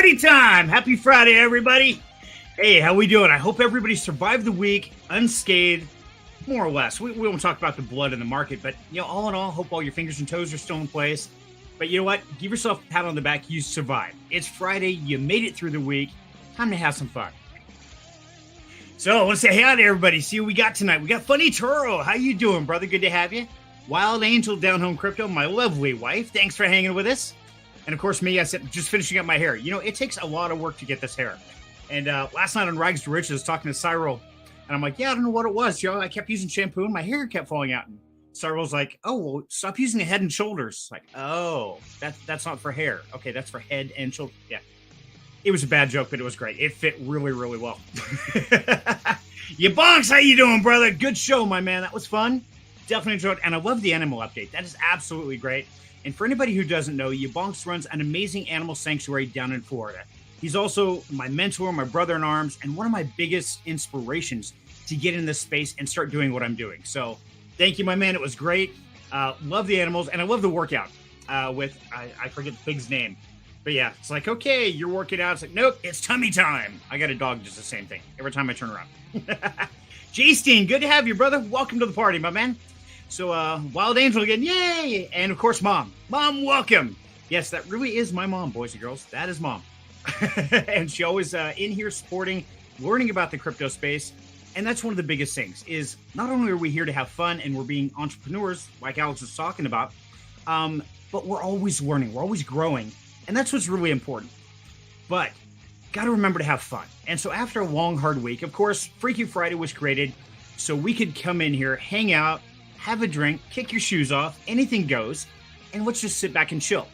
Friday time. Happy Friday, everybody. Hey, how we doing? I hope everybody survived the week unscathed, more or less. We won't talk about the blood in the market, but all in all, hope all your fingers and toes are still in place. But you know what? Give yourself a pat on the back. You survived. It's Friday. You made it through the week. Time to have some fun. So I want to say hi to everybody. See what we got tonight. We got Funny Turo. How you doing, brother? Good to have you. Wild Angel Down Home Crypto, my lovely wife. Thanks for hanging with us. And of course, me, I said, just finishing up my hair. It takes a lot of work to get this hair. And last night on Rags to Riches, I was talking to Cyril, and I'm like, I don't know what it was. I kept using shampoo, and my hair kept falling out. And Cyril's like, oh, well, stop using the Head and Shoulders. Like, oh, that's not for hair. Okay, that's for head and shoulders. Yeah. It was a bad joke, but it was great. It fit really, really well. You bonks, how you doing, brother? Good show, my man. That was fun. Definitely enjoyed it. And I love the animal update. That is absolutely great. And for anybody who doesn't know, Yabonks runs an amazing animal sanctuary down in Florida. He's also my mentor, my brother in arms, and one of my biggest inspirations to get in this space and start doing what I'm doing. So thank you, my man. It was great. Love the animals, and I love the workout with, I forget the pig's name. But yeah, it's like, okay, you're working out. It's like, nope, it's tummy time. I got a dog, does the same thing every time I turn around. Jsteen, good to have you, brother. Welcome to the party, my man. So Wild Angel again, yay! And of course, Mom. Mom, welcome. Yes, that really is my mom, boys and girls. That is Mom. And she always in here supporting, learning about the crypto space. And that's one of the biggest things is not only are we here to have fun and we're being entrepreneurs, like Alex was talking about, but we're always learning. We're always growing. And that's what's really important. But got to remember to have fun. And so after a long, hard week, of course, Freaky Friday was created so we could come in here, hang out, have a drink, kick your shoes off, anything goes, and let's just sit back and chill.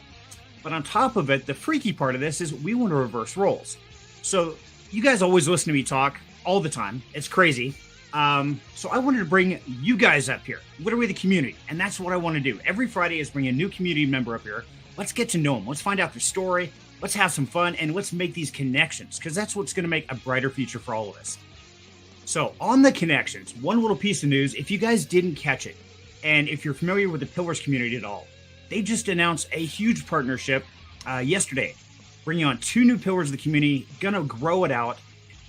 But on top of it, the freaky part of this is we want to reverse roles. So you guys always listen to me talk all the time. It's crazy. So I wanted to bring you guys up here, literally the community. And that's what I want to do. Every Friday is bring a new community member up here. Let's get to know them. Let's find out their story. Let's have some fun and let's make these connections because that's what's going to make a brighter future for all of us. So on the connections, one little piece of news, if you guys didn't catch it, and if you're familiar with the Pillars community at all, they just announced a huge partnership yesterday, bringing on 2 new pillars of the community, going to grow it out,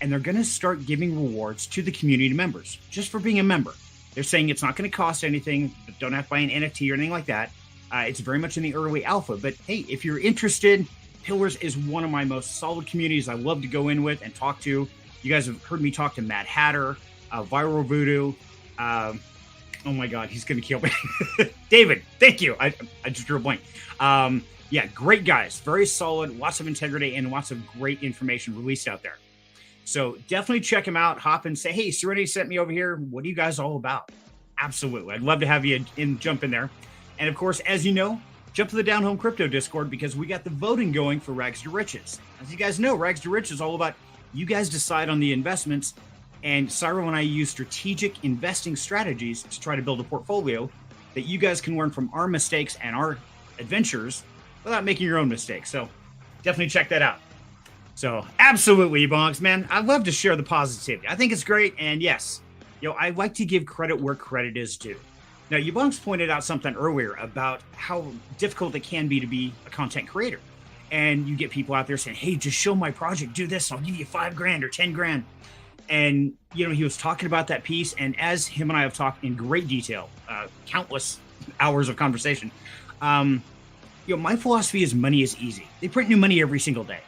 and they're going to start giving rewards to the community members just for being a member. They're saying it's not going to cost anything, don't have to buy an NFT or anything like that. It's very much in the early alpha, but hey, if you're interested, Pillars is one of my most solid communities I love to go in with and talk to. You guys have heard me talk to Mad Hatter, Viral Voodoo. Oh my God, he's going to kill me. David, thank you. I just drew a blank. Yeah, great guys. Very solid, lots of integrity, and lots of great information released out there. So definitely check them out. Hop and say, hey, Serenity sent me over here. What are you guys all about? Absolutely. I'd love to have you jump in there. And of course, as you know, jump to the Down Home Crypto Discord because we got the voting going for Rags to Riches. As you guys know, Rags to Riches is all about you guys decide on the investments, and Cyril and I use strategic investing strategies to try to build a portfolio that you guys can learn from our mistakes and our adventures without making your own mistakes. So definitely check that out. So absolutely, Bonks, man. I love to share the positivity. I think it's great. And yes, I like to give credit where credit is due. Now, Yabonks pointed out something earlier about how difficult it can be to be a content creator. And you get people out there saying, hey, just show my project, do this, I'll give you $5,000 or $10,000. And, he was talking about that piece. And as him and I have talked in great detail, countless hours of conversation, my philosophy is money is easy. They print new money every single day.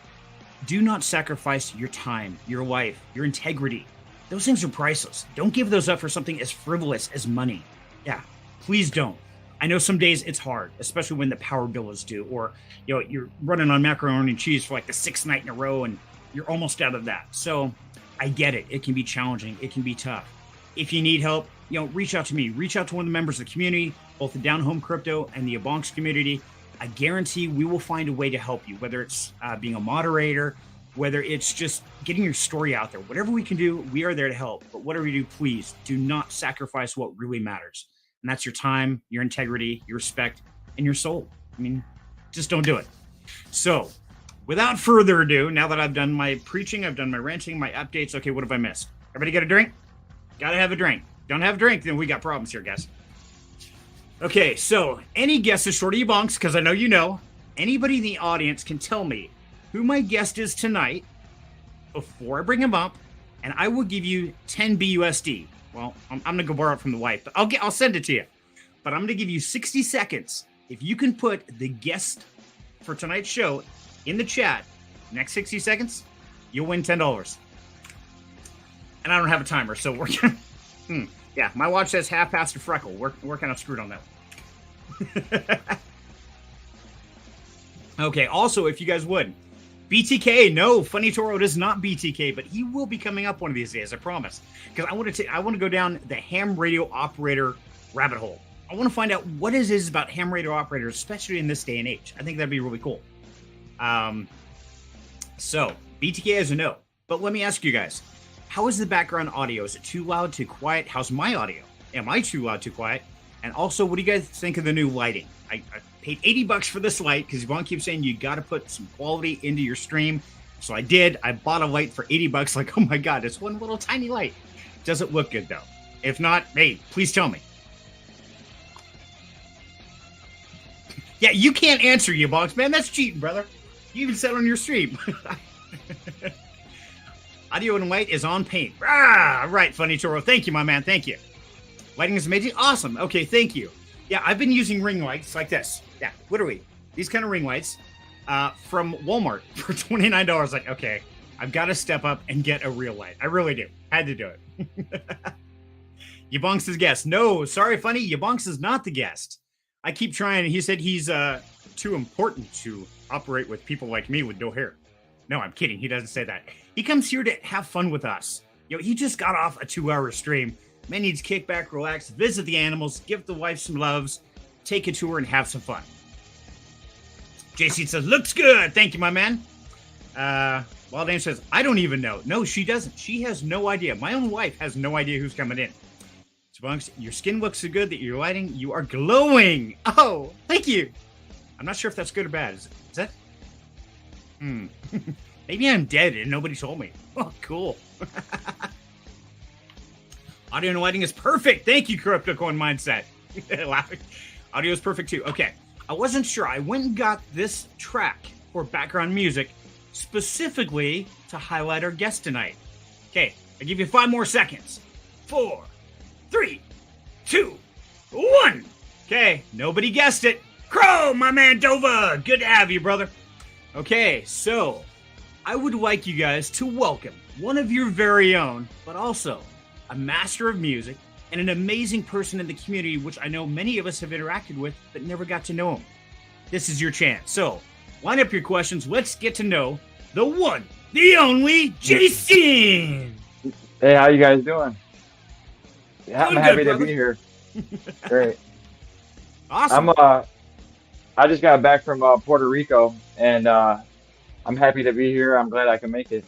Do not sacrifice your time, your life, your integrity. Those things are priceless. Don't give those up for something as frivolous as money. Yeah, please don't. I know some days it's hard, especially when the power bill is due, or you're running on macaroni and cheese for like the 6th night in a row and you're almost out of that. So I get it. It can be challenging. It can be tough. If you need help, reach out to me. Reach out to one of the members of the community, both the Down Home Crypto and the Yabonks community. I guarantee we will find a way to help you, whether it's being a moderator, whether it's just getting your story out there. Whatever we can do, we are there to help. But whatever you do, please do not sacrifice what really matters. And that's your time, your integrity, your respect, and your soul. I mean, just don't do it. So without further ado, now that I've done my preaching, I've done my ranting, my updates. Okay, what have I missed? Everybody get a drink? Gotta have a drink. Don't have a drink, then we got problems here, guys. Okay, so any guesses, short of you bonks, because I know you know, anybody in the audience can tell me who my guest is tonight before I bring him up, and I will give you 10 BUSD. Well, I'm going to go borrow it from the wife, but I'll send it to you. But I'm going to give you 60 seconds. If you can put the guest for tonight's show in the chat, next 60 seconds, you'll win $10. And I don't have a timer, so we're going to... Yeah, my watch says half past a freckle. We're kind of screwed on that one. Okay, also, if you guys would, BTK, no, Funny Toro is not BTK, but he will be coming up one of these days, I promise. Because I want to go down the ham radio operator rabbit hole. I want to find out what it is about ham radio operators, especially in this day and age. I think that'd be really cool. So, BTK is a no. But let me ask you guys, how is the background audio? Is it too loud, too quiet? How's my audio? Am I too loud, too quiet? And also, what do you guys think of the new lighting? I paid $80 for this light because Yvonne keeps saying you got to put some quality into your stream. So I did. I bought a light for $80. Like, oh my God, it's one little tiny light. Does it look good though? If not, hey, please tell me. Yeah, you can't answer, you box man. That's cheating, brother. You even said on your stream. Audio and light is on paint. Ah, right, Funny Toro. Thank you, my man. Thank you. Lighting is amazing. Awesome. Okay, thank you. Yeah, I've been using ring lights like this. Yeah, literally. These kind of ring lights from Walmart for $29. Like, okay, I've got to step up and get a real light. I really do. Had to do it. Yabonks is guest. No, sorry, Funny. Yabonks is not the guest. I keep trying. He said he's too important to operate with people like me with no hair. No, I'm kidding. He doesn't say that. He comes here to have fun with us. You know, he just got off a 2-hour stream. Man needs kickback, relax, visit the animals, give the wife some loves, take a tour, and have some fun. JC says, looks good. Thank you, my man. Wild Dame says, I don't even know. No, she doesn't. She has no idea. My own wife has no idea who's coming in. Bunks, your skin looks so good that you're lighting. You are glowing. Oh, thank you. I'm not sure if that's good or bad. Is that? Maybe I'm dead and nobody told me. Oh, cool. Audio and lighting is perfect. Thank you, Corruptocoin Mindset. Laughing. Audio is perfect too. Okay. I wasn't sure. I went and got this track for background music specifically to highlight our guest tonight. Okay. I'll give you 5 more seconds. 4, 3, 2, 1. Okay, nobody guessed it. Crow, my man Dova. Good to have you, brother. Okay, so I would like you guys to welcome one of your very own, but also a master of music and an amazing person in the community, which I know many of us have interacted with, but never got to know him. This is your chance. So line up your questions. Let's get to know the one, the only Jsteen. Hey, how you guys doing? Yeah, I'm happy to be here. Great. Awesome. I just got back from Puerto Rico, and I'm happy to be here. I'm glad I can make it.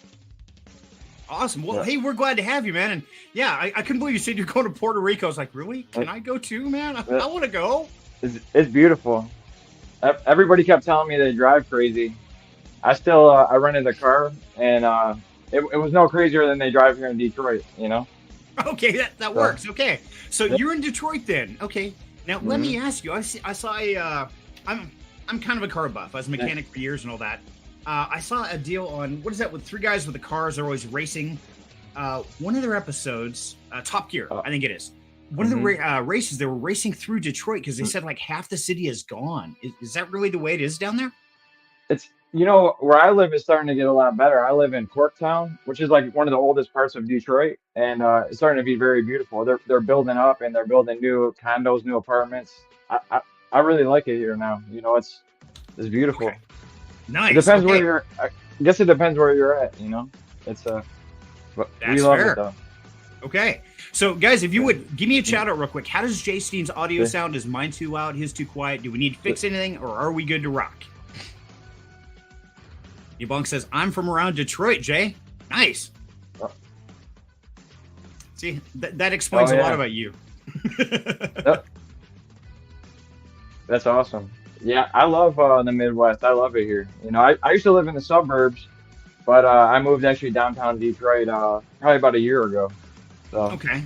Awesome. Well, hey, we're glad to have you, man. And yeah, I couldn't believe you said you're going to Puerto Rico. I was like, really? Can I go too, man? I want to go. It's beautiful. Everybody kept telling me they drive crazy. I still I rented a car, and it was no crazier than they drive here in Detroit, you know? Okay, that works. Okay, so you're in Detroit then. Okay, now let me ask you. I saw a. I'm kind of a car buff. I was a mechanic for years and all that. I saw a deal on what is that with 3 guys with the cars? They're always racing. One of their episodes, Top Gear, I think it is. One of the races they were racing through Detroit because they said like half the city is gone. Is that really the way it is down there? It's where I live is starting to get a lot better. I live in Corktown, which is like one of the oldest parts of Detroit, and it's starting to be very beautiful. They're building up and they're building new condos, new apartments. I really like it here now. You know, it's beautiful. Okay. Nice. It depends where you're. I guess it depends where you're at. You know, it's but we love it though. Okay, so guys, if you would give me a shout out real quick. How does Jsteen's audio sound? Is mine too loud? His too quiet? Do we need to fix anything, or are we good to rock? Yabong says, I'm from around Detroit, Jay. Nice. See, that explains a lot about you. That's awesome. Yeah, I love the Midwest. I love it here. You know, I used to live in the suburbs, but I moved actually downtown Detroit probably about a year ago. So, okay.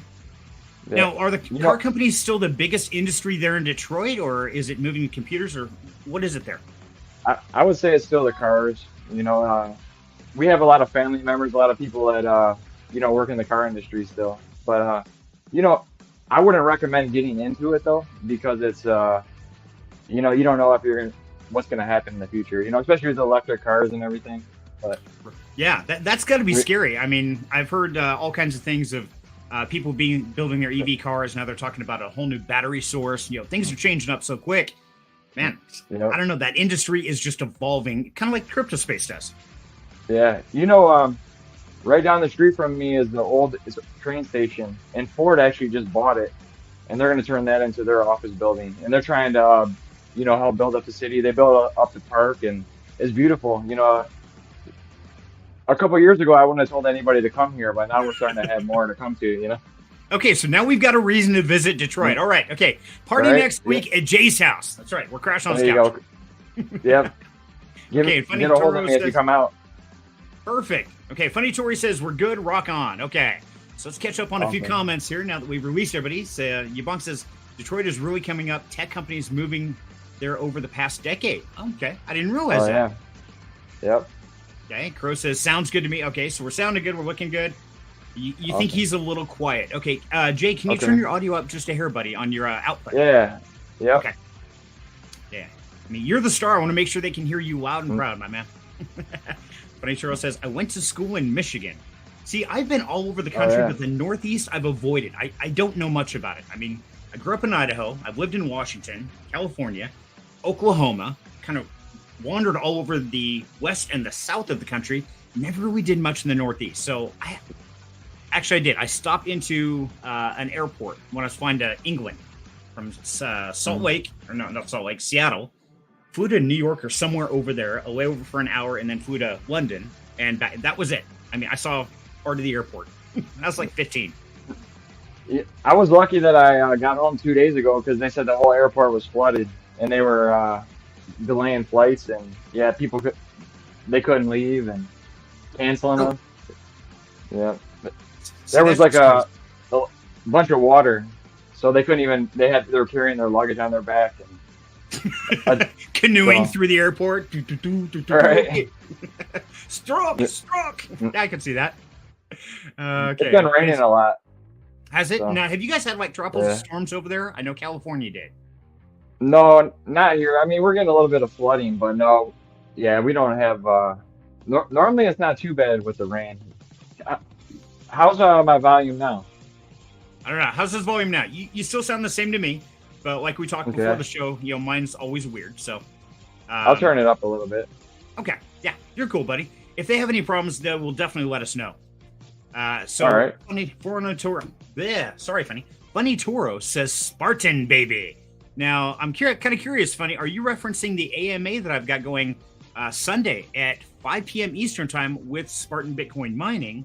Yeah. Now, are the car companies still the biggest industry there in Detroit, or is it moving computers, or what is it there? I would say it's still the cars. We have a lot of family members, a lot of people that work in the car industry still. But you know, I wouldn't recommend getting into it though because it's you don't know if what's gonna happen in the future. Especially with electric cars and everything. But Yeah, that's got to be we, scary. I mean, I've heard all kinds of things of people building their EV cars. Now they're talking about a whole new battery source. Things are changing up so quick. Man, I don't know. That industry is just evolving, kind of like crypto space does. yeah, right down the street from me is the old train station, and Ford actually just bought it, and they're going to turn that into their office building, and they're trying to, help build up the city. They built up the park, and it's beautiful. A couple years ago, I wouldn't have told anybody to come here, but now we're starting to have more to come to. Okay, so now we've got a reason to visit Detroit. All right, okay. Party Right? next week at Jay's house. That's right. We're crashing on his There you couch. go. Yep. Okay, Funny Get a hold of Toro me if you says, come out. perfect. Okay, Funny Tori says, we're good, rock on. Okay, so let's catch up on a few Awesome. comments here now that we've released everybody. Yabunk says, Detroit is really coming up. Tech companies moving there over the past decade. Okay, I didn't realize Oh that. yeah. Yep. Okay, Crow says, sounds good to me. Okay, so we're sounding good. We're looking good. You think Awesome. he's a little quiet. Okay, Jay, can you Okay. turn your audio up just a hair, buddy, on your output? Yeah. Yep. Okay. Yeah. I mean, you're the star. I want to make sure they can hear you loud and Mm. proud, my man. Funny Churro says, I went to school in Michigan. See, I've been all over the country, yeah. but the Northeast I've avoided. I don't know much about it. I mean, I grew up in Idaho. I've lived in Washington, California, Oklahoma, kind of wandered all over the west and the south of the country. Never really did much in the Northeast. So I did. I stopped into an airport when I was flying to England from Salt Lake, or no, not Salt Lake, Seattle. Flew to New York or somewhere over there, away over for an hour, and then flew to London, and back. That was it. I mean, I saw part of the airport. I was like 15. Yeah, I was lucky that I got home 2 days ago because they said the whole airport was flooded and they were delaying flights and yeah, they couldn't leave and canceling Oh. them. Yeah, but So there was that's like what's a bunch of water, so they couldn't even. They were carrying their luggage on their back and canoeing so- through the airport. Right. Struck. I can see that. Okay. It's been raining a lot. Has it? so. Now, have you guys had like tropical Yeah. storms over there? I know California did. No, not here. I mean, we're getting a little bit of flooding, but no, yeah, we don't have. Normally, it's not too bad with the rain. Uh, How's my volume now? I don't know. How's this volume now? You still sound the same to me, but like we talked before Okay. the show, mine's always weird. So I'll turn it up a little bit. Okay. Yeah, you're cool, buddy. If they have any problems, they will definitely let us know. So, All right. Funny Toro. Yeah, sorry, Funny. Funny Toro says Spartan, baby. Now, I'm kind of curious, Funny. Are you referencing the AMA that I've got going Sunday at 5 p.m. Eastern time with Spartan Bitcoin mining?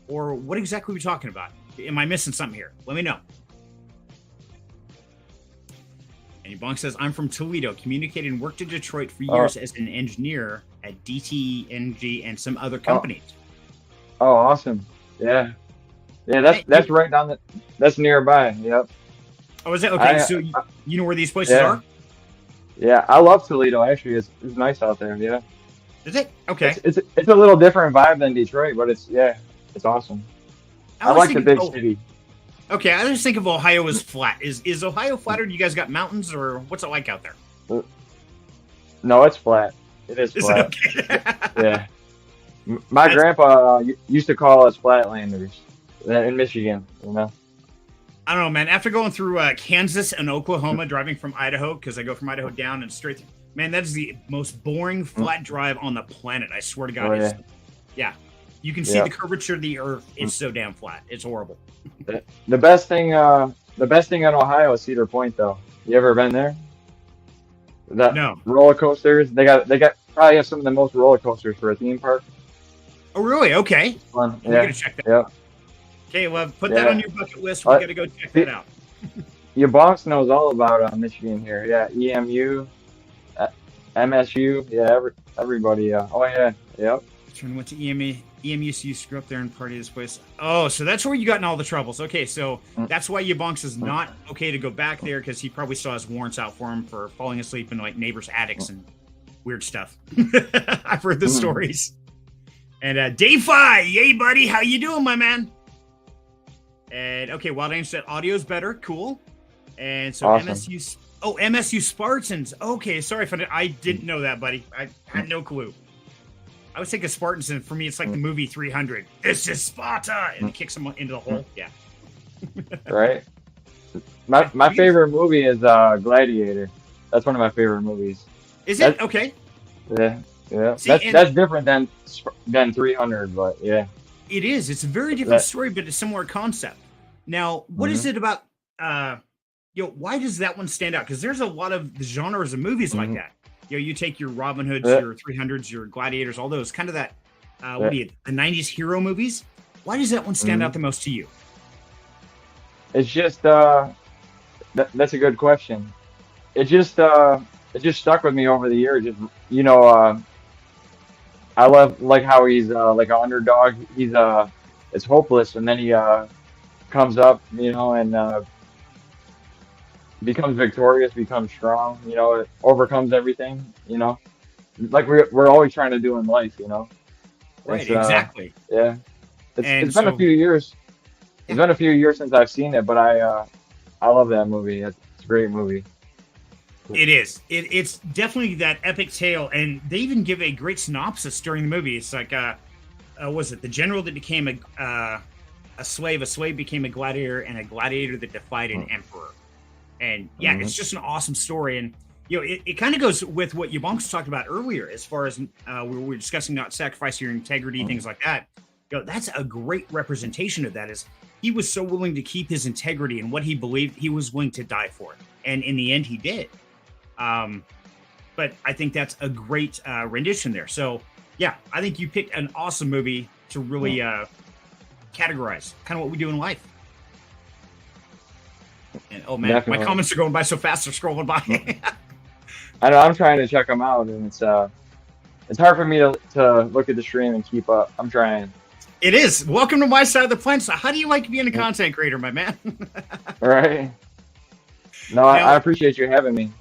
Or what exactly are we talking about? Am I missing something here? Let me know. And Bonk says, I'm from Toledo, communicated and worked in Detroit for years as an engineer at DTNG and some other companies. Oh, awesome. Yeah. Yeah, that's right down that's nearby. Yep. Oh, is it? Okay, so you know where these places are? Yeah, I love Toledo actually. It's nice out there, yeah. Is it? Okay. It's a little different vibe than Detroit, but it's awesome. I always like the think big of- city. Okay, I just think of Ohio as flat. Is Ohio flatter? Do you guys got mountains, or what's it like out there? No, it's flat. It is Is flat. it okay? Yeah. My grandpa used to call us Flatlanders in Michigan, you know. I don't know, man. After going through Kansas and Oklahoma, driving from Idaho, because I go from Idaho down and straight, man, that is the most boring flat drive on the planet. I swear to God. Oh, Yeah. You can see the curvature of the earth. It's so damn flat. It's horrible. The best thing in Ohio is Cedar Point, though. You ever been there? No. Roller coasters. They got probably have some of the most roller coasters for a theme park. Oh, really? Okay. Fun. We're going to check that. Yeah. Okay, well, put that Yeah. on your bucket list. We got to go check that out. Your boss knows all about Michigan here. Yeah, EMU, MSU. Yeah, everybody. Oh yeah, yep. When I went to EMU, so you screw up there and party this place. Oh, so that's where you got in all the troubles. Okay, so that's why Yabonks is not okay to go back there because he probably still has warrants out for him for falling asleep in like neighbors' attics and weird stuff. I've heard the Mm. stories. And Dave Fi, yay, buddy, how you doing, my man? And okay, Wild Angel said audio's better, cool. And so Awesome. MSU Spartans. Okay, sorry if I didn't know that, buddy. I had no clue. I was thinking Spartans, and for me, it's like the movie 300. This is Sparta, and it kicks them into the hole. Yeah. Right. My favorite movie is Gladiator. That's one of my favorite movies. Is it okay? Yeah, yeah. See, That's different than 300, but yeah. It is. It's a very different story, but a similar concept. Now, what is it about? Why does that one stand out? Because there's a lot of the genres of movies like that. You take your Robin Hoods, your 300s, your Gladiators, all those kind of that. The 90s hero movies. Why does that one stand out the most to you? It's just that's a good question. It just stuck with me over the years. Just I love like how he's like an underdog. He's it's hopeless, and then he comes up, and becomes victorious, becomes strong. It overcomes everything. Like we're always trying to do in life. Right, It's, exactly. Yeah, it's been so- a few years. It's been a few years since I've seen it, but I love that movie. It's a great movie. It is. It's definitely that epic tale, and they even give a great synopsis during the movie. It's like, was it the general that became a slave? A slave became a gladiator, and a gladiator that defied an emperor. And yeah, it's just an awesome story. And it kind of goes with what Yabonks talked about earlier, as far as we were discussing not sacrificing your integrity, things like that. That's a great representation of that. Is he was so willing to keep his integrity and what he believed, he was willing to die for it, and in the end, he did. But I think that's a great rendition there. So yeah, I think you picked an awesome movie to really categorize kind of what we do in life. And oh man, Definitely. my comments are going by so fast, they're scrolling by. I know I'm trying to check them out, and it's hard for me to look at the stream and keep up. I'm trying. It is. Welcome to my side of the planet. So how do you like being a content creator, my man? All right. No, I appreciate you having me.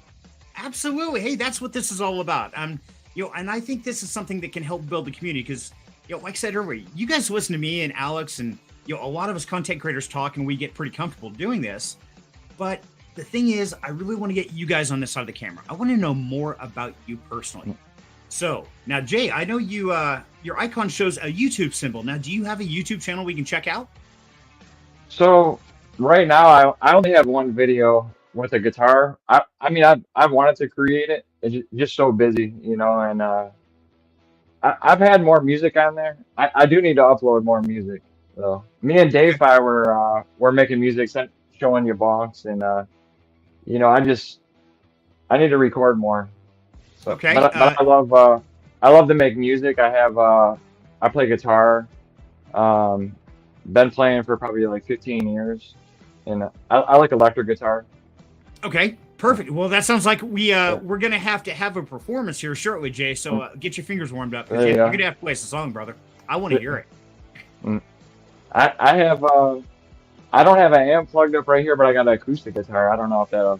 Absolutely. Hey, that's what this is all about. And I think this is something that can help build the community because, like I said earlier, you guys listen to me and Alex and, a lot of us content creators talk and we get pretty comfortable doing this. But the thing is, I really want to get you guys on this side of the camera. I want to know more about you personally. So now, Jay, I know you, your icon shows a YouTube symbol. Now, do you have a YouTube channel we can check out? So right now, I only have one video with a guitar. I mean, I've wanted to create it. It's just so busy, and I've had more music on there. I do need to upload more music. So me and Dave, we're making music, showing you bonks, and I need to record more. So, Okay. But I love to make music. I play guitar. Been playing for probably like 15 years, and I like electric guitar. Okay, perfect. Well, that sounds like we're gonna have a performance here shortly, Jay. So get your fingers warmed up. There you You're go. gonna have to play us a song, brother. I want to hear it. I have I don't have an amp plugged up right here, but I got an acoustic guitar. I don't know if that'll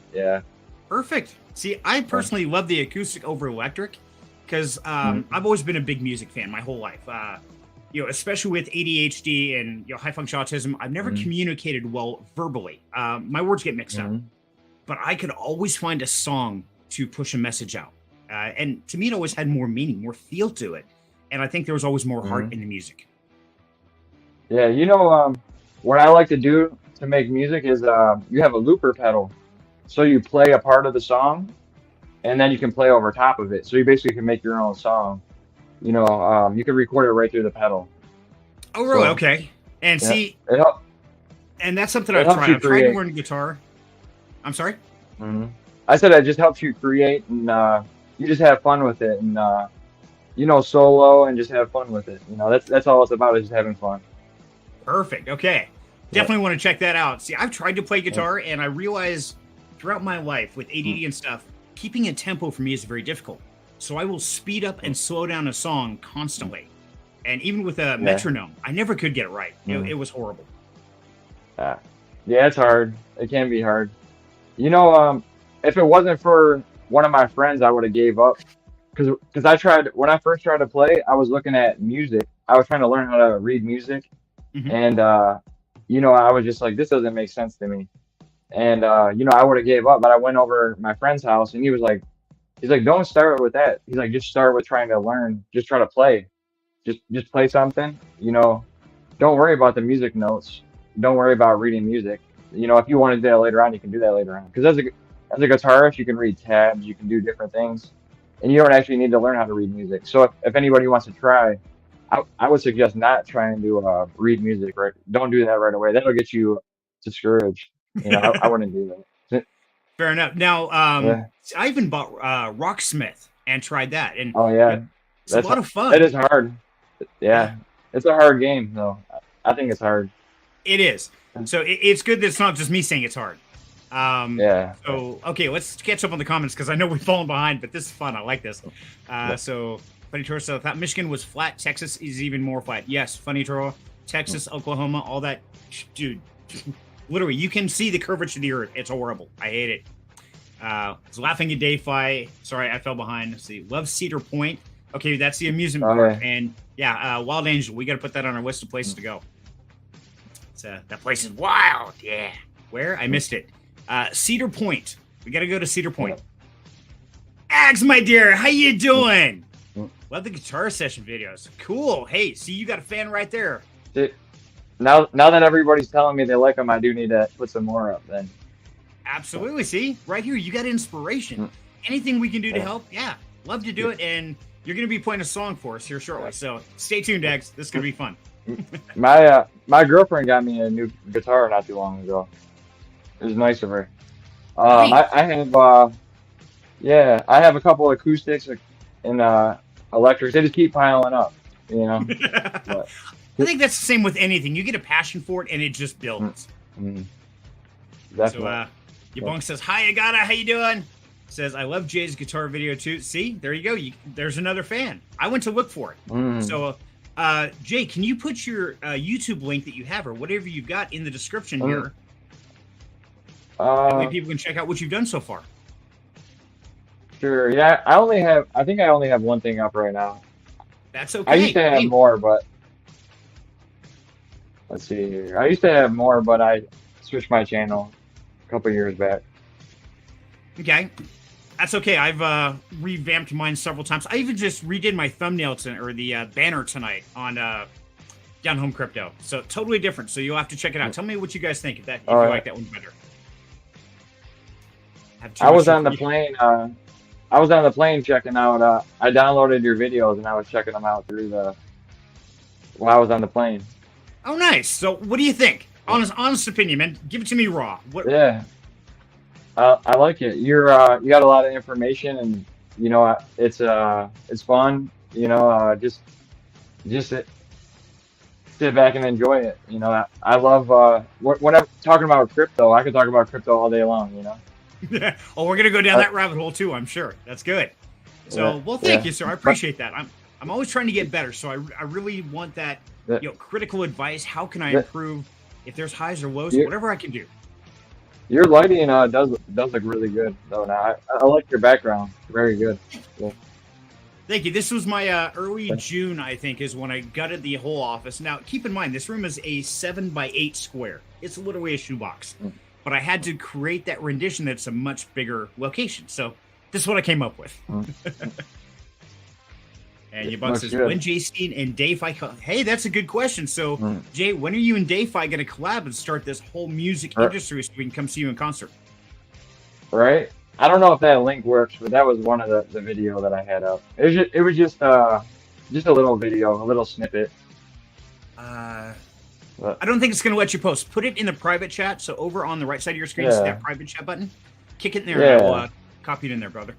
Perfect. See, I personally love the acoustic over electric because I've always been a big music fan my whole life. Especially with ADHD and high function autism, I've never communicated well verbally. My words get mixed up, but I could always find a song to push a message out. And to me, it always had more meaning, more feel to it. And I think there was always more heart in the music. Yeah, what I like to do to make music is you have a looper pedal. So you play a part of the song and then you can play over top of it. So you basically can make your own song. You can record it right through the pedal. Oh, really? So, Okay. And yeah, see, it helps. and that's something It I've helps tried. you I've tried to create. learn guitar. I'm sorry? I said it just helps you create, and you just have fun with it, and solo and just have fun with it. That's all it's about, is just having fun. Perfect. Okay. Definitely want to check that out. See, I've tried to play guitar and I realize throughout my life with ADD and stuff, keeping a tempo for me is very difficult. So I will speed up and slow down a song constantly. And even with a metronome, I never could get it right. It was horrible. Yeah, it's hard. It can be hard. If it wasn't for one of my friends, I would have gave up. because I tried when I first tried to play, I was looking at music. I was trying to learn how to read music, Hmm. and I was just like, this doesn't make sense to me. And I would have gave up, but I went over to my friend's house, and he's like, don't start with that. He's like, just start with trying to learn. Just try to play. Just play something. Don't worry about the music notes. Don't worry about reading music. If you want to do that later on, you can do that later on. Because as a guitarist, you can read tabs, you can do different things, and you don't actually need to learn how to read music. So if anybody wants to try, I would suggest not trying to read music. Right? Don't do that right away. That'll get you discouraged. I wouldn't do that. Fair enough. Now, Yeah. I even bought Rocksmith and tried that, and Oh you know, yeah. it's a That's lot of that fun. is hard. Yeah, Yeah. It's a hard game though. I think it's hard. it is. So it's good that it's not just me saying it's hard. Yeah. So okay, let's catch up on the comments because I know we've fallen behind, but this is fun. I like this. Yeah. So Funny Toro said, I thought Michigan was flat. Texas is even more flat. Yes, Funny Toro, Texas, Oklahoma, all that, dude. Literally, you can see the curvature of the earth. It's horrible. I hate it. I was laughing at Dayfi. Sorry, I fell behind. Let's see, love Cedar Point. Okay, that's the amusement park. Okay. And yeah, Wild Angel. We got to put that on our list of places to go. That place is wild. Yeah. Where? I missed it. Cedar Point. We got to go to Cedar Point. Ags, my dear, how you doing? Love the guitar session videos. Cool. Hey, see, you got a fan right there. Now that everybody's telling me they like them, I do need to put some more up then. Absolutely. See, right here, you got inspiration. Anything we can do to Yeah. help, yeah, love to do it. And you're going to be playing a song for us here shortly. So stay tuned, Ags. This is going to be fun. My girlfriend got me a new guitar not too long ago. It was nice of her. Nice. I have I have a couple acoustics and electrics. They just keep piling up, you know. But I think that's the same with anything. You get a passion for it, and it just mm, builds. mm, So, definitely. Yabong says, "Hi, Agata. How you doing?" Says, "I love Jay's guitar video too." See, there you go. There's another fan. I went to look for it. Mm. So, Jay, can you put your YouTube link that you have or whatever you've got in the description here? That way Uh, people can check out what you've done so far. sure. Yeah, I think I only have one thing up right now. That's I used okay. to have Hey, more, but let's see here. I used to have more, but I switched my channel a couple years back. okay. That's okay. I've revamped mine several times. I even just redid my thumbnail or the banner tonight on Down Home Crypto. So totally different. So you'll have to check it out. Tell me what you guys think if you All like right. that one better. Have too I much was on the information. plane. I was on the plane checking out. I downloaded your videos and I was checking them out while I was on the plane. Oh, nice. So what do you think? Honest opinion, man. Give it to me raw. What? Yeah, I like it. You got a lot of information and it's fun. Just sit back and enjoy it. I love when I'm talking about crypto. I could talk about crypto all day long. Oh, we're gonna go down Uh, that rabbit hole too. I'm sure. That's good. yeah, So, well, thank yeah. you, sir. I But appreciate that. I'm always trying to get better. So I really want that, the, critical advice. How can I the, improve? If there's highs or lows, your whatever I can do. your lighting does look really good though. Now I like your background. Very good. Yeah. Thank you. This was my early June, I think, is when I gutted the whole office. Now, keep in mind, this room is a 7x8 square. It's literally a shoebox. Mm, But I had to create that rendition that's a much bigger location. So this is what I came up with. mm. And It Yabug looks says, good. when Jsteen and Dayfi... Hey, that's a good question. So, Mm. Jay, when are you and Dayfi going to collab and start this whole music R- industry so we can come see you in concert? Right? I don't know if that link works, but that was one of the video that I had up. Just a little video, a little snippet. Uh, But I don't think it's going to let you post. Put it in the private chat. So over on the right side of your screen, see yeah, that private chat button? Kick it in there and I will yeah. copy it in there, brother.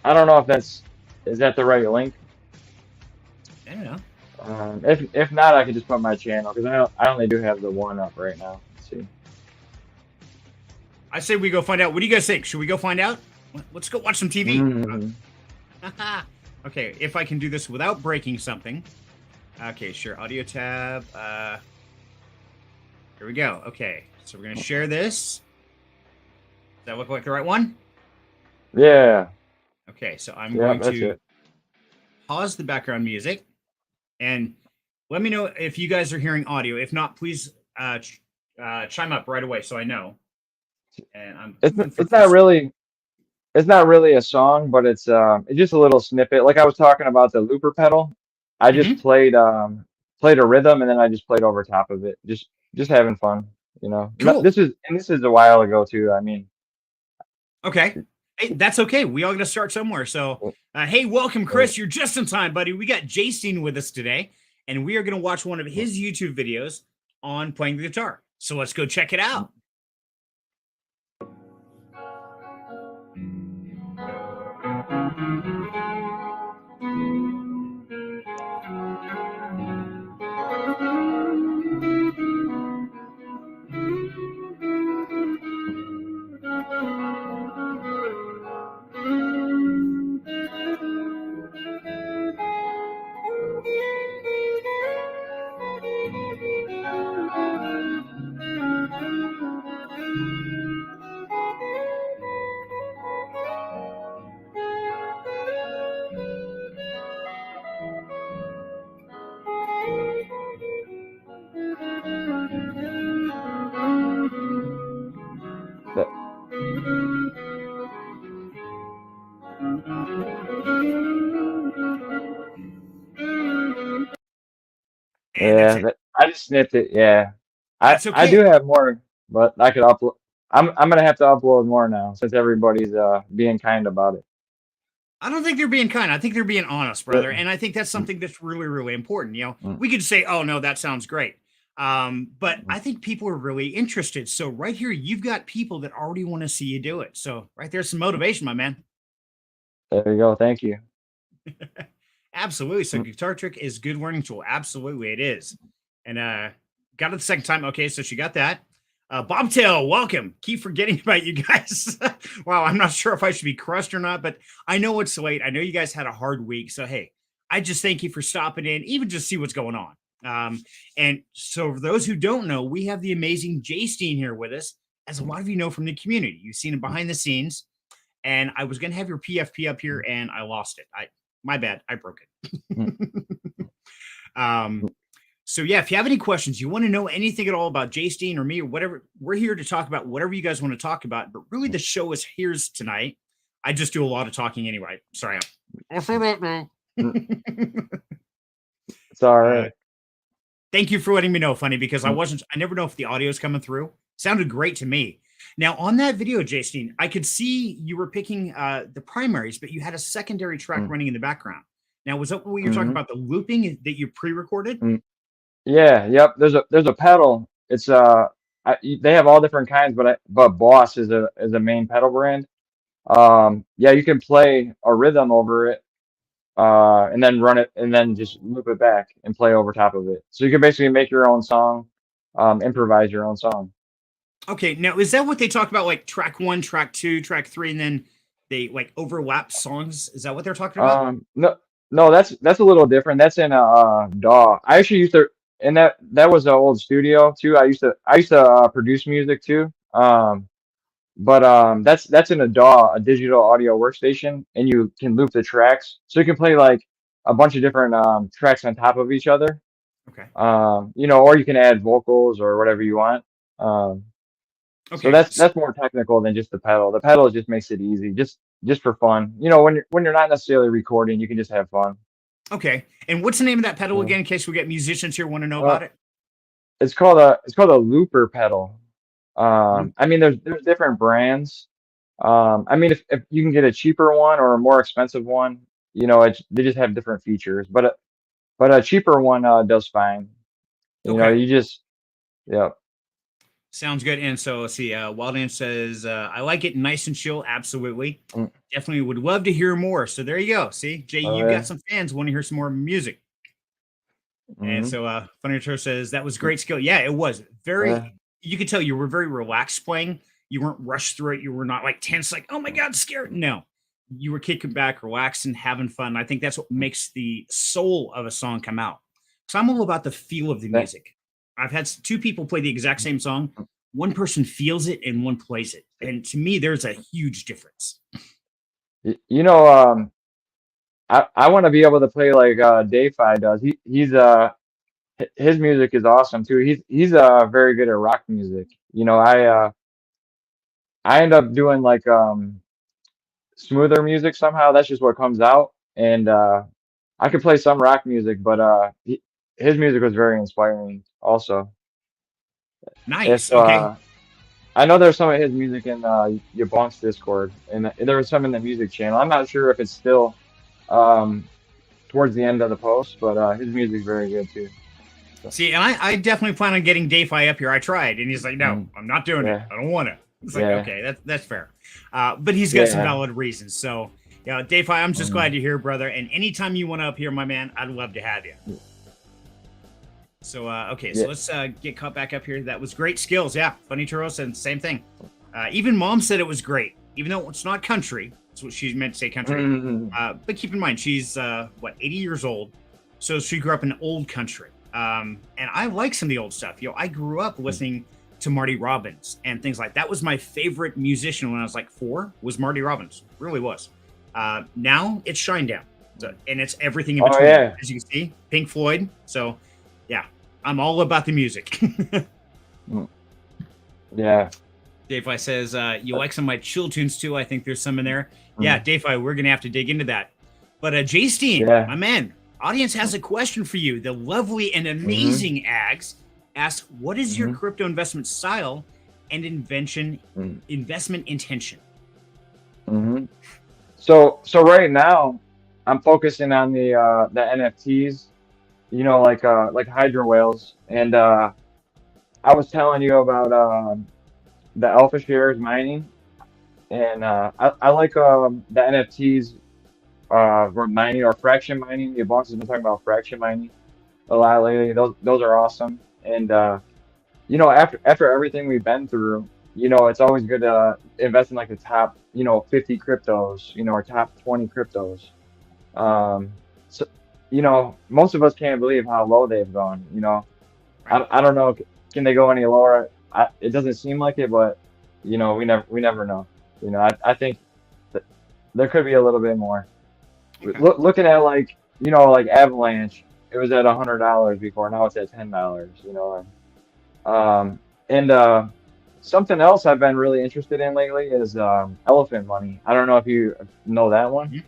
I don't know if is that the right link. I don't know. If not, I could just put my channel because I only do have the one up right now. Let's see. I say we go find out. What do you guys think? Should we go find out? Let's go watch some TV. Mm. Okay, if I can do this without breaking something. Okay, sure. Audio tab. Here we go. Okay, so we're going to share this. Does that look like the right one? Yeah. Okay, so I'm Yeah, going that's to it. pause the background music and let me know if you guys are hearing audio. If not, please chime up right away so I know. And I'm It's going for it's not first. really it's not really a song, but it's just a little snippet. Like I was talking about the looper pedal. I just Hmm. played a rhythm and then I just played over top of it. Just having fun, you know. No, Cool. this is a while ago too. I mean, Okay. Hey, that's okay. We all got to start somewhere. So, hey, welcome, uh, Chris. You're just in time, buddy. We got Jsteen with us today, and we are going to watch one of his YouTube videos on playing the guitar. So let's go check it out. that, And that's yeah, it. I just snipped it. Yeah, That's I do okay. have more, but I could upload. I'm gonna have to upload more now since everybody's being kind about it. I don't think they're being kind. I think they're being honest, Uh, brother. And I think that's mm, something that's really, really important. mm, We could say, oh, no, that sounds great. But mm. I think people are really interested. So, right here, you've got people that already want to see you do it. So, right there's some motivation, my man. There you go. Thank you. Absolutely. So Mm, guitar trick is good learning tool. Absolutely, it is. And got it the second time. Okay, so she got that. Bobtail, welcome. Keep forgetting about you guys. Wow, I'm not sure if I should be crushed or not, but I know it's late. I know you guys had a hard week. So hey, I just thank you for stopping in, even just see what's going on. And so for those who don't know, we have the amazing Jsteen here with us, as a lot of you know from the community. You've seen him mm, behind the scenes, and I was gonna have your PFP up here mm, and I lost it. My bad, I broke mm, it. um, so yeah, if you have any questions, you want to know anything at all about Jsteen or me or whatever, we're here to talk about whatever you guys want to talk about. But really, mm, the show is here's tonight. I just do a lot of talking anyway. Sorry. I'll say that now. mm. It's all uh, right. Thank you for letting me know, Funny, because Mm, I never know if the audio is coming through. Sounded great to me. Now, on that video, Jsteen, I could see you were picking the primaries, but you had a secondary track mm, running in the background. Now, was that what you're talking mhm, about, the looping that you pre-recorded? mm. Yeah, yep. There's a pedal. They have all different kinds, but Boss is a main pedal brand. Yeah, you can play a rhythm over it, and then run it, and then just loop it back and play over top of it. So you can basically make your own song, improvise your own song. Okay, now is that what they talk about, like track one, track two, track three, and then they like overlap songs? Is that what they're talking about? No, no, that's a little different. That's in a DAW. I actually used to, and that was an old studio too. I used to produce music too. But that's in a DAW, a digital audio workstation, and you can loop the tracks, so you can play like a bunch of different tracks on top of each other. Okay. You know, or you can add vocals or whatever you want. Um, so Okay. that's more technical than just the pedal. The pedal just makes it easy, just for fun. You know, when you're not necessarily recording, you can just have fun. Okay. And what's the name of that pedal Yeah. again, in case we get musicians here want to know Uh, about it? it's called a looper pedal. Loop. I mean, there's different brands. I mean, if you can get a cheaper one or a more expensive one, you know, they just have different features. But a cheaper one does fine. You know, Okay. you just yeah. Sounds good. And so let's see. Wildan says, I like it nice and chill. Absolutely. Mm, Definitely would love to hear more. So there you go. See, Jay, you've got yeah. some fans want to hear some more music. And Mm-hmm. so Funny Tour says that was great skill. Yeah, it was Yeah. very, you could tell you were very relaxed playing. You weren't rushed through it. You were not like tense, like, oh my God, scared. No, you were kicking back, relaxing, having fun. I think that's what makes the soul of a song come out. So I'm all about the feel of the That, music. I've had two people play the exact same song. One person feels it and one plays it. And to me, there's a huge difference. You know, I want to be able to play like Dayfi does. His music is awesome too. He's very good at rock music. You know, I end up doing like smoother music somehow. That's just what comes out. And I could play some rock music, but his music was very inspiring also. Nice. If Okay. I know there's some of his music in your Bonk's Discord, and there was some in the music channel. I'm not sure if it's still um, towards the end of the post, but his music's very good too. So, See, and I definitely plan on getting Dayfi up here. I tried, and he's like, "No, mhm. I'm not doing it. Yeah, I don't want to." It's like, yeah, okay, that's fair. But he's got some yeah. valid reasons. So, yeah, Dayfi, I'm just Mhm. glad you're here, brother. And anytime you want to up here, my man, I'd love to have you. So, okay, Yeah. so let's get caught back up here. That was great skills. Yeah, Funny Churros and same thing. Even mom said it was great, even though it's not country. That's what she meant to say, country. Mhm. But keep in mind, she's what 80 years old, so she grew up in old country. And I like some of the old stuff. I grew up listening to Marty Robbins and things like that. Was my favorite musician when I was like 4. Was Marty Robbins? Really was. Now it's Shinedown, and it's everything in Oh between. yeah. As you can see, Pink Floyd. So yeah, I'm all about the music. Mm. Yeah. Dave says, you like some of my chill tunes too. I think there's some in there. Yeah, Mm. Dave, we're going to have to dig into that. But Jsteen, Yeah. my man, audience has a question for you. The lovely and Hmm. amazing Ags asks, what is your Hmm. crypto investment style and Mm. investment intention? Hmm. So right now, I'm focusing on the NFTs. You know, like Hydra whales, and I was telling you about the alpha shares mining, and I like the NFTs for mining or fraction mining. The boss has been talking about fraction mining a lot lately. Those are awesome. And you know, after everything we've been through, you know, it's always good to invest in like the top, 50 cryptos, or top 20 cryptos. Um, so, most of us can't believe how low they've gone. Right. I don't know, can they go any lower? It doesn't seem like it, but we never know. I think that there could be a little bit more. Okay. Looking at like like Avalanche, it was at $100 before. Now it's at $10. And something else I've been really interested in lately is elephant money. I don't know if you know that one. Mhm.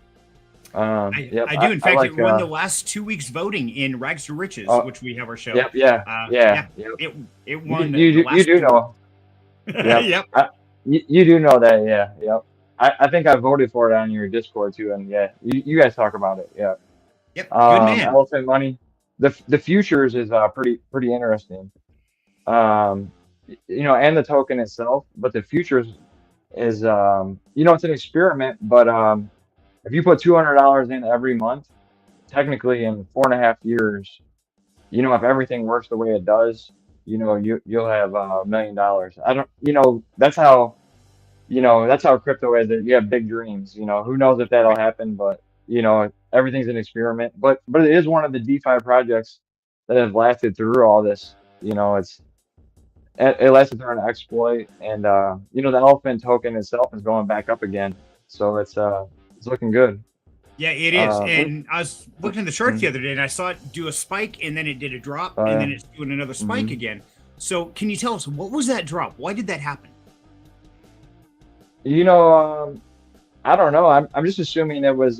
Yep, I do. In I fact, it like won the last 2 weeks voting in Rags to Riches, oh which we have our show. yep, yeah, yeah, Yeah, yep. it You won the you last do 2 weeks. know. Yep. Yep. You do know that, yeah, yep. I think I voted for it on your Discord too, and yeah, you guys talk about it, yeah. Yep. Good man. Elephant money. The futures is pretty interesting. And the token itself, but the futures is it's an experiment, but if you put $200 in every month, technically in 4.5 years, if everything works the way it does, you'll have $1 million. I don't, that's how crypto is. That you have big dreams. Who knows if that'll Right. happen, but everything's an experiment. But it is one of the DeFi projects that have lasted through all this. It lasted through an exploit, and the elephant token itself is going back up again, so it's looking good. Yeah, it is. Uh, mm, And I was looking at the chart the mm, other day and I saw it do a spike and then it did a drop oh and then yeah. it's doing another spike Hmm. again. So, can you tell us what was that drop? Why did that happen? You know, I don't know. I'm just assuming it was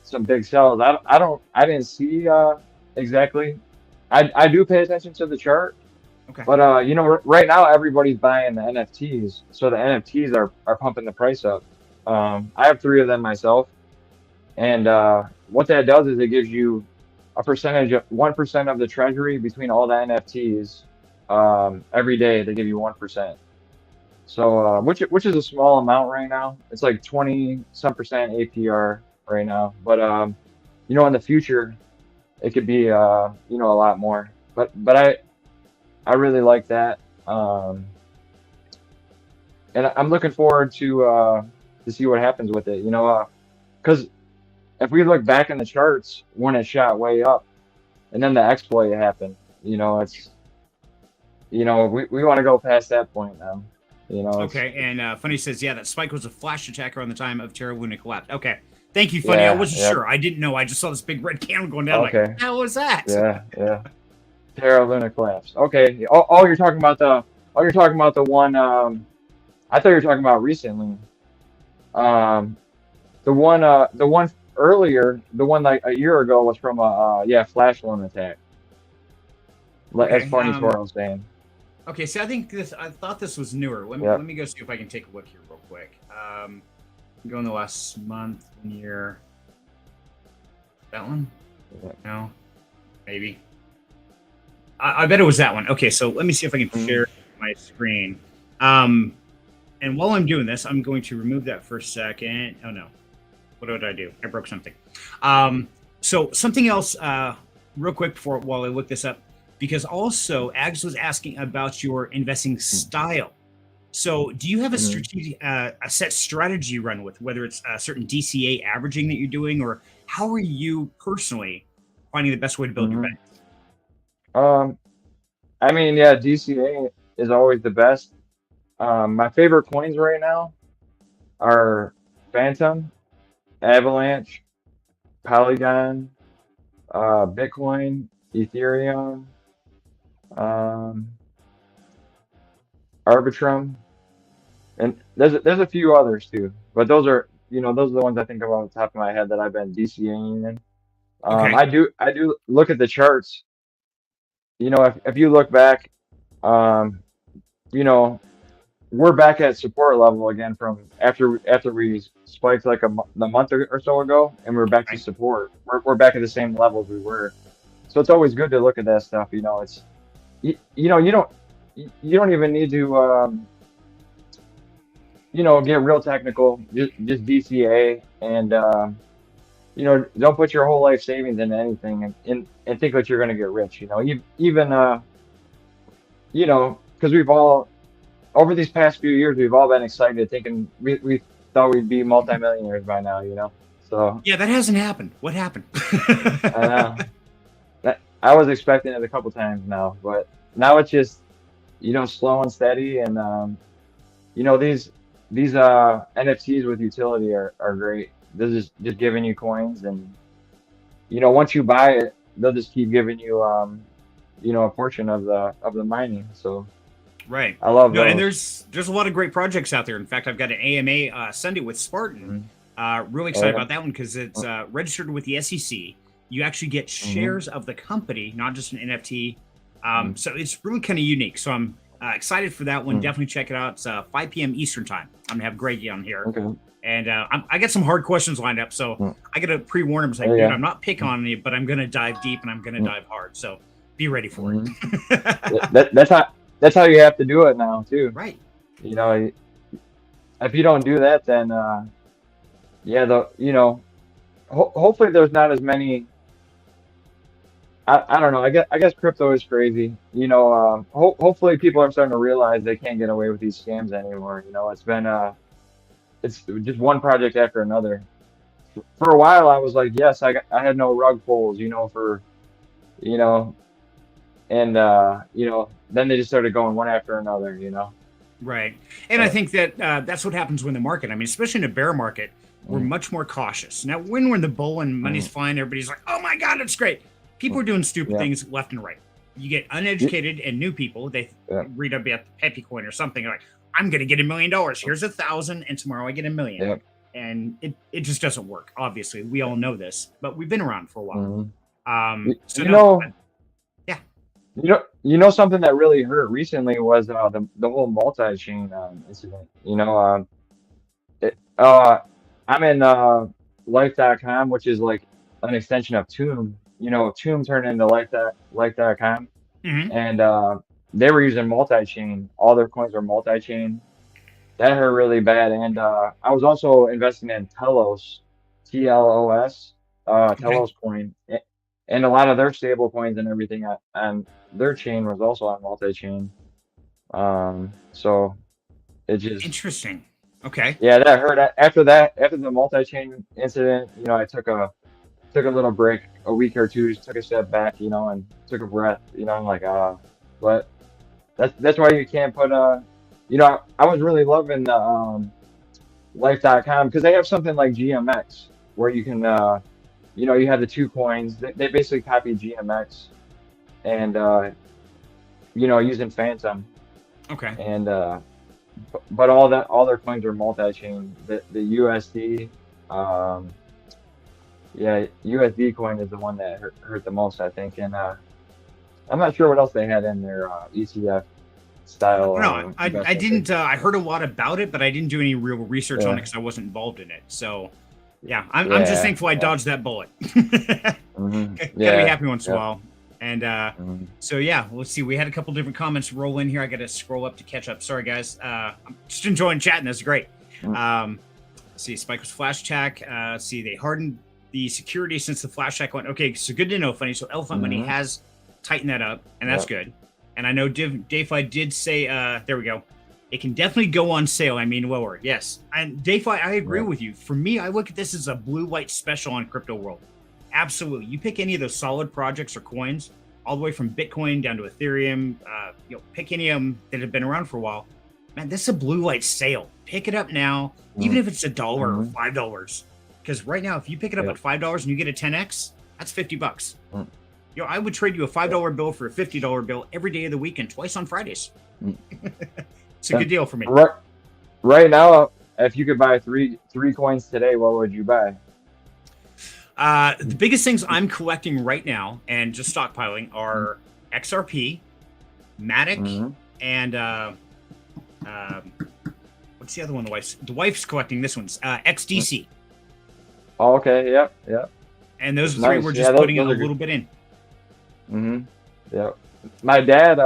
some big sells. I didn't see exactly. I do pay attention to the chart, Okay. but right now everybody's buying the NFTs, so the NFTs are pumping the price up. I have 3 of them myself, and what that does is it gives you a percentage of 1% of the treasury between all the NFTs. Every day they give you 1%. So, which is a small amount right now. It's like 20 some percent APR right now. But in the future it could be a lot more. But I really like that. And I'm looking forward to see what happens with it. Because if we look back in the charts when it shot way up and then the exploit happened, it's we want to go past that point now. You know, it's Okay, and Funny says, yeah, that spike was a flash attack around the time of Terra Luna collapse. Okay, thank you, Funny. I yeah, wasn't yeah. sure. I didn't know. I just saw this big red candle going down. Like, Okay, how was that? yeah, yeah. Terra Luna collapse. Okay. You're talking about the. Oh, you're talking about the one. I thought you were talking about recently. Um, the one earlier, the one like a year ago was from a yeah, flash loan attack. As Okay. Funny Toro was saying. Okay. So I think this. I thought this was newer. Let Yep. me go see if I can take a look here real quick. Go in the last month, year. That one? Yep. No. Maybe. I bet it was that one. Okay. So let me see if I can share my screen. And while I'm doing this, I'm going to remove that for a second. Oh no. What did I do? I broke something. So something else, real quick while I look this up, because also Ags was asking about your investing style. So do you have a strategic, a set strategy you run with, whether it's a certain DCA averaging that you're doing, or how are you personally finding the best way to build your bank? I mean, yeah, DCA is always the best. My favorite coins right now are Phantom, Avalanche, Polygon, Bitcoin, Ethereum, um, Arbitrum, and there's a few others too. But those are those are the ones I think of off the top of my head that I've been DCAing in. Okay. I do look at the charts. If you look back, um, you know, we're back at support level again from after we spiked like a month or so ago, and we're back to Right. support. We're back at the same levels we were. So it's always good to look at that stuff. It's you don't even need to get real technical. Just DCA and don't put your whole life savings into anything and think that you're going to get rich. Even because we've all over these past few years, we've all been excited, thinking we thought we'd be multimillionaires by now. So Yeah, that hasn't happened. What happened? I know that I was expecting it a couple times now, but now it's just slow and steady, and these NFTs with utility are great. They're just giving you coins, and once you buy it, they'll just keep giving you a portion of the mining. So Right. I love No, and those. there's a lot of great projects out there. In fact, I've got an AMA Sunday with Spartan. Mhm. Really Oh excited yeah. about that one because it's registered with the SEC. You actually get Mm-hmm. shares of the company, not just an NFT. Mm-hmm. So it's really kind of unique. So I'm excited for that one. Definitely check it out. It's 5 p.m. Eastern time. I'm gonna have Greggy on here, Okay. and I got some hard questions lined up. So Mm. I got to pre-warn him. It's like, Oh dude, yeah. I'm not picking on you, but I'm gonna dive deep and I'm gonna dive hard. So be ready for Mm-hmm. it. That's how you have to do it now too. Right. You know, if you don't do that, then yeah, hopefully there's not as many. I don't know. I guess crypto is crazy. Hopefully people are starting to realize they can't get away with these scams anymore. It's just one project after another. For a while, I was like, yes, I had no rug pulls, you know, and then they just started going one after another. Right. And I But think that that's what happens when the market, I mean, especially in a bear market, we're mm, much more cautious. Now, when we're in the bull and money's mm, flying, everybody's like, oh my God, it's great. People mm, are doing stupid yeah, things left and right. You get y- uneducated and new people, they yeah, read about the Peppy coin or something like, I'm going to get $1 million. Here's 1,000. And tomorrow I get 1 million. yeah. And it just doesn't work. Obviously, we all know this, but we've been around for a while. Mm. You, So, you no, know, yeah. something that really hurt recently was the whole multi-chain incident. It, I'm in life.com, which is like an extension of Tomb. Tomb turned into life.com, Hmm. and they were using multi-chain. All their coins were multi-chain. That hurt really bad. And I was also investing in Telos, TLOS, Okay. Telos coin, and a lot of their stable coins and everything on their chain was also on multi-chain. So it just, Interesting. Okay. yeah, that hurt. After that, after the multi-chain incident, I took a little break, a week or two, just took a step back, and took a breath. I'm like, but that's why you can't put I was really loving the life.com because they have something like GMX where you can, you have the two coins. They basically copy GMX and, using Phantom Okay. and, but all their coins are multi-chain. The USD, um, yeah, USD coin is the one that hurt the most, I think. And I'm not sure what else they had in their ETF style No, I investment thing. didn't. I heard a lot about it, but I didn't do any real research on it Yeah, because I wasn't involved in it. So, yeah, I'm just yeah, thankful I yeah. dodged that bullet. Got to be Yeah, happy once in a yep. while. And hmm so, yeah, let's see. We had a couple different comments roll in here. I got to scroll up to catch up. Sorry, guys. I'm just enjoying chatting. That's great. Um, let's see. Spike was flash check. Let's see. They hardened the security since the flash check went. Okay, so good to know, Funny. So Elephant Money hmm has tightened that up, and that's Yep. good. And I know DeFi did say, there we go. It can definitely go on sale. I mean, lower. Yes. And DeFi, I agree Yep. with you. For me, I look at this as a blue light special on crypto world. Absolutely. You pick any of those solid projects or coins, all the way from Bitcoin down to Ethereum, pick any of them that have been around for a while. Man, this is a blue light sale. Pick it up now, even if it's $1 or Mm-hmm. $5. Because right now, if you pick it up Yep. at $5 and you get a 10x, that's $50. Mm, I would trade you a Yep. $5 bill for a $50 bill every day of the week and twice on Fridays. Mm. It's a Yeah. good deal for me. Right now, if you could buy three coins today, what would you buy? The biggest things I'm collecting right now and just stockpiling Mm-hmm. are XRP, Matic, Mm-hmm. and um, what's the other one? The wife's collecting this one's XDC, Oh, okay. Yep. Yep. and those are three Nice. we're Yeah, just putting a those are good. little bit in. Mm-hmm. Yep. My dad,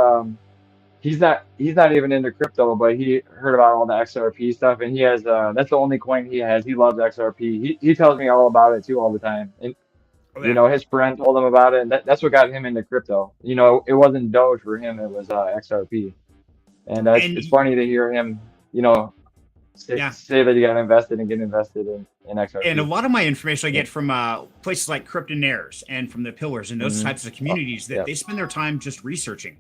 he's not even into crypto, but he heard about all the XRP stuff, and he has that's the only coin he has. He loves XRP. He tells me all about it too all the time. And Oh yeah, his friend told him about it, and that's what got him into crypto. It wasn't Doge for him; it was XRP. And it's and funny to hear him, you know, say, yeah, say that he got invested and get invested in and a XRP. lot of my information I Yeah. get from places like Cryptonaires and from the Pillars and those Mm-hmm. types of Oh, communities that yeah. they spend their time just researching.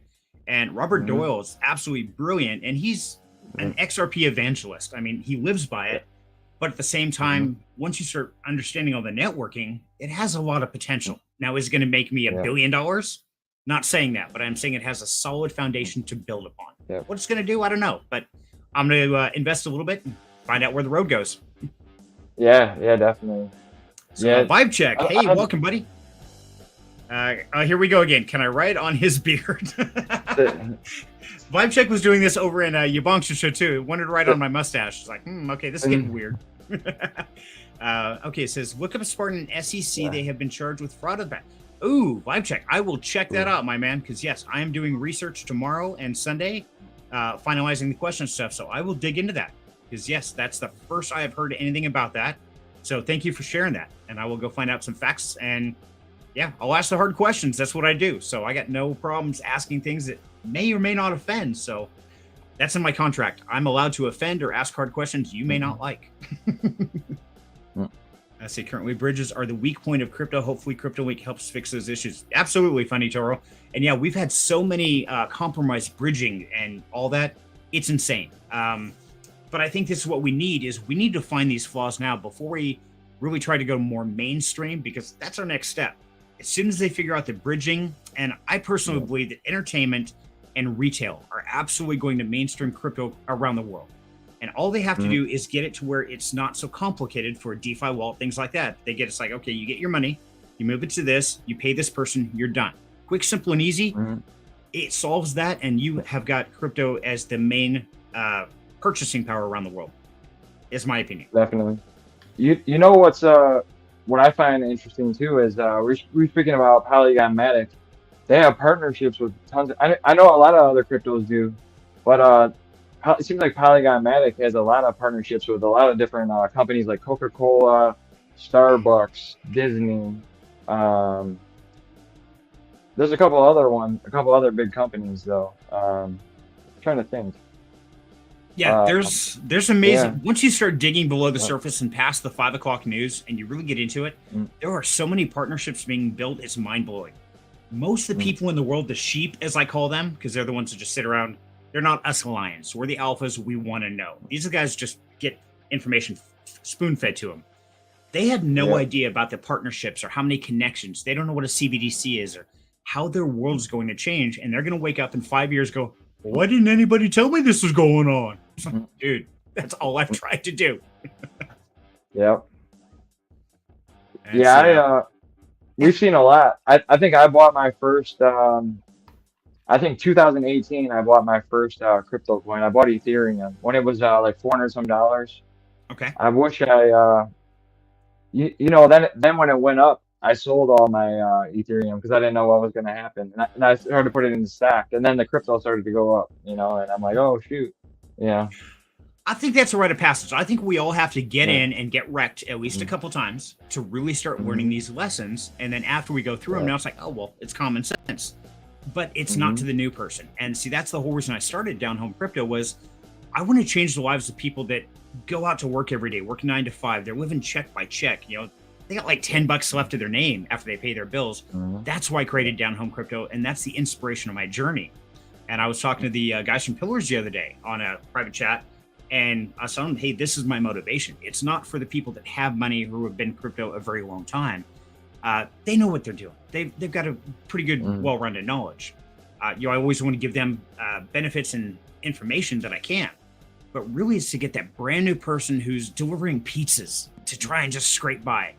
And Robert Mm-hmm. Doyle is absolutely brilliant, and he's an XRP evangelist. I mean, he lives by Yeah. it, but at the same Mm-hmm. time, once you start understanding all the networking, it has a lot of potential. Now, is it going to make me Yeah. $1 billion? Not saying that, but I'm saying it has a solid foundation to build upon. Yeah. What it's going to do, I don't know, but I'm going to invest a little bit and find out where the road goes. Yeah. Yeah. Definitely. So, Yeah. vibe check. I, Hey, I, welcome, buddy. Here we go again. Can I write on his beard? the, Vibe check was doing this over in Yabongsha show too. It wanted to write on my mustache. It's like, okay, this is getting weird. Okay, it says look up a Spartan SEC. yeah. They have been charged with fraud of that. Ooh, vibe check. I will check that out, my man. Because yes, I am doing research tomorrow and Sunday, finalizing the question stuff. So I will dig into that. Because yes, that's the first I have heard anything about that. So thank you for sharing that, and I will go find out some facts. And yeah, I'll ask the hard questions. That's what I do. So I got no problems asking things that may or may not offend. So that's in my contract. I'm allowed to offend or ask hard questions you may not like. Mm. I say currently bridges are the weak point of crypto. Hopefully Crypto Week helps fix those issues. Absolutely, Funny Toro. And yeah, we've had so many compromised bridging and all that. It's insane. But I think this is what we need is we need to find these flaws now before we really try to go more mainstream, because that's our next step. As soon as they figure out the bridging, and I personally Yeah. believe that entertainment and retail are absolutely going to mainstream crypto around the world. And all they have to Mm-hmm. do is get it to where it's not so complicated for a DeFi wallet, things like that. They get it's like, okay, you get your money, you move it to this, you pay this person, you're done. Quick, simple, and easy. Mm-hmm. It solves that, and you have got crypto as the main purchasing power around the world, is my opinion. Definitely. You know what I find interesting too is we're speaking about Polygon Matic. They have partnerships with tons of, I know a lot of other cryptos do, but it seems like Polygon Matic has a lot of partnerships with a lot of different companies like Coca-Cola, Starbucks, Disney. Um, there's a couple other big companies though. Trying to think. Yeah, Um, there's amazing. yeah. Once you start digging below the Uh, surface and past the 5 o'clock news, and you really get into it, mm, there are so many partnerships being built. It's mind blowing. Most of the mm, people in the world, the sheep, as I call them, because they're the ones that just sit around They're not us lions. We're the alphas. We want to know. These guys just get information spoon fed to them. They had no idea about the partnerships or how many connections. They don't know what a CBDC is or how their world's going to change. And they're going to wake up in 5 years, go, well, why didn't anybody tell me this was going on? It's like, dude, that's all I've tried to do. Yep. And Yeah, we've seen a lot. I think I bought my first, I think 2018, I bought my first crypto coin. I bought Ethereum when it was like 400 some dollars. okay. I wish then when it went up, I sold all my Ethereum because I didn't know what was going to happen. And I started to put it in the stack. And then the crypto started to go up, and I'm like, oh, shoot. Yeah. I think that's a rite of passage. I think we all have to get in and get wrecked at least a couple times to really start learning these lessons. And then after we go through them, now it's like, oh, well, it's common sense. But it's not to the new person. And see, that's the whole reason I started Down Home Crypto was I want to change the lives of people that go out to work every day, work 9 to 5. They're living check by check. They got like $10 left of their name after they pay their bills. That's why I created Down Home Crypto. And that's the inspiration of my journey. And I was talking to the guys from Pillars the other day on a private chat. And I was telling them, hey, this is my motivation. It's not for the people that have money who have been crypto a very long time. They know what they're doing. They've got a pretty good, well-rounded knowledge. I always want to give them benefits and information that I can. But really, it's to get that brand new person who's delivering pizzas to try and just scrape by.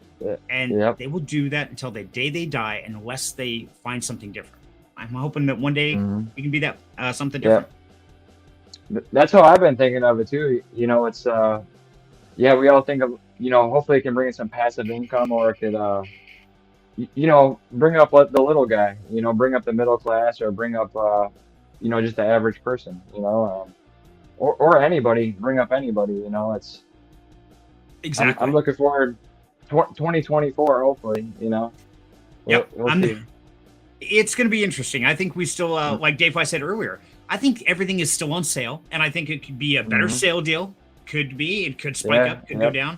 And they will do that until the day they die unless they find something different. I'm hoping that one day we can be that something different. That's how I've been thinking of it too. It's we all think of, hopefully it can bring in some passive income, or it could bring up the little guy, bring up the middle class, or bring up just the average person, or anybody, bring up anybody, it's exactly. I'm looking forward 2024, hopefully, Yep. we'll see. It's going to be interesting. I think we still, like Dave I said earlier, I think everything is still on sale, and I think it could be a better sale deal. Could be. It could spike up, could go down.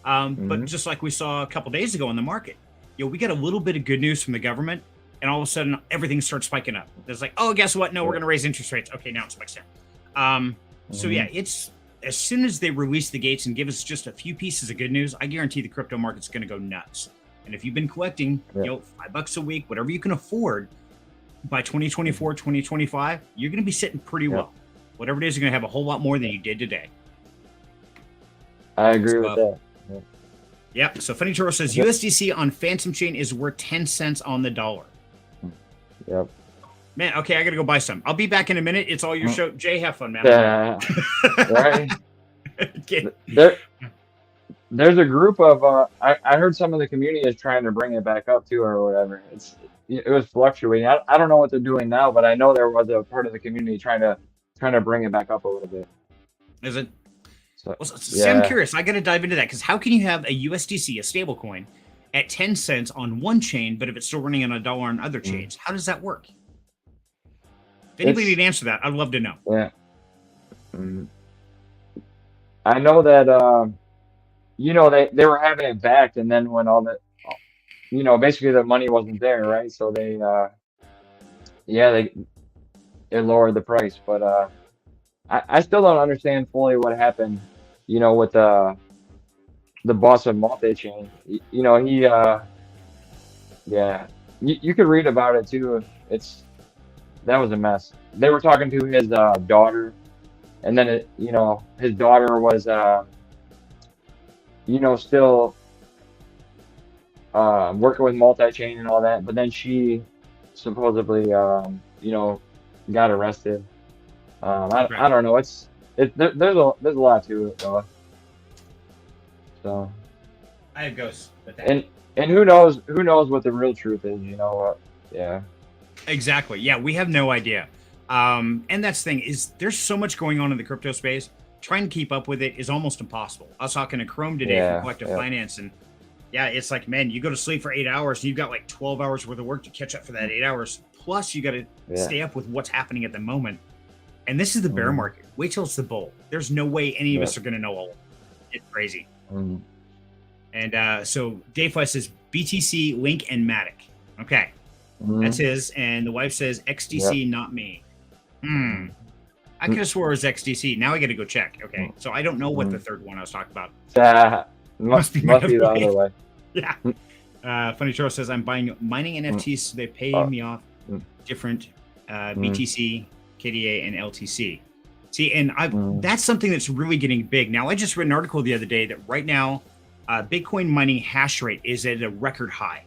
But just like we saw a couple days ago in the market, we got a little bit of good news from the government, and all of a sudden everything starts spiking up. It's like, oh, guess what? No, we're going to raise interest rates. Okay, now it spikes down. So yeah, it's as soon as they release the gates and give us just a few pieces of good news, I guarantee the crypto market's going to go nuts. And if you've been collecting, $5 a week, whatever you can afford, by 2024, 2025, you're going to be sitting pretty well. Whatever it is, you're going to have a whole lot more than you did today. I agree with that. Yep. So Funny Toro says USDC on Phantom Chain is worth 10 cents on the dollar. Yep. Man, okay, I got to go buy some. I'll be back in a minute. It's all your show. Jay, have fun, man. Right. There's a group of I heard some of the community is trying to bring it back up too, or whatever. It was fluctuating. I don't know what they're doing now, but I know there was a part of the community trying to bring it back up a little bit. Is it? So, I'm curious. I got to dive into that because how can you have a USDC, a stable coin, at 10 cents on one chain, but if it's still running on $1 on other chains, how does that work? If anybody can answer that, I'd love to know. Yeah. I know that they were having it backed, and then when all that, basically the money wasn't there, right? So they lowered the price, but I still don't understand fully what happened, with the boss of multi-chain. You could read about it too. That was a mess. They were talking to his daughter, and then his daughter was still working with multi-chain and all that, but then she supposedly got arrested. I don't know. There's a lot to it though. So I have ghosts, but and who knows what the real truth is? Yeah. Exactly. Yeah, we have no idea. And that's the thing is there's so much going on in the crypto space. Trying to keep up with it is almost impossible. I was talking to Chrome today from Collective Finance, and it's like, man, you go to sleep for 8 hours and you've got like 12 hours worth of work to catch up for that 8 hours. Plus you got to stay up with what's happening at the moment. And this is the bear market. Wait till it's the bull. There's no way any of us are going to know all of it. It's crazy. And so Dave Fly says BTC, Link, and Matic. Okay. That's his. And the wife says XDC, not me. I could have swore it was XDC. Now I got to go check. Okay, so I don't know what the third one I was talking about. Must be the other way. Yeah. Funny Troll says, I'm buying mining NFTs, so they pay me off different BTC, KDA, and LTC. See, and that's something that's really getting big. Now, I just read an article the other day that right now, Bitcoin mining hash rate is at a record high.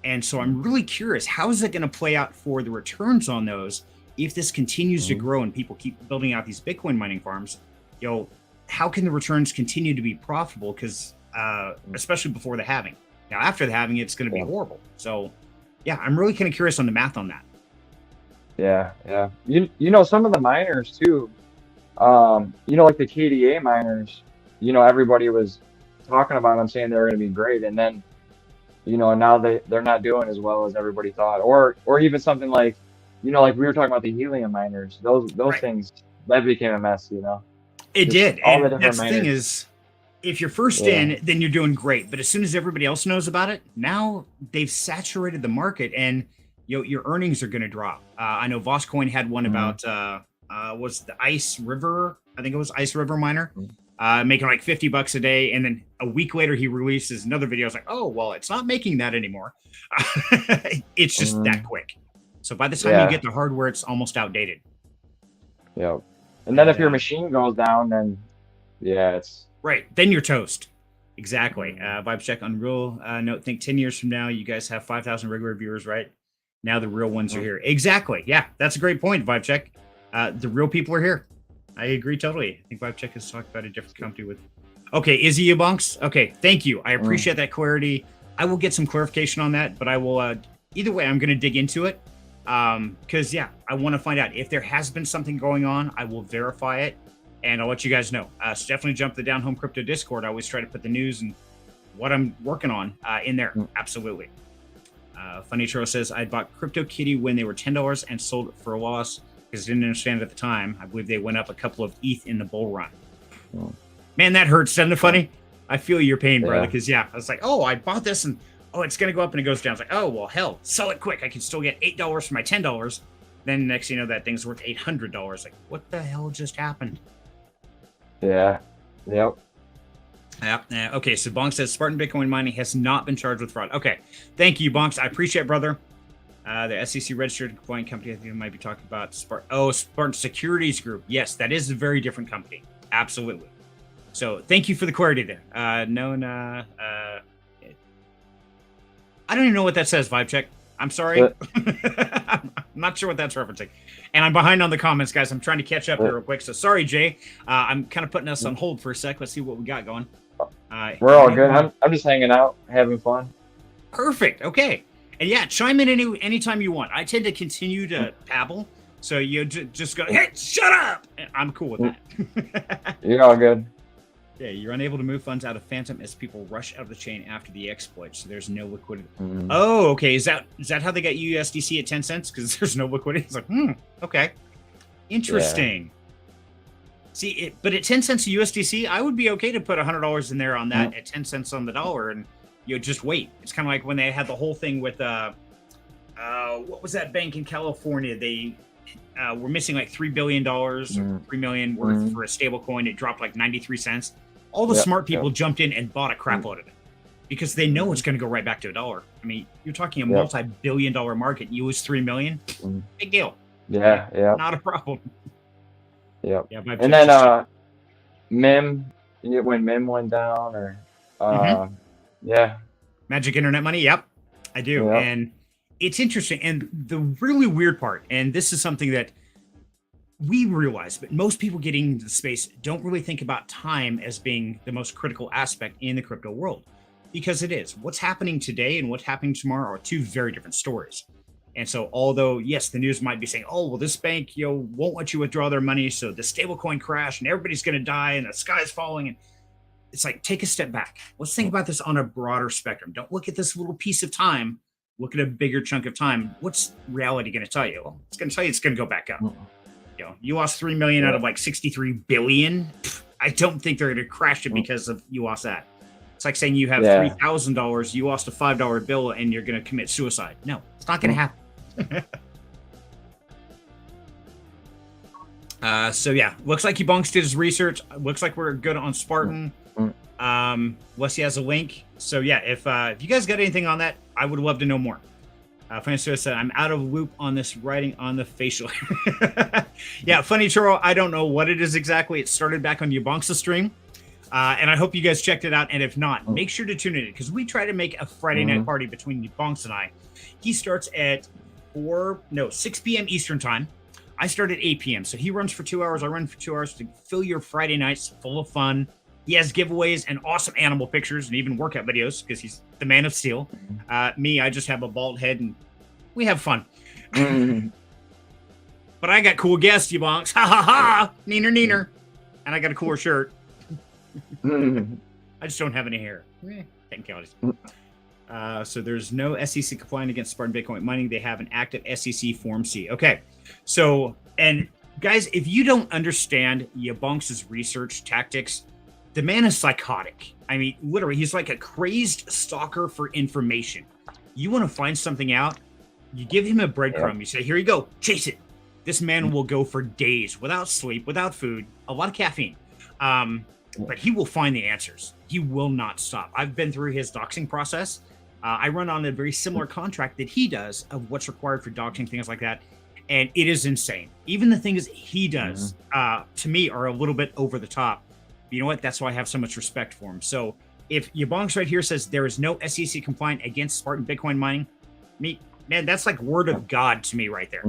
And so I'm really curious, how is it going to play out for the returns on those if this continues to grow and people keep building out these Bitcoin mining farms? How can the returns continue to be profitable? Because especially before the halving. Now, after the halving, it's going to be horrible. So, yeah, I'm really kind of curious on the math on that. Yeah. You know, some of the miners too, like the KDA miners, everybody was talking about them saying they were going to be great. And then, now they're not doing as well as everybody thought. Or even something like, like we were talking about the helium miners, those things, that became a mess, It did. All and the that's different the miners. thing is, if you're first in, then you're doing great. But as soon as everybody else knows about it, now they've saturated the market and your earnings are going to drop. I know Voscoin had one about was the Ice River. I think it was Ice River miner, making like $50 a day, and then a week later he releases another video. It's like, oh well, it's not making that anymore. It's just that quick. So by the time you get the hardware, it's almost outdated. Yep. And then if your machine goes down, then it's right. Then you're toast. Exactly. Vibe check on real note. Think 10 years from now, you guys have 5,000 regular viewers, right? Now the real ones are here. Exactly. Yeah, that's a great point, Vibe check. The real people are here. I agree totally. I think Vibe check has talked about a different company with. Okay, Izzy Ebunks. Okay, thank you. I appreciate that clarity. I will get some clarification on that, but I will. Either way, I'm going to dig into it because I want to find out if there has been something going on. I will verify it, and I'll let you guys know. So definitely jump to the Down Home Crypto Discord. I always try to put the news and what I'm working on in there. Absolutely. Funny Churro says, I bought CryptoKitty when they were $10 and sold it for a loss because I didn't understand it at the time. I believe they went up a couple of ETH in the bull run. Man, that hurts. Isn't it funny? I feel your pain, brother, because I was like, oh, I bought this and it's going to go up and it goes down. It's like, oh, well, hell, sell it quick. I can still get $8 for my $10. Then next thing you know, that thing's worth $800. Like, what the hell just happened? Yeah. Yep. Okay, so Bonk says Spartan Bitcoin mining has not been charged with fraud. Okay, thank you, Bonks. I appreciate it, brother. The SEC registered coin company, I think we might be talking about Spartan Securities Group. Yes, that is a very different company. Absolutely. So thank you for the clarity there. I don't even know what that says, Vibe check. I'm sorry. I'm not sure what that's referencing. And I'm behind on the comments, guys. I'm trying to catch up here real quick. So sorry, Jay. I'm kind of putting us on hold for a sec. Let's see what we got going. We're all good. I'm just hanging out, having fun. Perfect. Okay. And chime in anytime you want. I tend to continue to babble. So you just go, hey, shut up. And I'm cool with that. You're all good. Yeah, you're unable to move funds out of Phantom as people rush out of the chain after the exploit, so there's no liquidity. Oh, okay. Is that how they got USDC at 10 cents? Because there's no liquidity. It's like, okay, interesting. Yeah. See, but at 10 cents USDC, I would be okay to put $100 in there on that at 10 cents on the dollar, and just wait. It's kind of like when they had the whole thing with what was that bank in California? They were missing like $3 billion or $3 million worth for a stable coin. It dropped like 93 cents. All the smart people jumped in and bought a crap load of it because they know it's going to go right back to $1. I mean, you're talking a multi-billion-dollar market. You lose $3 million, big deal. Yeah, not a problem. Yep. Yeah, and then MIM, when MIM went down, or Magic Internet Money. Yep, I do, and it's interesting. And the really weird part, and this is something that we realize, but most people getting into the space don't really think about time as being the most critical aspect in the crypto world, because it is. What's happening today and what's happening tomorrow are two very different stories. And so, although yes, the news might be saying, "Oh, well, this bank, won't let you withdraw their money, so the stablecoin crashed and everybody's going to die and the sky's falling," and it's like, take a step back. Let's think about this on a broader spectrum. Don't look at this little piece of time. Look at a bigger chunk of time. What's reality going to tell you? Well, it's going to tell you it's going to go back up. You lost 3 million out of like 63 billion. I don't think they're going to crash it because of you lost that. It's like saying you have $3,000, you lost a $5 bill, and you're going to commit suicide. No, it's not going to happen. So yeah, looks like Ebonks did his research. Looks like we're good on Spartan. Wesley has a link. So yeah, if you guys got anything on that, I would love to know more. Francis said, I'm out of loop on this writing on the facial. Yeah, funny, Churro. I don't know what it is exactly. It started back on Ebonks' stream. And I hope you guys checked it out. And if not, make sure to tune in because we try to make a Friday night party between Bonks and I. He starts at 6 p.m. Eastern time. I start at 8 p.m. So he runs for 2 hours. I run for 2 hours to fill your Friday nights full of fun. He has giveaways and awesome animal pictures and even workout videos because he's the man of steel. Me, I just have a bald head and we have fun. But I got cool guests, you bonks. Ha ha ha! Neener, neener. And I got a cooler shirt. I just don't have any hair. Technicalities. So there's no SEC compliant against Spartan Bitcoin mining. They have an active SEC Form C. Okay. So, and guys, if you don't understand Yabonks' research tactics, the man is psychotic. I mean, literally, he's like a crazed stalker for information. You want to find something out, you give him a breadcrumb. You say, here you go, chase it. This man will go for days without sleep, without food, a lot of caffeine. But he will find the answers. He will not stop. I've been through his doxing process. I run on a very similar contract that he does of what's required for doxing, things like that. And it is insane. Even the things he does, to me, are a little bit over the top. But you know what? That's why I have so much respect for him. So if Yabonks right here says there is no SEC compliant against Spartan Bitcoin mining, man, that's like word of God to me right there.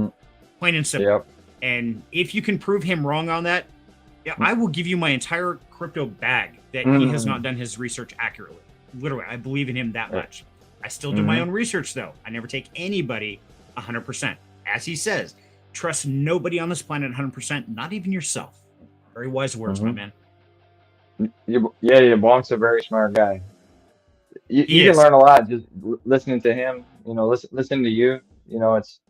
Plain and simple. Yep. And if you can prove him wrong on that, yeah, I will give you my entire crypto bag that he has not done his research accurately. Literally, I believe in him that much. I still do my own research, though. I never take anybody 100%. As he says, trust nobody on this planet 100%, not even yourself. Very wise words, my man. Yeah, Bonk's a very smart guy. You can learn a lot just listening to him. You know, listen to you. You know, it's.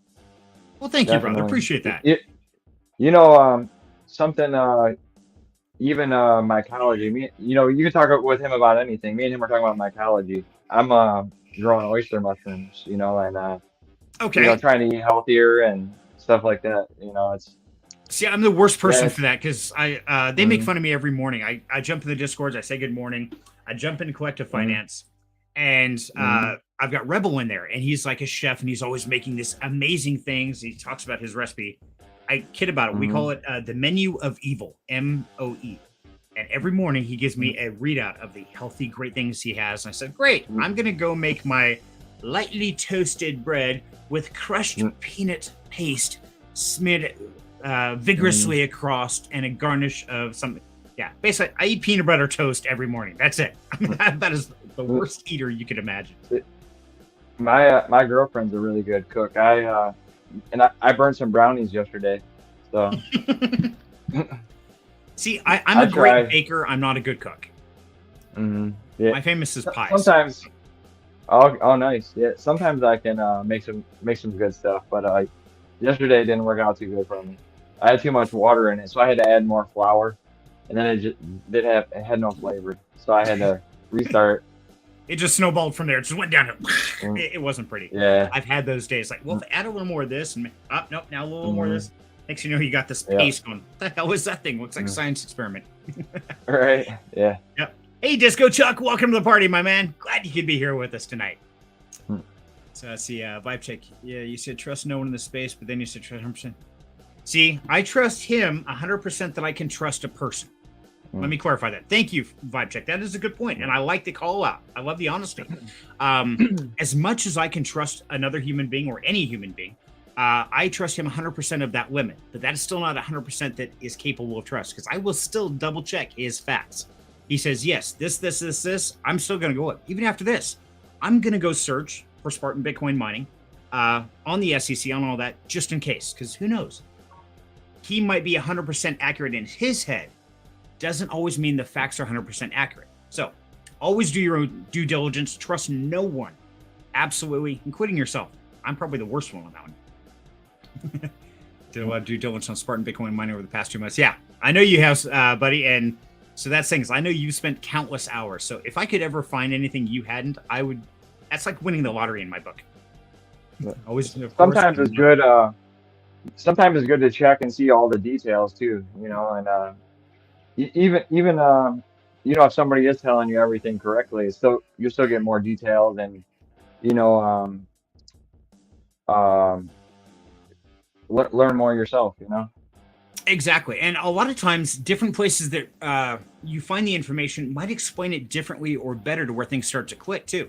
Well, thank you, brother. Appreciate that. You know, something. Even mycology. You can talk with him about anything. Me and him are talking about mycology. I'm growing oyster mushrooms. You know, and trying to eat healthier and stuff like that. You know, it's. See, I'm the worst person for that because they make fun of me every morning. I jump in the Discords, I say good morning, I jump into Collective Finance, and I've got Rebel in there, and he's like a chef, and he's always making this amazing things. He talks about his recipe. I kid about it. We call it the Menu of Evil, MOE. And every morning he gives me a readout of the healthy, great things he has. And I said, great, I'm going to go make my lightly toasted bread with crushed peanut paste smeared vigorously across and a garnish of something. Yeah, basically, I eat peanut butter toast every morning. That's it. I mean, that is the worst eater you could imagine. My girlfriend's a really good cook. I burned some brownies yesterday. So see, I'm a great baker. I'm not a good cook. Yeah. My famous is pies. Sometimes. Oh, nice. Yeah. Sometimes I can make some good stuff, but yesterday it didn't work out too good for me. I had too much water in it, so I had to add more flour, and then it had no flavor, so I had to restart. It just snowballed from there. It just went down. It wasn't pretty. Yeah. I've had those days. Like, well, if I add a little more of this, and nope, now a little more of this. Next you know, you got this paste going. What the hell is that thing? Looks like a science experiment. Right. Yeah. Yep. Hey, Disco Chuck, welcome to the party, my man. Glad you could be here with us tonight. So let's see, vibe check. Yeah, you said trust no one in the space, but then you said trust 100%. See, I trust him 100% that I can trust a person. Let me clarify that. Thank you, vibe check. That is a good point, and I like the call out. I love the honesty. As much as I can trust another human being or any human being, I trust him 100% of that limit. But that is still not 100% that is capable of trust because I will still double check his facts. He says, yes, this. I'm still going to go up. Even after this, I'm going to go search for Spartan Bitcoin mining on the SEC, on all that, just in case, because who knows? He might be 100% accurate in his head. Doesn't always mean the facts are 100% accurate. So always do your own due diligence. Trust no one. Absolutely, including yourself. I'm probably the worst one on that one. Did a lot of due diligence on Spartan Bitcoin mining over the past 2 months. Yeah, I know you have, buddy, and so that's things. I know you've spent countless hours. So if I could ever find anything you hadn't, I would. That's like winning the lottery in my book. Always. Sometimes it's good. sometimes it's good to check and see all the details too, and even if somebody is telling you everything correctly, it's still you still get more details and you know um learn more yourself. Exactly. And a lot of times, different places that you find the information might explain it differently or better to where things start to click too.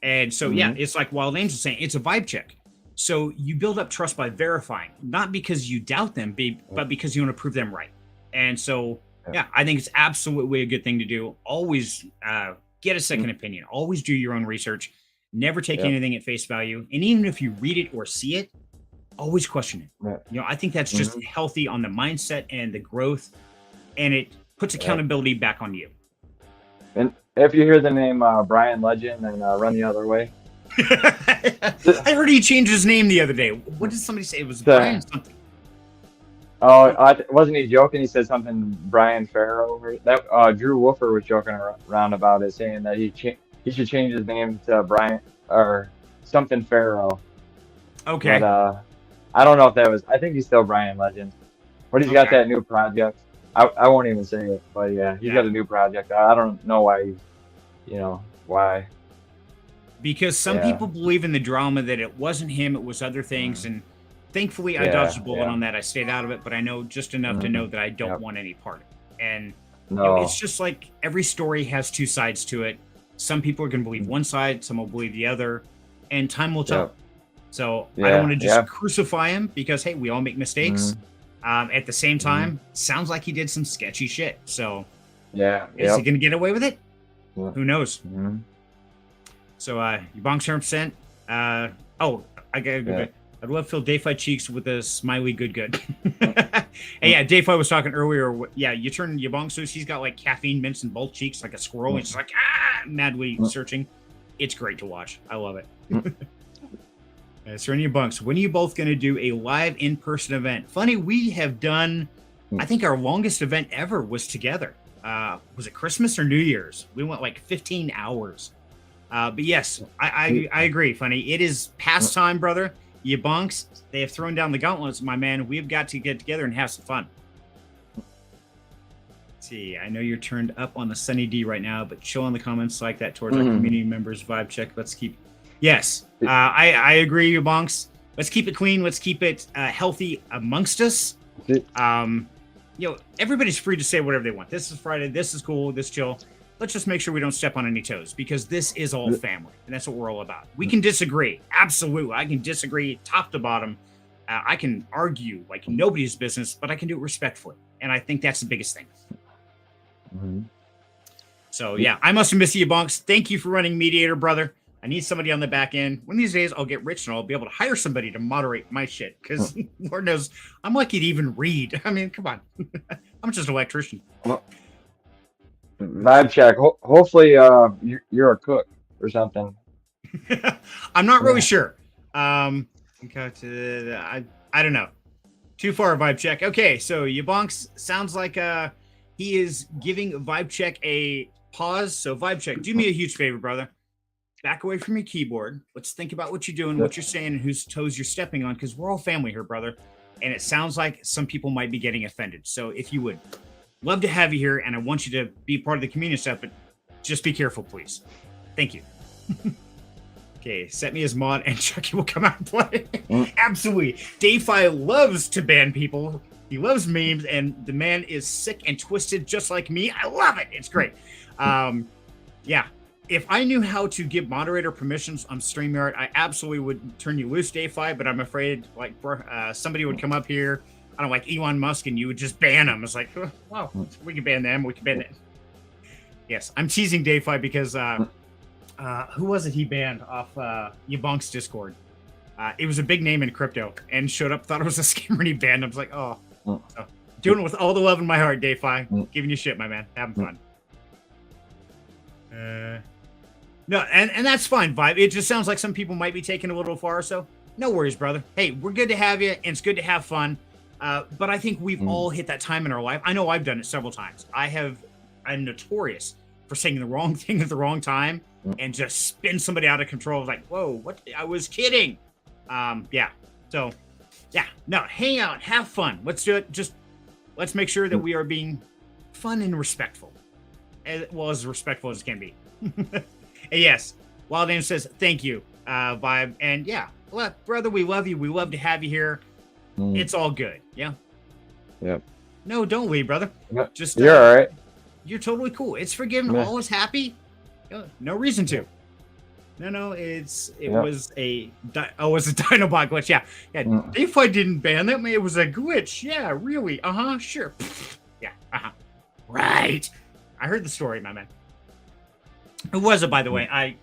And so, yeah, Hmm. it's like Wild Angel saying it's a vibe check. So you build up trust by verifying, not because you doubt them, but because you want to prove them right. And so, Yeah. yeah, I think it's absolutely a good thing to do. Always get a second opinion. Always do your own research. Never take Yep. anything at face value. And even if you read it or see it, always question it. Yep. I think that's just Hmm. healthy on the mindset and the growth, and it puts Yep. accountability back on you. And if you hear the name Brian Legend, and run the other way. I heard he changed his name the other day. What did somebody say? It was Brian The, something. oh, wasn't he joking? He said something Brian Farrow or that Drew Wolfer was joking around about it, saying that he should change his name to Brian or something Farrow. But Okay. I don't know if that was. I think he's still Brian Legend, but he's got Okay. that new project. I won't even say it, but yeah, he's Yeah. got a new project. I don't know why why. Because some Yeah, people believe in the drama that it wasn't him, it was other things. mm, And thankfully, I dodged yeah, a bullet yeah. on that. I stayed out of it, but I know just enough to know Hmm. that I don't Yep. want any part of it. And, it's No. just like every story has two sides to it. Some people are going to believe Mm. one side, some will believe the other, and time will tell. Yep. So I don't want Yeah. to just Yeah. crucify him because, hey, we all make mistakes. Hmm. At the same Hmm. time, sounds like he did some sketchy shit. So Yeah. is he Yep. going to get away with it? Yeah. Who knows? Hmm. So you bonk 100%. Oh, I got to go Yeah. back. I'd love to fill Dayfi cheeks with a smiley good. Hey, yeah, Dayfi was talking earlier. Yeah, you turn Yabong so he's got like caffeine mints in both cheeks like a squirrel. And she's like, madly searching. It's great to watch. I love it. So, any bunks, when are you both going to do a live in-person event? Funny, we have done, I think our longest event ever was together. Was it Christmas or New Year's? We went like 15 hours. But yes, I agree, Funny. It is past time, brother. You bunks, they have thrown down the gauntlets, my man. We've got to get together and have some fun. Let's see, I know you're turned up on the Sunny D right now, but chill in the comments like that towards our community members. Vibe check. Let's keep. Yes, I agree, you bunks. Let's keep it clean. Let's keep it healthy amongst us. Everybody's free to say whatever they want. This is Friday. This is cool. This chill. Let's just make sure we don't step on any toes because this is all family and that's what we're all about. We can disagree. Absolutely. I can disagree top to bottom. I can argue like nobody's business, but I can do it respectfully. And I think that's the biggest thing. Mhm. So, yeah, I must have missed you, Bonks. Thank you for running Mediator, brother. I need somebody on the back end. One of these days, I'll get rich and I'll be able to hire somebody to moderate my shit because Lord knows I'm lucky to even read. I mean, come on. I'm just an electrician. Well, vibe check. Hopefully, you're a cook or something. I'm not really Yeah. sure. I don't know. Too far vibe check. Okay, so Yabonks sounds like he is giving vibe check a pause. So vibe check, do me a huge favor, brother. Back away from your keyboard. Let's think about what you're doing, what you're saying, and whose toes you're stepping on, because we're all family here, brother. And it sounds like some people might be getting offended. So if you would, love to have you here, and I want you to be part of the community stuff, but just be careful, please. Thank you. Okay, set me as mod, and Chucky will come out and play. Absolutely. Dayfi loves to ban people. He loves memes, and the man is sick and twisted just like me. I love it. It's great. Yeah. If I knew how to give moderator permissions on StreamYard, I absolutely would turn you loose, Dayfi, but I'm afraid like somebody would come up here, I don't know, like Elon Musk, and you would just ban them. It's like, oh, wow, we can ban them. We can ban them. Yes, I'm teasing Dayfi because who was it he banned off Yabonk's Discord? It was a big name in crypto and showed up, thought it was a scammer, and he banned him. I was like, oh. So, doing it with all the love in my heart, Dayfi. Giving you shit, my man. Having fun. No, and that's fine, Vibe. It just sounds like some people might be taking a little far, so no worries, brother. Hey, we're good to have you, and it's good to have fun. But I think we've all hit that time in our life. I know I've done it several times. I'm notorious for saying the wrong thing at the wrong time and just spin somebody out of control. Like, whoa, what? I was kidding. Yeah. So Yeah, no, hang out, have fun. Let's do it. Just let's make sure that we are being fun and respectful, as well as respectful as can be. And yes, Wild Name says thank you, Vibe, and yeah, well, brother, we love you. We love to have you here. It's all good. Yeah. Yep. No, don't leave, brother. Yep. Just you're all right. You're totally cool. It's forgiven. Yeah. All is happy. No reason to. No, it was a Dinobot glitch. Yeah. If I didn't ban that, it was a glitch. Yeah, really. Sure. Yeah. Right. I heard the story, my man. Who was it, by the way?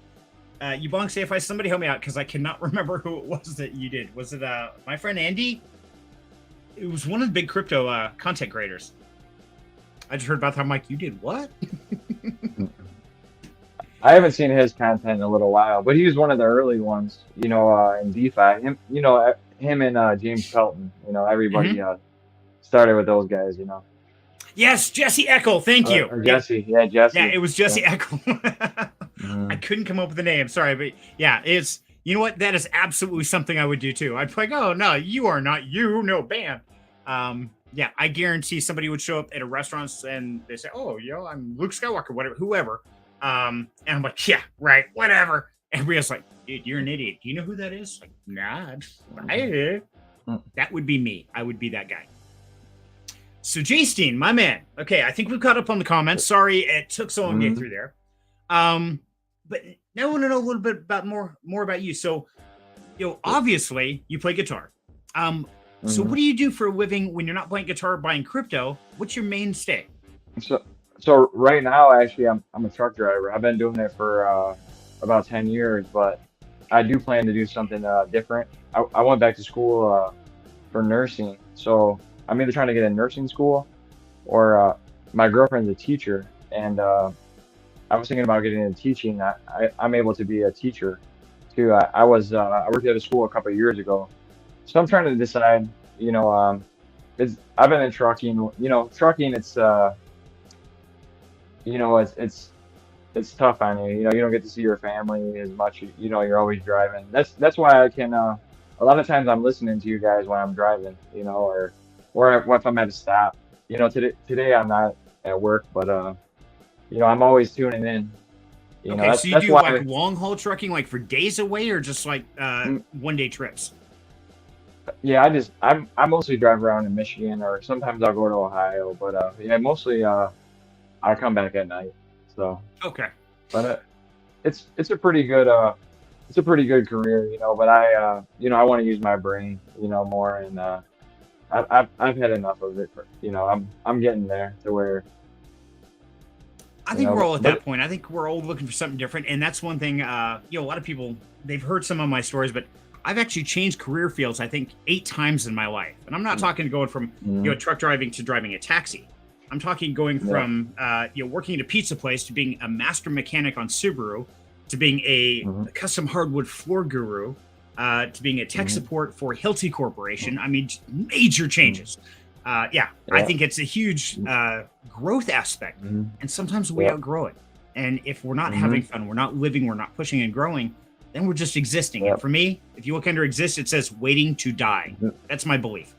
You bonk say if somebody help me out because I cannot remember who it was that you did. Was it my friend Andy? It was one of the big crypto content creators. I just heard about that. I'm like, you did what? I haven't seen his content in a little while, but he was one of the early ones, in DeFi. Him and James Pelton, everybody started with those guys, Yes, Jesse Eckel. Thank you. Or Jesse. Yeah, Jesse. Yeah, it was Jesse Eckel. I couldn't come up with the name. Sorry, but yeah, it's, you know what? That is absolutely something I would do too. I'd be like, oh, no, you are not you. No, ban. Yeah, I guarantee somebody would show up at a restaurant and they say, oh, I'm Luke Skywalker, whatever, whoever. And I'm like, yeah, right, whatever. And everybody's like, dude, you're an idiot. Do you know who that is? Like, nah, that would be me. I would be that guy. So Jsteen, my man. Okay, I think we've caught up on the comments. Sorry, it took so long to get through there. But now I want to know a little bit about more about you. So, obviously you play guitar. So what do you do for a living when you're not playing guitar or buying crypto? What's your mainstay? So right now, actually, I'm a truck driver. I've been doing it for about 10 years, but I do plan to do something different. I went back to school for nursing, so I'm either trying to get a nursing school or my girlfriend's a teacher, and I was thinking about getting into teaching. I'm able to be a teacher too. I worked at a school a couple of years ago, so I'm trying to decide. I've been in trucking. Trucking. It's tough on you. You don't get to see your family as much. You're always driving. That's why I can. A lot of times I'm listening to you guys when I'm driving. Or if I'm at a stop. Today I'm not at work, but I'm always tuning in. Okay, so you do like long haul trucking, like for days away, or just like 1 day trips? Yeah, I mostly drive around in Michigan, or sometimes I'll go to Ohio, but mostly I come back at night. So okay, but it's a pretty good career, but I want to use my brain, more, and I've had enough of it. I'm getting there to where. I think we're all at that point. I think we're all looking for something different, and that's one thing. A lot of people, they've heard some of my stories, but I've actually changed career fields, I think, 8 times in my life, and I'm not talking going from truck driving to driving a taxi. I'm talking going from working at a pizza place to being a master mechanic on Subaru, to being a custom hardwood floor guru, to being a tech support for Hilti Corporation. I mean, major changes. I think it's a huge growth aspect, and sometimes we outgrow it. And if we're not having fun, we're not living, we're not pushing and growing, then we're just existing. And for me, if you look under exist, it says waiting to die. That's my belief.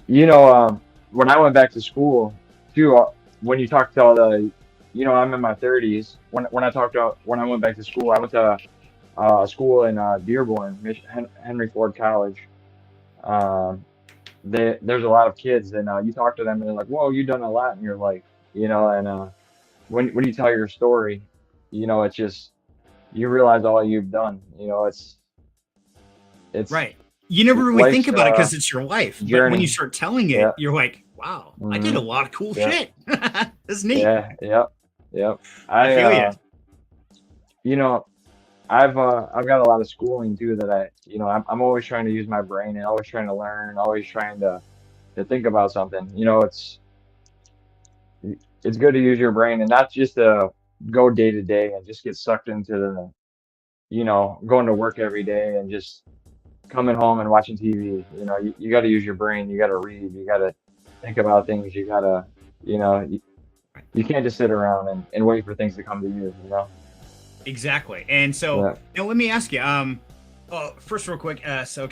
When I went back to school, too, when you talk to all the, I'm in my 30s. When I went back to school, I went to school in Dearborn, Henry Ford College. There's a lot of kids, and you talk to them, and they're like, "Whoa, you've done a lot in your life," And when you tell your story, it's just you realize all you've done. It's right. You never really think about it because it's your life, journey. But when you start telling it, you're like, "Wow, I did a lot of cool shit." That's neat. Yeah. I feel you. I've got a lot of schooling too that I'm always trying to use my brain and always trying to learn, always trying to think about something. It's good to use your brain and not just to go day to day and just get sucked into going to work every day and just coming home and watching TV. You got to use your brain. You got to read. You got to think about things. You got to, you can't just sit around and wait for things to come to you. Exactly. And so now let me ask you, first real quick. So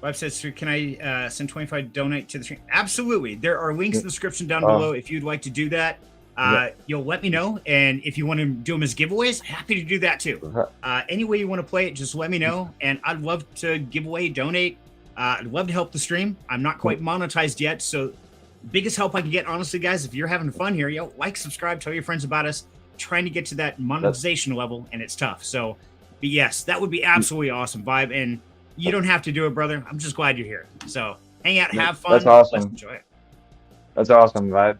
Bob says, can I send 25 donate to the stream? Absolutely. There are links in the description down Oh, below. If you'd like to do that, yeah. you'll let me know. And if you want to do them as giveaways, happy to do that too. Any way you want to play it, just let me know. And I'd love to give away, donate. I'd love to help the stream. I'm not quite monetized yet. So biggest help I can get, honestly, guys, if you're having fun here, like, subscribe, tell your friends about us. Trying to get to that monetization level, and it's tough. So, but yes, that would be absolutely awesome, Vibe. And you don't have to do it, brother. I'm just glad you're here. So hang out, have fun. That's awesome. Enjoy it. That's awesome, Vibe.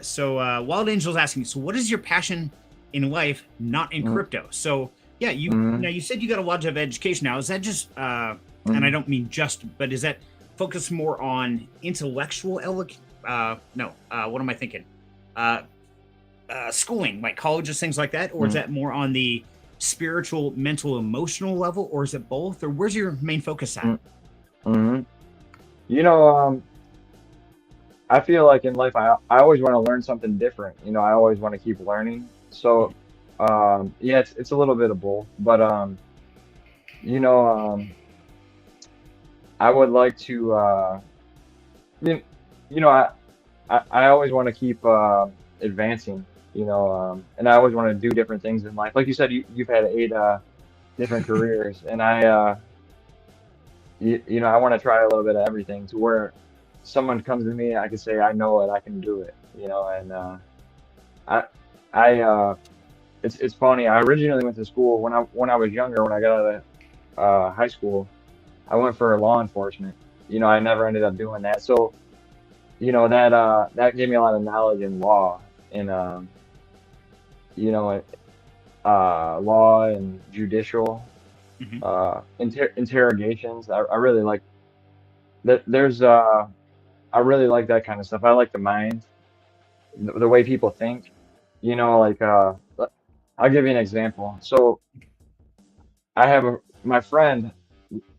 So Wild Angel's asking, so what is your passion in life, not in crypto? So yeah, now you said you got a lot of education now. Is that just and I don't mean just, but is that focused more on intellectual what am I thinking? Schooling, like colleges, things like that, or is that more on the spiritual, mental, emotional level, or is it both, or where's your main focus at? You know, I feel like in life, I always want to learn something different. You know, I always want to keep learning. So, yeah, it's a little bit of both. But, you know, I would like to, you know, I always want to keep advancing. You know, and I always want to do different things in life. Like you said, you've had 8 different careers, and you know, I want to try a little bit of everything to where someone comes to me, I can say, I know it, I can do it, you know. And it's funny. I originally went to school when I was younger. When I got out of high school, I went for law enforcement. You know, I never ended up doing that. So, you know, that gave me a lot of knowledge in law and you know, law and judicial interrogations. I really like that. I really like that kind of stuff. I like the mind, the way people think. You know, like I'll give you an example. So I have my friend.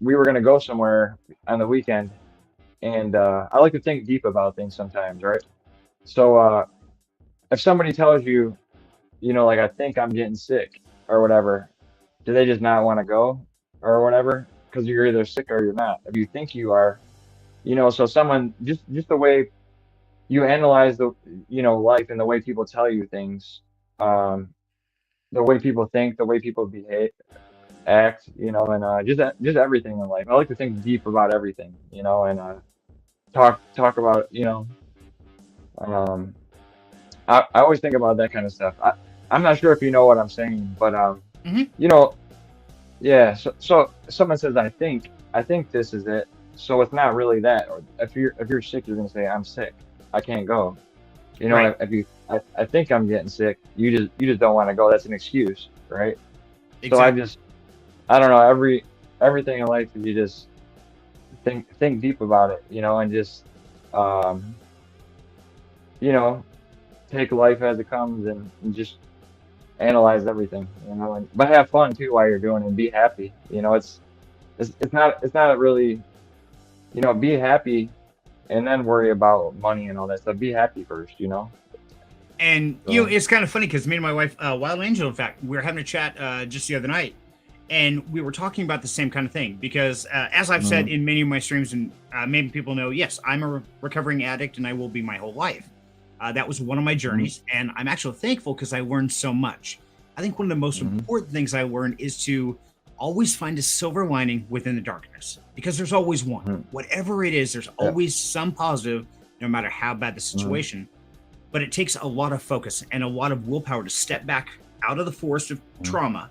We were gonna go somewhere on the weekend, and I like to think deep about things sometimes, right? So if somebody tells you, you know, like, I think I'm getting sick or whatever, do they just not want to go or whatever? Because you're either sick or you're not. If you think you are, you know, so someone just the way you analyze the, you know, life and the way people tell you things, um, the way people think, the way people behave, act, you know, and just everything in life. I like to think deep about everything, you know, and talk about, you know, um, I always think about that kind of stuff. I'm not sure if you know what I'm saying, but you know, yeah. So someone says, I think this is it. So it's not really that. Or if you're sick, you're gonna say, I'm sick. I can't go. You know, Right. if I think I'm getting sick, you just don't want to go. That's an excuse, right? So Exactly. I don't know, everything in life, you just think deep about it, you know, and just um, you know, take life as it comes and just analyze everything, you know, and but have fun too while you're doing it and be happy. You know, it's not really, you know, be happy and then worry about money and all that stuff. Be happy first, you know. And you know, So it's kind of funny because me and my wife, Wild Angel, in fact, we were having a chat just the other night, and we were talking about the same kind of thing. Because as I've said mhm, in many of my streams, and maybe people know, yes, I'm a recovering addict, and I will be my whole life. That was one of my mhm, journeys, and I'm actually thankful because I learned so much. I think one of the most mhm, important things I learned is to always find a silver lining within the darkness, because there's always one. mhm, Whatever it is, there's yeah, always some positive, no matter how bad the mhm, situation. But it takes a lot of focus and a lot of willpower to step back out of the forest of mhm, trauma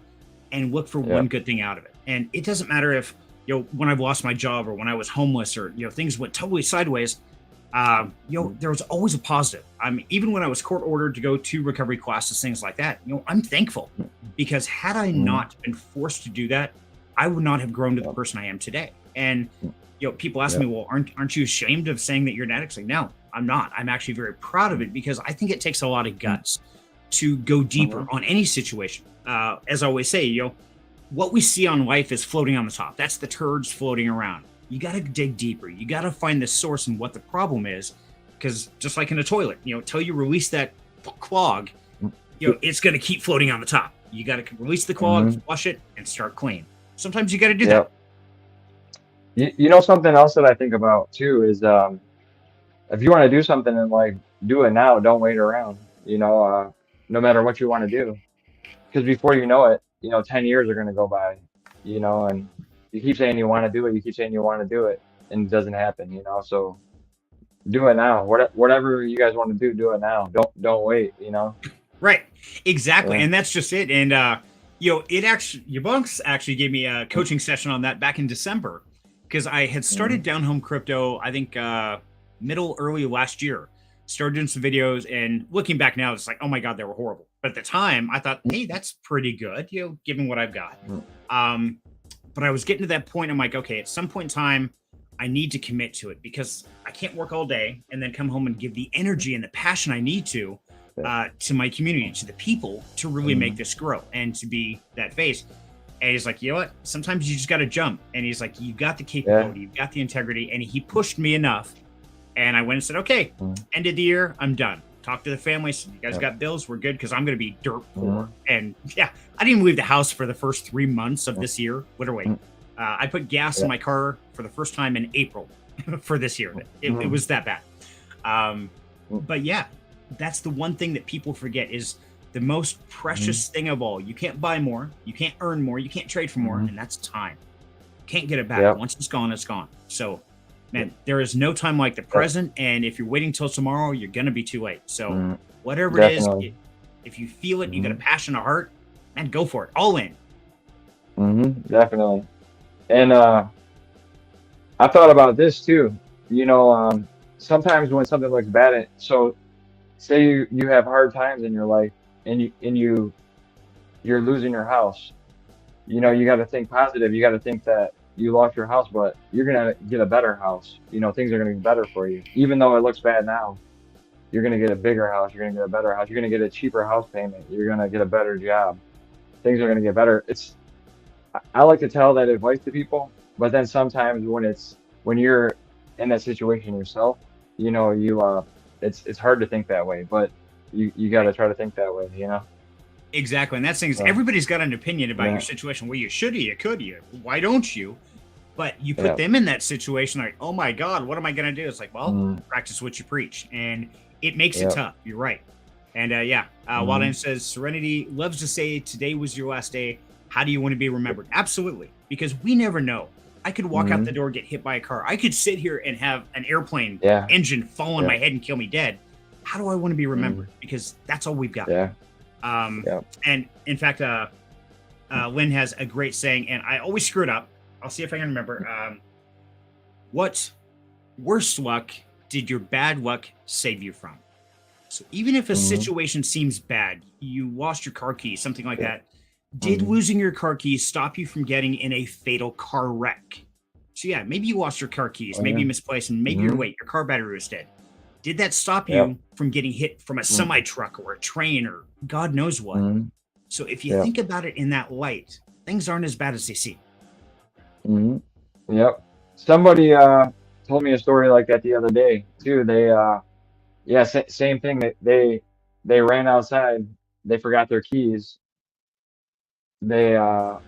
and look for yeah, one good thing out of it. And it doesn't matter if, you know, when I've lost my job or when I was homeless or, you know, things went totally sideways, you know, mhm, there was always a positive. I mean, even when I was court ordered to go to recovery classes, things like that, you know, I'm thankful, because had I mhm, not been forced to do that, I would not have grown to the yeah, person I am today. And mm, you know, people ask yeah, me, well, aren't you ashamed of saying that you're an addict? Like, no, I'm not. I'm actually very proud of mm, it, because I think it takes a lot of mm, guts to go deeper mhm, on any situation. As I always say, you know, what we see on life is floating on the top. That's the turds floating around. You got to dig deeper. You got to find the source and what the problem is, because just like in a toilet, you know, until you release that clog, mm, you know, it's going to keep floating on the top. You got to release the clog, mhm, flush it, and start clean. Sometimes you got to do yeah. that. You know, something else that I think about too is if you want to do something in life, do it now. Don't wait around. You know, no matter what you want to do, because before you know it, you know, 10 years are going to go by. You know, and you keep saying you want to do it, you keep saying you want to do it, and it doesn't happen. You know, so do it now. Whatever you guys want to do, do it now. Don't wait. You know. Right. Exactly. Yeah. And that's just it. And it actually your bunks actually gave me a coaching session on that back in December because I had started Mm-hmm. down home crypto, I think early last year. Started doing some videos and looking back now, it's like, oh my God, they were horrible. But at the time I thought, hey, that's pretty good, given what I've got. Um, but I was getting to that point. I'm like, okay, at some point in time, I need to commit to it because I can't work all day and then come home and give the energy and the passion I need to my community, to the people, to really make Mm-hmm. this grow and to be that face. And he's like, you know what? Sometimes you just got to jump. And he's like, you got the Yeah. capability, you've got the integrity. And he pushed me enough. And I went and said, okay, Mm-hmm. end of the year, I'm done. Talk to the family. Said, you guys Yep. got bills? We're good because I'm going to be dirt poor. Mm-hmm. And yeah, I didn't even leave the house for the first 3 months of this year. Literally, I put gas in Yeah. my car for the first time in April for this year. It Mm-hmm. was that bad. Um, Mm-hmm. but yeah, that's the one thing that people forget is the most precious thing of all. You can't buy more, you can't earn more, you can't trade for more, Mm-hmm. and that's time. Can't get it back. Yep. Once it's gone, it's gone. So, man, there is no time like the present. And if you're waiting till tomorrow, you're gonna be too late. So, Mm-hmm. whatever it is, Definitely. if you feel it, you got a Mm-hmm. passion, a heart, man, go for it. All in. Mm-hmm. Definitely. And I thought about this too. You know, sometimes when something looks bad, so say you have hard times in your life, and you're losing your house. You know, you got to think positive. You got to think that you lost your house, but you're gonna get a better house. You know, things are gonna be better for you, even though it looks bad now. You're gonna get a bigger house. You're gonna get a better house. You're gonna get a cheaper house payment. You're gonna get a better job. Things are gonna get better. I like to tell that advice to people, but then sometimes when you're in that situation yourself, you know, it's hard to think that way, but you got to try to think that way, you know. Exactly. And that's things So everybody's got an opinion about your yeah, situation. Well, you should, you could, you. Why don't you? But you put yeah, them in that situation, like, oh my God, what am I going to do? It's like, well, mm, practice what you preach. And it makes it yeah, tough. You're right. And yeah, mm, Walden says, Serenity loves to say, today was your last day. How do you want to be remembered? Absolutely. Because we never know. I could walk out the mm, door, get hit by a car. I could sit here and have an airplane yeah, engine fall on yeah, my head and kill me dead. How do I want to be mm, remembered? Because that's all we've got. yeah, Um, yeah, and in fact, Lynn has a great saying, and I always screw it up. I'll see if I can remember. What worse luck did your bad luck save you from? So even if a mm, situation seems bad, you lost your car keys, something like yeah, that, did mm, losing your car keys stop you from getting in a fatal car wreck? So yeah, maybe you lost your car keys, oh maybe yeah, you misplaced, and maybe you're mm, late, your car battery was dead. Did that stop yep, you from getting hit from a mm, semi truck or a train or God knows what? mm, So if you yep, think about it in that light, things aren't as bad as they seem. mm, yep. Somebody told me a story like that the other day too. Yeah, same thing. They ran outside. They forgot their keys. They uh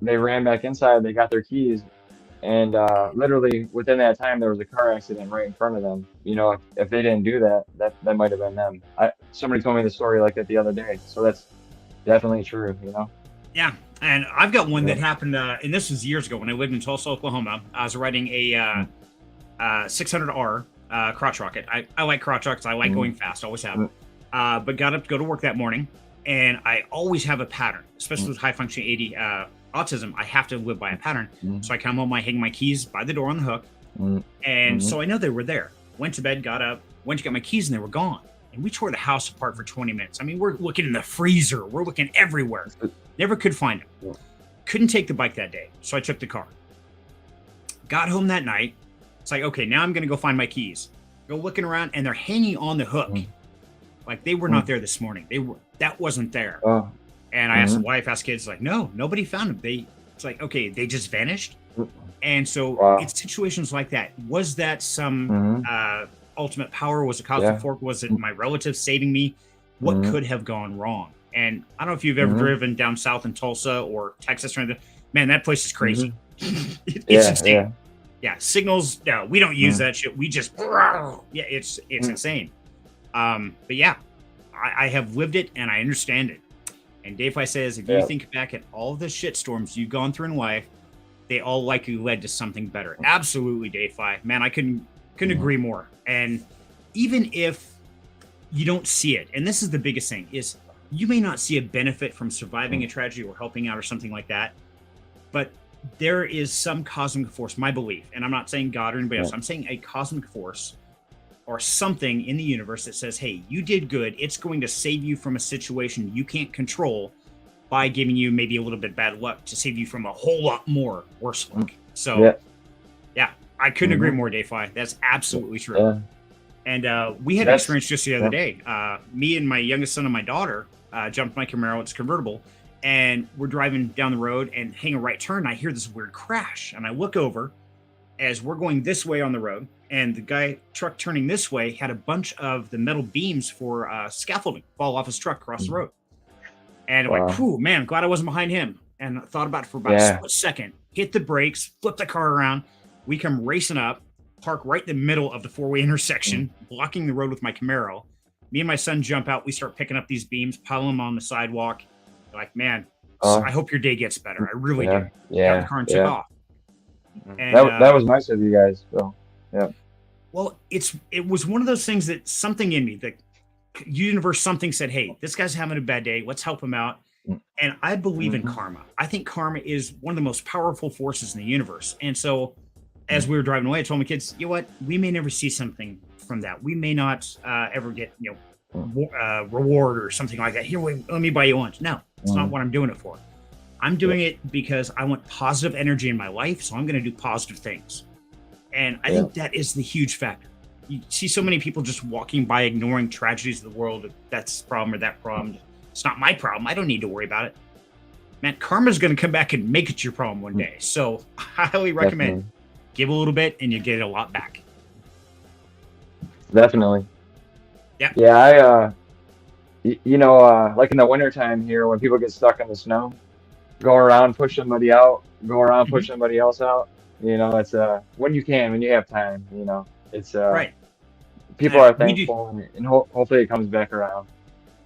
they ran back inside. They got their keys, and literally within that time there was a car accident right in front of them. You know, if they didn't do that, that might have been them. Somebody told me the story like that the other day, so that's definitely true. You know. Yeah. And I've got one that Yep. happened, and this was years ago when I lived in Tulsa, Oklahoma. I was riding a Mm, 600R crotch rocket. I like crotch rockets. I like mm, going fast, always have. mm, But got up to go to work that morning, and I always have a pattern, especially mm, with high functioning AD autism. I have to live by a pattern. mm, So I come home, I hang my keys by the door on the hook, mm, and mm, so I know they were there. Went to bed, got up, went to get my keys, and they were gone. And we tore the house apart for 20 minutes. I mean, we're looking in the freezer, we're looking everywhere. Never could find them. mm, Couldn't take the bike that day, so I took the car. Got home that night. It's like, okay, now I'm gonna go find my keys. Go looking around, and they're hanging on the hook. mm, Like they were mm, not there this morning. That wasn't there. oh, And I asked the mm, wife, asked kids, like, no, nobody found them. It's like, okay, they just vanished. mm, And so wow. it's situations like that. Was that some Mm, ultimate power? Was it cosmic yeah. fork? Was it Mm, my relative saving me? What mm, could have gone wrong? And I don't know if you've ever mm, driven down south in Tulsa or Texas or anything. Man, that place is mm, crazy. It's yeah. insane. Yeah. Yeah, signals. No, we don't use that shit. We just, yeah, it's insane. But yeah, I have lived it and I understand it. And Dave I says, if you think back at all the shit storms you've gone through in life, they all likely led to something better. Absolutely, Dave Fi. Man, I couldn't agree more. And even if you don't see it, and this is the biggest thing, is you may not see a benefit from surviving a tragedy or helping out or something like that, but there is some cosmic force, my belief, and I'm not saying God or anybody else, I'm saying a cosmic force or something in the universe that says, hey, you did good. It's going to save you from a situation you can't control by giving you maybe a little bit bad luck to save you from a whole lot more worse luck. So, yeah, I couldn't agree more, Dave Fi. That's absolutely true. Yeah. And we had an experience just the other day. Me and my youngest son and my daughter jumped my Camaro. It's convertible. And we're driving down the road and hang a right turn. And I hear this weird crash. And I look over as we're going this way on the road. And the truck turning this way had a bunch of the metal beams for scaffolding fall off his truck across the road. And I'm like, whew, man, glad I wasn't behind him. And I thought about it for about a split second, hit the brakes, flip the car around. We come racing up, park right in the middle of the four-way intersection, blocking the road with my Camaro. Me and my son jump out. We start picking up these beams, piling them on the sidewalk. Like, man, I hope your day gets better. I really do. Got the car and took off. And, that was nice of you guys. So, yeah. Well, it was one of those things that something in me, the universe, something said, hey, this guy's having a bad day. Let's help him out. And I believe in karma. I think karma is one of the most powerful forces in the universe. And so as we were driving away, I told my kids, you know what? We may never see something from that. We may not ever get, reward or something like that. Here, wait, let me buy you lunch. No, it's not what I'm doing it for. I'm doing it because I want positive energy in my life. So I'm going to do positive things. And I think that is the huge factor. You see so many people just walking by, ignoring tragedies of the world. That's the problem or that problem. It's not my problem. I don't need to worry about it. Man, karma's going to come back and make it your problem one day. So I highly recommend give a little bit and you get a lot back. Definitely. Yeah. Yeah. Like in the wintertime here, when people get stuck in the snow, go around, push somebody out, push somebody else out. It's when you have time, it's right. People are thankful and hopefully it comes back around.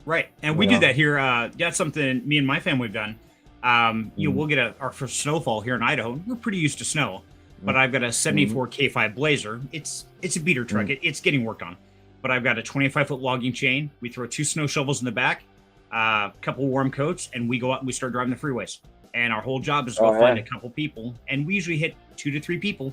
Right. And we do that here. That's something me and my family have done. We'll get our first snowfall here in Idaho. We're pretty used to snow, but I've got a 74 K5 Blazer. It's a beater truck. It's getting worked on, but I've got a 25-foot logging chain. We throw 2 snow shovels in the back, a couple warm coats, and we go out and we start driving the freeways. And our whole job is to go find a couple people. And we usually hit 2 to 3 people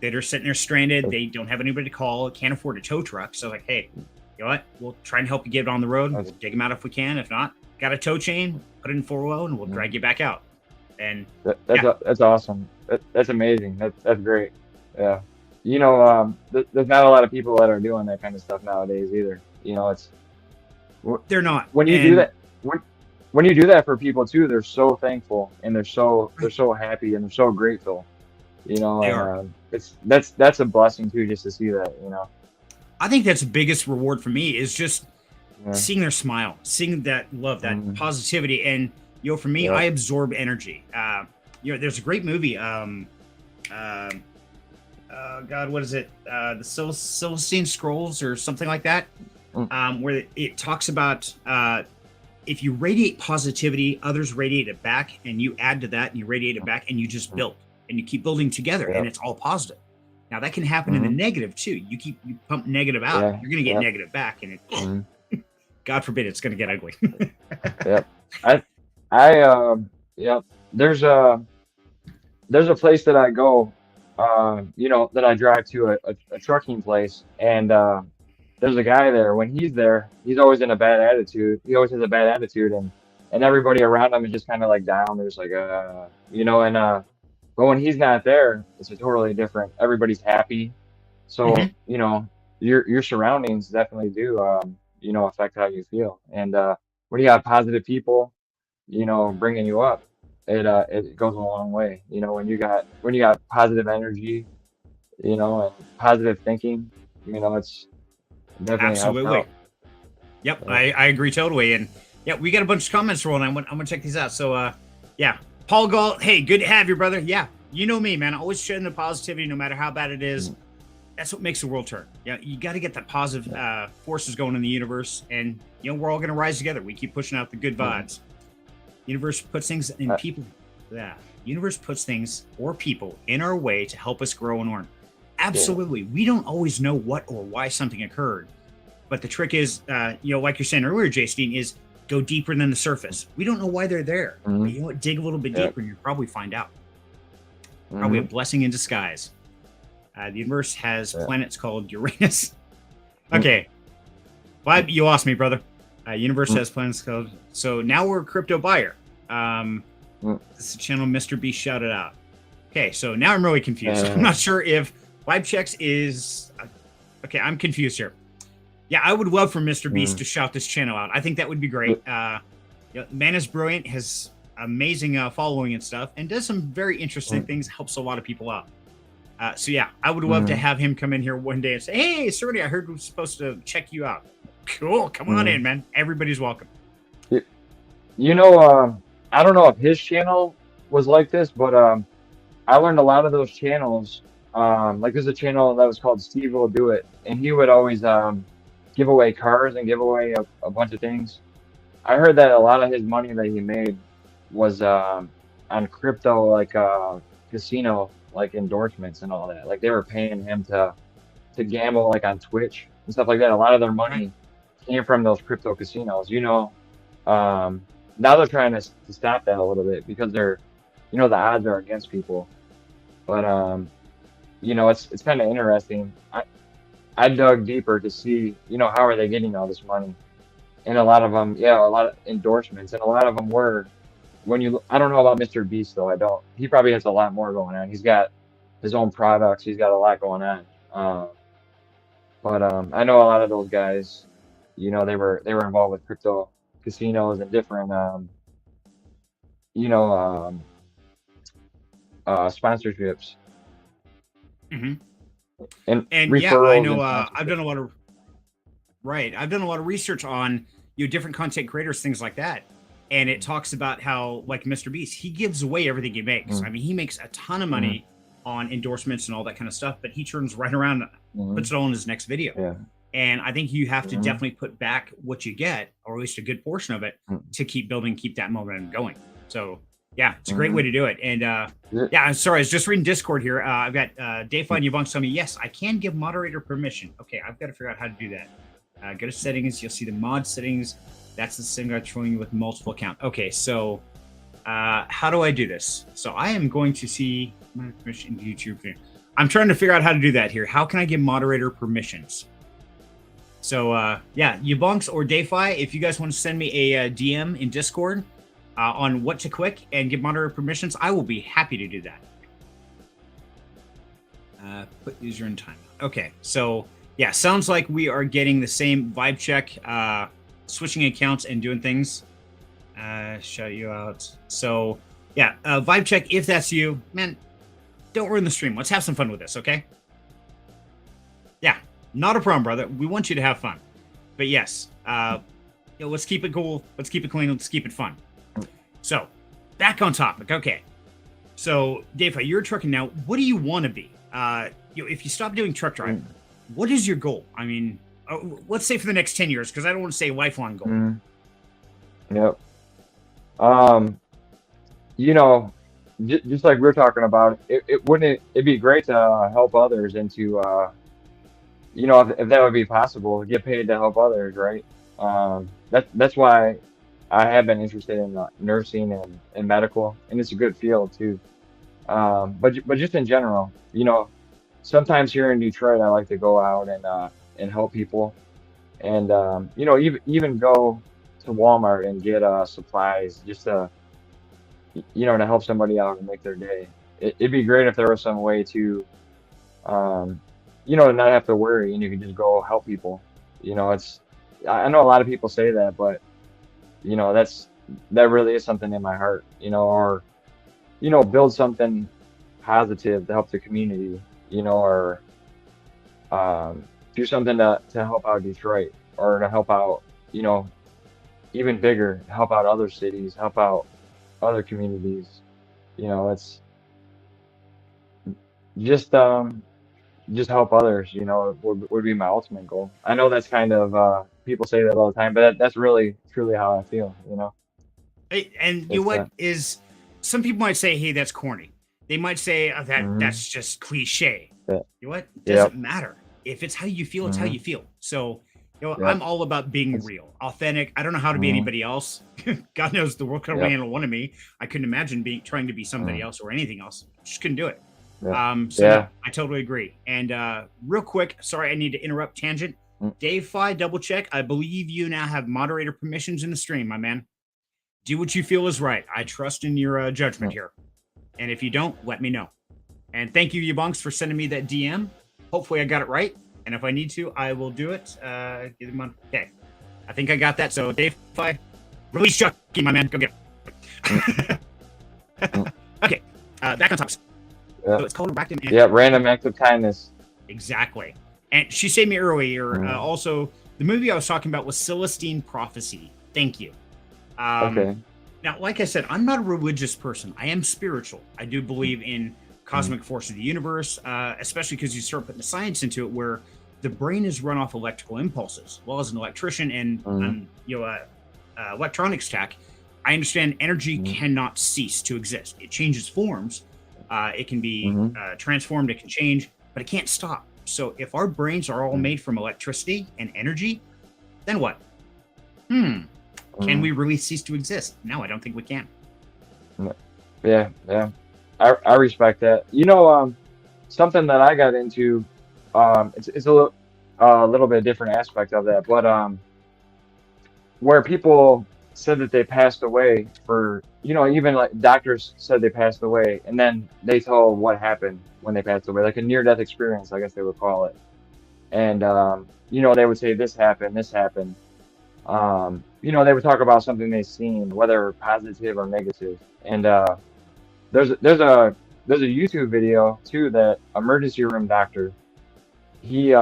that are sitting there stranded. They don't have anybody to call, can't afford a tow truck. So like, hey, you know what? We'll try and help you get it on the road. We'll dig them out if we can. If not, got a tow chain, put it in 4-wheel, and we'll drag you back out. And that's awesome. That's amazing. That's great. Yeah. There's not a lot of people that are doing that kind of stuff nowadays either. They're not. When you do that, when you do that for people too, they're so thankful and they're so happy and they're so grateful. They are. That's a blessing too, just to see that. I think that's the biggest reward for me is just seeing their smile, seeing that love, that positivity. And, for me, I absorb energy. There's a great movie. God, what is it? The Celestine Scrolls or something like that, where it talks about if you radiate positivity, others radiate it back, and you add to that and you radiate it back, and you just build and you keep building together, and it's all positive. Now that can happen in the negative too. You pump negative out, you're going to get negative back, and it, God forbid, it's going to get ugly. There's a place that I go, that I drive to a trucking place, and there's a guy there. When he's there, he's always in a bad attitude. He always has a bad attitude, and everybody around him is just kind of like down. There's like but when he's not there, it's a totally different. Everybody's happy, so your surroundings definitely do affect how you feel. And when you have positive people, bringing you up, it goes a long way. When you got positive energy, and positive thinking, it's definitely absolutely. Helps out. Yep, I agree totally. And we got a bunch of comments rolling. I'm gonna check these out. So Paul Gall, hey, good to have you, brother. Yeah, You know me, man. Always sharing the positivity, no matter how bad it is. Mm, That's what makes the world turn. Yeah, you got to get that positive yeah. forces going in the universe, and we're all going to rise together. We keep pushing out the good Mm. vibes. Universe puts things in Uh, people. Yeah, universe puts things or people in our way to help us grow and learn. yeah. Absolutely, we don't always know what or why something occurred, but the trick is, like you're saying earlier, Jsteen, is go deeper than the surface. We don't know why they're there, but Mm. dig a little bit Yeah. deeper, and you'll probably find out. Probably a Mm. blessing in disguise. The universe has Yeah. planets called Uranus. Mm. Okay, Vibe, you lost me, brother. Universe Mm. has planets called. So now we're a crypto buyer. Um, Mm. this is the channel Mr. B shouted out. Okay, so now I'm really confused. I'm Uh, not sure if Vibe Checks is. Okay, I'm confused here. Yeah, I would love for Mr. Beast mm. to shout this channel out. I think that would be great. Man is brilliant, has amazing following and stuff, and does some very interesting Mm. things. Helps a lot of people out. So yeah, I would love to Mm. have him come in here one day and say, "Hey, Cerny, I heard we're supposed to check you out." Cool, come on in, Mm. man. Everybody's welcome. Y- You know, I don't know if his channel was like this, but I learned a lot of those channels. Like there's a channel that was called Steve Will Do It, and he would always give away cars and give away a bunch of things. I heard that a lot of his money that he made was on crypto, like casino, like endorsements and all that. Like they were paying him to gamble, like on Twitch and stuff like that. A lot of their Right. money came from those crypto casinos. Um, now they're trying to stop that a little bit because the odds are against people. But it's kind of interesting. I dug deeper to see, how are they getting all this money? And a lot of them, yeah, a lot of endorsements, and a lot of them were I don't know about Mr. Beast though. I don't. He probably has a lot more going on. He's got his own products. He's got a lot going on. But I know a lot of those guys, they were involved with crypto casinos and different, you know, um, sponsorships hmm and And yeah, I referrals know. and I've done sponsorships. a lot of right. I've done a lot of research on different content creators, things like that, and it talks about how like Mr. Beast, he gives away everything he makes. I Mm, mean, he makes a ton of mm, money on endorsements and all that kind of stuff, but he turns right around, mm, puts it all in his next video. yeah. And I think you have to Mm, definitely put back what you get, or at least a good portion of it, mm, to keep building, keep that momentum going. So yeah, it's a great way mm. to do it. And Yeah. yeah, I'm sorry, I was just reading Discord here. I've got Dave Fun Yvonne telling me, yes, I can give moderator permission. Okay, I've got to figure out how to do that. Go to settings, you'll see the mod settings. That's the same guy trolling you with multiple account. Okay, so how do I do this? So I am going to see my permission YouTube. I'm trying to figure out how to do that here. How can I give moderator permissions? So yeah, Yubunks or Dayfi, if you guys want to send me a DM in Discord on what to click and give moderator permissions, I will be happy to do that. Put user in time. Okay, so yeah, sounds like we are getting the same vibe check, switching accounts and doing things. Shout you out. So yeah, vibe check. If that's you, man, don't ruin the stream. Let's have some fun with this, okay? Yeah, not a problem, brother. We want you to have fun. But yes, let's keep it cool. Let's keep it clean. Let's keep it fun. So, back on topic. Okay. So, Dave, you're trucking now. What do you want to be? If you stop doing truck driving, Mm, what is your goal? I mean, let's say for the next 10 years, because I don't want to say lifelong goal. mm, yep. Um, you know, just like we're talking about, it'd be great to help others and to if that would be possible, get paid to help others, right? That's why I have been interested in nursing and medical, and it's a good field too. But just in general, sometimes here in Detroit, I like to go out and help people, and even go to Walmart and get supplies just to help somebody out and make their day. It'd be great if there was some way um, to not have to worry and you can just go help people. I know a lot of people say that, but that really is something in my heart, or build something positive to help the community, or um, do something to help out Detroit or to help out, you know, even bigger, help out other cities, help out other communities. It's just help others, would be my ultimate goal. I know that's kind of people say that all the time, but that's really truly how I feel. And you know It's what is, some people might say, hey, that's corny. They might say, oh, hmm that's just cliche. yeah, You know what? yep, Doesn't matter. If it's how you feel, it's how hmm you feel. So, yep, I'm all about being it's real, authentic. I don't know how to be hmm anybody else. God knows the world could only yep, handle one of me. I couldn't imagine trying to be somebody mm, else or anything else. Just couldn't do it. yep, So no, yeah, I totally agree. And real quick, sorry, I need to interrupt tangent. mm, Dave Fi, double check. I believe you now have moderator permissions in the stream, my man. Do what you feel is right. I trust in your judgment mm. here. And if you don't, let me know. And thank you, Yabunks, for sending me that DM. Hopefully, I got it right. And if I need to, I will do it. Get him on. Okay. I think I got that. So, Dave, if I release Chucky, my man, go get Mm, him. mm, Okay. Back on topic. yeah, So, it's called Rackham. yeah, random acts of kindness. Exactly. And she said me earlier, Mm, also, the movie I was talking about was Celestine Prophecy. Thank you. Um, okay. Now, like I said, I'm not a religious person. I am spiritual. I do Mm, believe in mm, cosmic force of the universe, especially because you start putting the science into it, where the brain is run off electrical impulses. Well, as an electrician and mm, electronics tech, I understand energy mm, cannot cease to exist. It changes forms. It can be mm, transformed. It can change, but it can't stop. So, if our brains are all mm, made from electricity and energy, then what? Hmm. Can mm, we really cease to exist? No, I don't think we can. mm. Yeah, yeah. I respect that. Something that I got into, it's a little bit different aspect of that, but where people said that they passed away for, even like doctors said they passed away, and then they told what happened when they passed away, like a near-death experience, I guess they would call it. And they would say this happened, this happened. They would talk about something they seen, whether positive or negative. And there's a- there's a there's a YouTube video too that emergency room doctor, he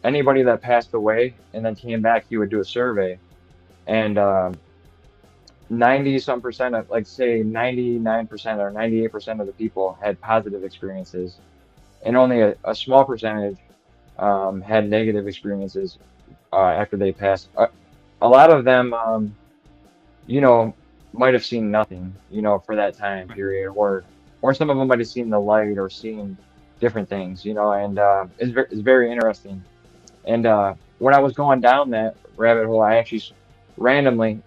anybody that passed away and then came back, he would do a survey, and 90 some percent of, like, say 99% or 98% of the people had positive experiences, and only a small percentage had negative experiences after they passed. A lot of them, you know, might have seen nothing, for that time Right. period, or some of them might have seen the light or seen different things, and it's very interesting. And when I was going down that rabbit hole, I actually randomly,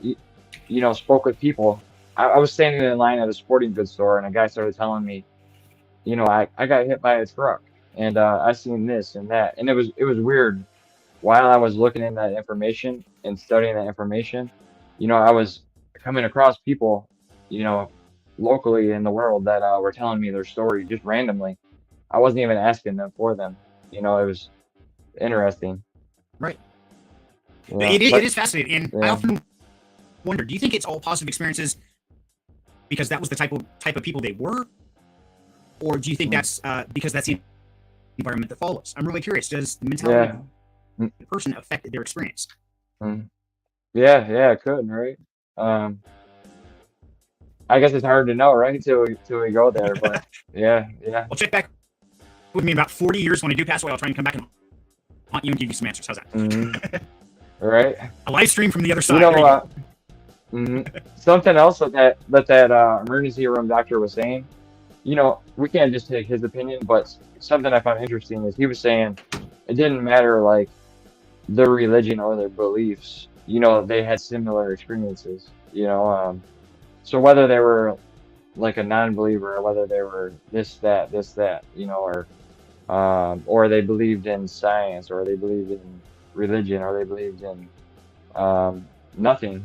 spoke with people. I was standing in line at a sporting goods store, and a guy started telling me, I got hit by a truck, and I seen this and that, and it was weird. While I was looking in that information and studying that information, I was coming across people, you know, locally in the world that were telling me their story just randomly. I wasn't even asking them for them. It was interesting. Right. It But is fascinating. And I yeah, often wonder, do you think it's all positive experiences because that was the type of people they were? Or do you think mm, that's because that's the environment that follows? I'm really curious. Does the mentality of yeah, mm, the person affect their experience? mm, yeah, yeah, it could, right? Um, I guess it's hard to know, right? Till we go there, but yeah, yeah. Well, check back with me in about 40 years when I do pass away. I'll try and come back and haunt you and give you some answers. How's Hmm. that? Right. A live stream from the other You side. There know, you go. something else that emergency room doctor was saying. We can't just take his opinion, but something I found interesting is he was saying it didn't matter, like, their religion or their beliefs. They had similar experiences. So whether they were like a non-believer, or whether they were this, that, or they believed in science, or they believed in religion, or they believed in nothing.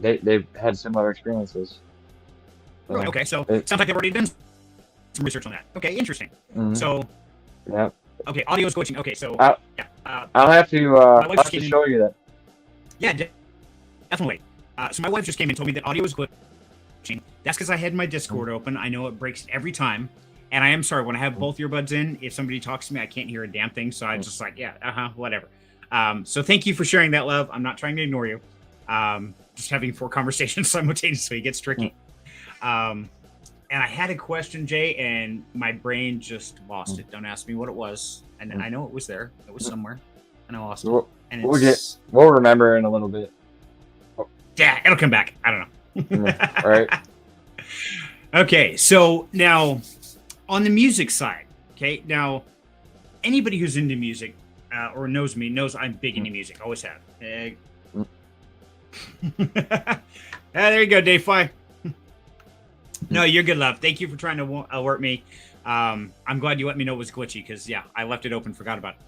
They had similar experiences. Really? Yeah. Okay. So It, sounds like they've already done some research on that. Okay. Interesting. mhm, So, yeah. okay. Audio is glitching. Okay. So, I, yeah. I'll have to My wife I'll just have to came in. show you that. Yeah, definitely. So my wife just came and told me that audio is glitching. That's because I had my Mm, Discord open. I know it breaks every time. And I am sorry, when I have mm, both earbuds in, if somebody talks to me, I can't hear a damn thing. So I mm, just like, yeah, whatever. So thank you for sharing that, love. I'm not trying to ignore you. Just having four conversations simultaneously gets mm, tricky. Um, And I had a question, Jay, and my brain just lost it. Don't ask me what it was. And I know it was there. It was somewhere, and I lost it. We'll, And we'll get, it's we'll remember in a little bit. yeah, it'll come back. I don't know. All right. Okay, so now on the music side, okay, now anybody who's into music or knows me knows I'm big into music. Always have. There you go, Dave Fly. No, you're good, love. Thank you for trying to alert me. I'm glad you let me know it was glitchy because, yeah, I left it open, forgot about it.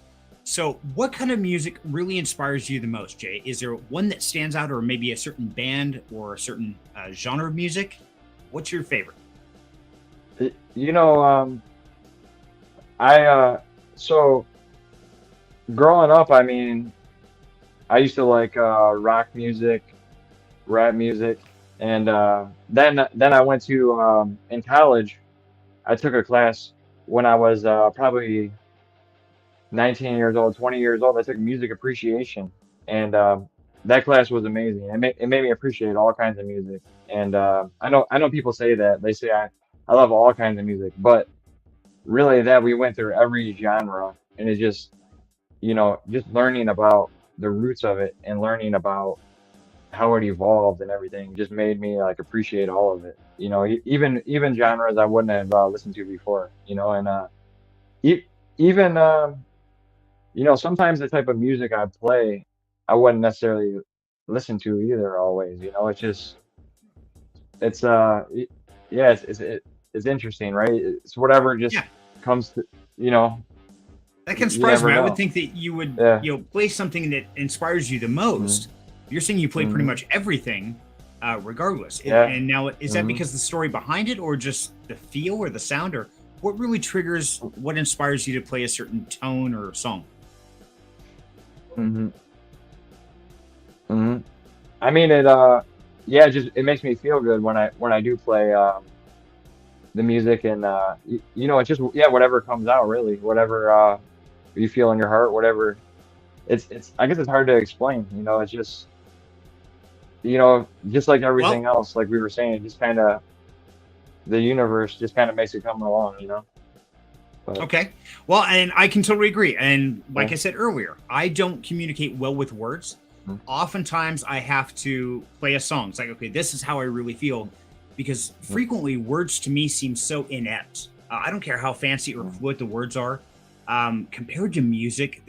So what kind of music really inspires you the most, Jay? Is there one that stands out or maybe a certain band or a certain genre of music? What's your favorite? You know, so growing up, I mean, I used to like rock music, rap music, and then I went to in college. I took a class when I was probably 19 years old, 20 years old. I took music appreciation, and that class was amazing. It made me appreciate all kinds of music. And I know people say that they say I love all kinds of music, but really that we went through every genre, and it just just learning about the roots of it and learning about how it evolved and everything just made me like appreciate all of it. Even genres I wouldn't have listened to before. And e- even sometimes the type of music I play, I wouldn't necessarily listen to either always. It's just it's yeah, it's interesting, right? It's whatever just Yeah, comes to you know that can you surprise never me. I would know. think that you would, Yeah. play something that inspires you the Hmm. most. You're saying you play pretty Hmm. much everything, regardless. Yeah. And now, is that Hmm. because the story behind it, or just the feel or the sound, or what really triggers what inspires you to play a certain tone or song? Hmm. Hmm. I mean yeah, just it makes me feel good when I do play the music, and it's just, yeah, whatever comes out, really, whatever you feel in your heart, whatever. It's I guess it's hard to explain. It's just like everything Well, else, like we were saying, it just kind of the universe just kind of makes it come along. But okay. Well, and I can totally agree. And like yeah. I said earlier, I don't communicate well with words. Mhm. Oftentimes, I have to play a song. It's like, okay, this is how I really feel, because Mhm. frequently words to me seem so inept. I don't care how fancy or Mhm. fluid the words are. Compared to music,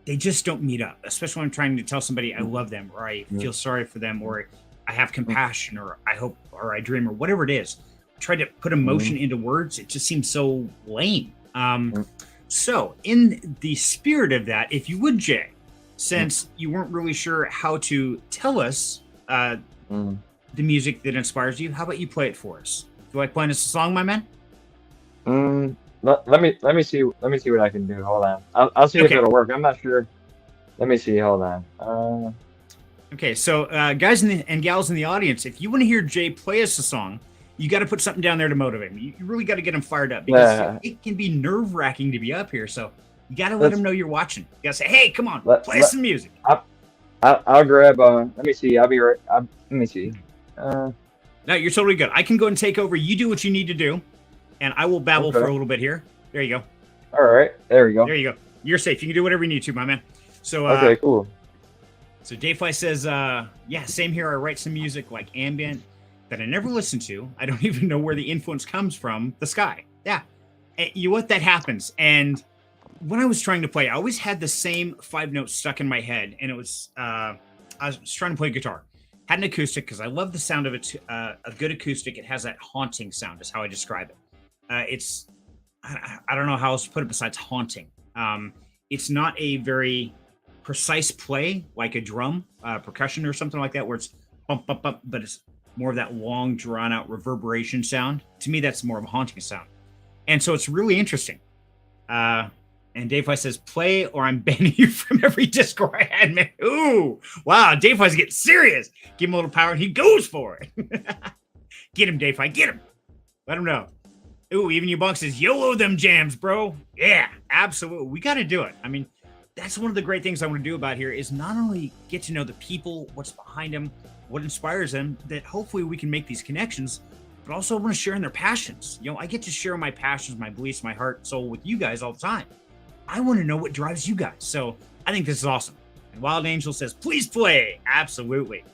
they just don't meet up. Especially when I'm trying to tell somebody I Mhm. love them, or I Mhm. feel sorry for them, Mhm. or I have compassion, or I hope, or I dream, or whatever it is. Try to put Mhm. emotion into words. It just seems so lame. Mhm. So, in the spirit of that, if you would, Jay, Mhm. since you weren't really sure how to tell us Mhm. the music that inspires you, how about you play it for us? Do you like playing us a song, my man? Let me see what I can do. Hold on. I'll see if Okay. it'll work. I'm not sure. Let me see. Hold on. Okay. So, guys and gals in the audience, if you want to hear Jay play us a song, you got to put something down there to motivate him. You really got to get him fired up, because Yeah. it can be nerve wracking to be up here. So, you got to let him Let's know you're watching. You got to say, hey, come on, let play us let some music. I'll grab. Let me see. I'll be right. Let me see. Uh. No, you're totally good. I can go and take over. You do what you need to do, and I will babble for Okay. a little bit here. There you go. All right. There we go. There you go. You're safe. You can do whatever you need to, my man. So, Okay. Cool. Dayfly says, yeah, same here. I write some music like ambient that I never listen to. I don't even know where the influence comes from. The sky. Yeah. You what that happens. And when I was trying to play, I always had the same 5 notes stuck in my head, and it was I was trying to play guitar. Had an acoustic because I love the sound of it. A good acoustic, it has that haunting sound, is how I describe it. It's I don't know how else to put it besides haunting. It's not a very precise play like a drum, percussion, or something like that, where it's bump, bump, bump, but it's more of that long, drawn out reverberation sound. To me, that's more of a haunting sound. And so it's really interesting. Uh, and Dave Weiss says, play or I'm banning you from every Discord I had, man. Ooh, wow. Dave Weiss getting serious. Give him a little power and he goes for it. Get him, Dave Weiss. Get him. Let him know. Ooh, even you bunk says, YOLO them jams, bro. Yeah, absolutely. We got to do it. I mean, that's one of the great things I want to do about here is not only get to know the people, what's behind them, what inspires them, that hopefully we can make these connections, but also I want to share in their passions. I get to share my passions, my beliefs, my heart, soul with you guys all the time. I want to know what drives you guys. So I think this is awesome. And Wild Angel says, please play. Absolutely.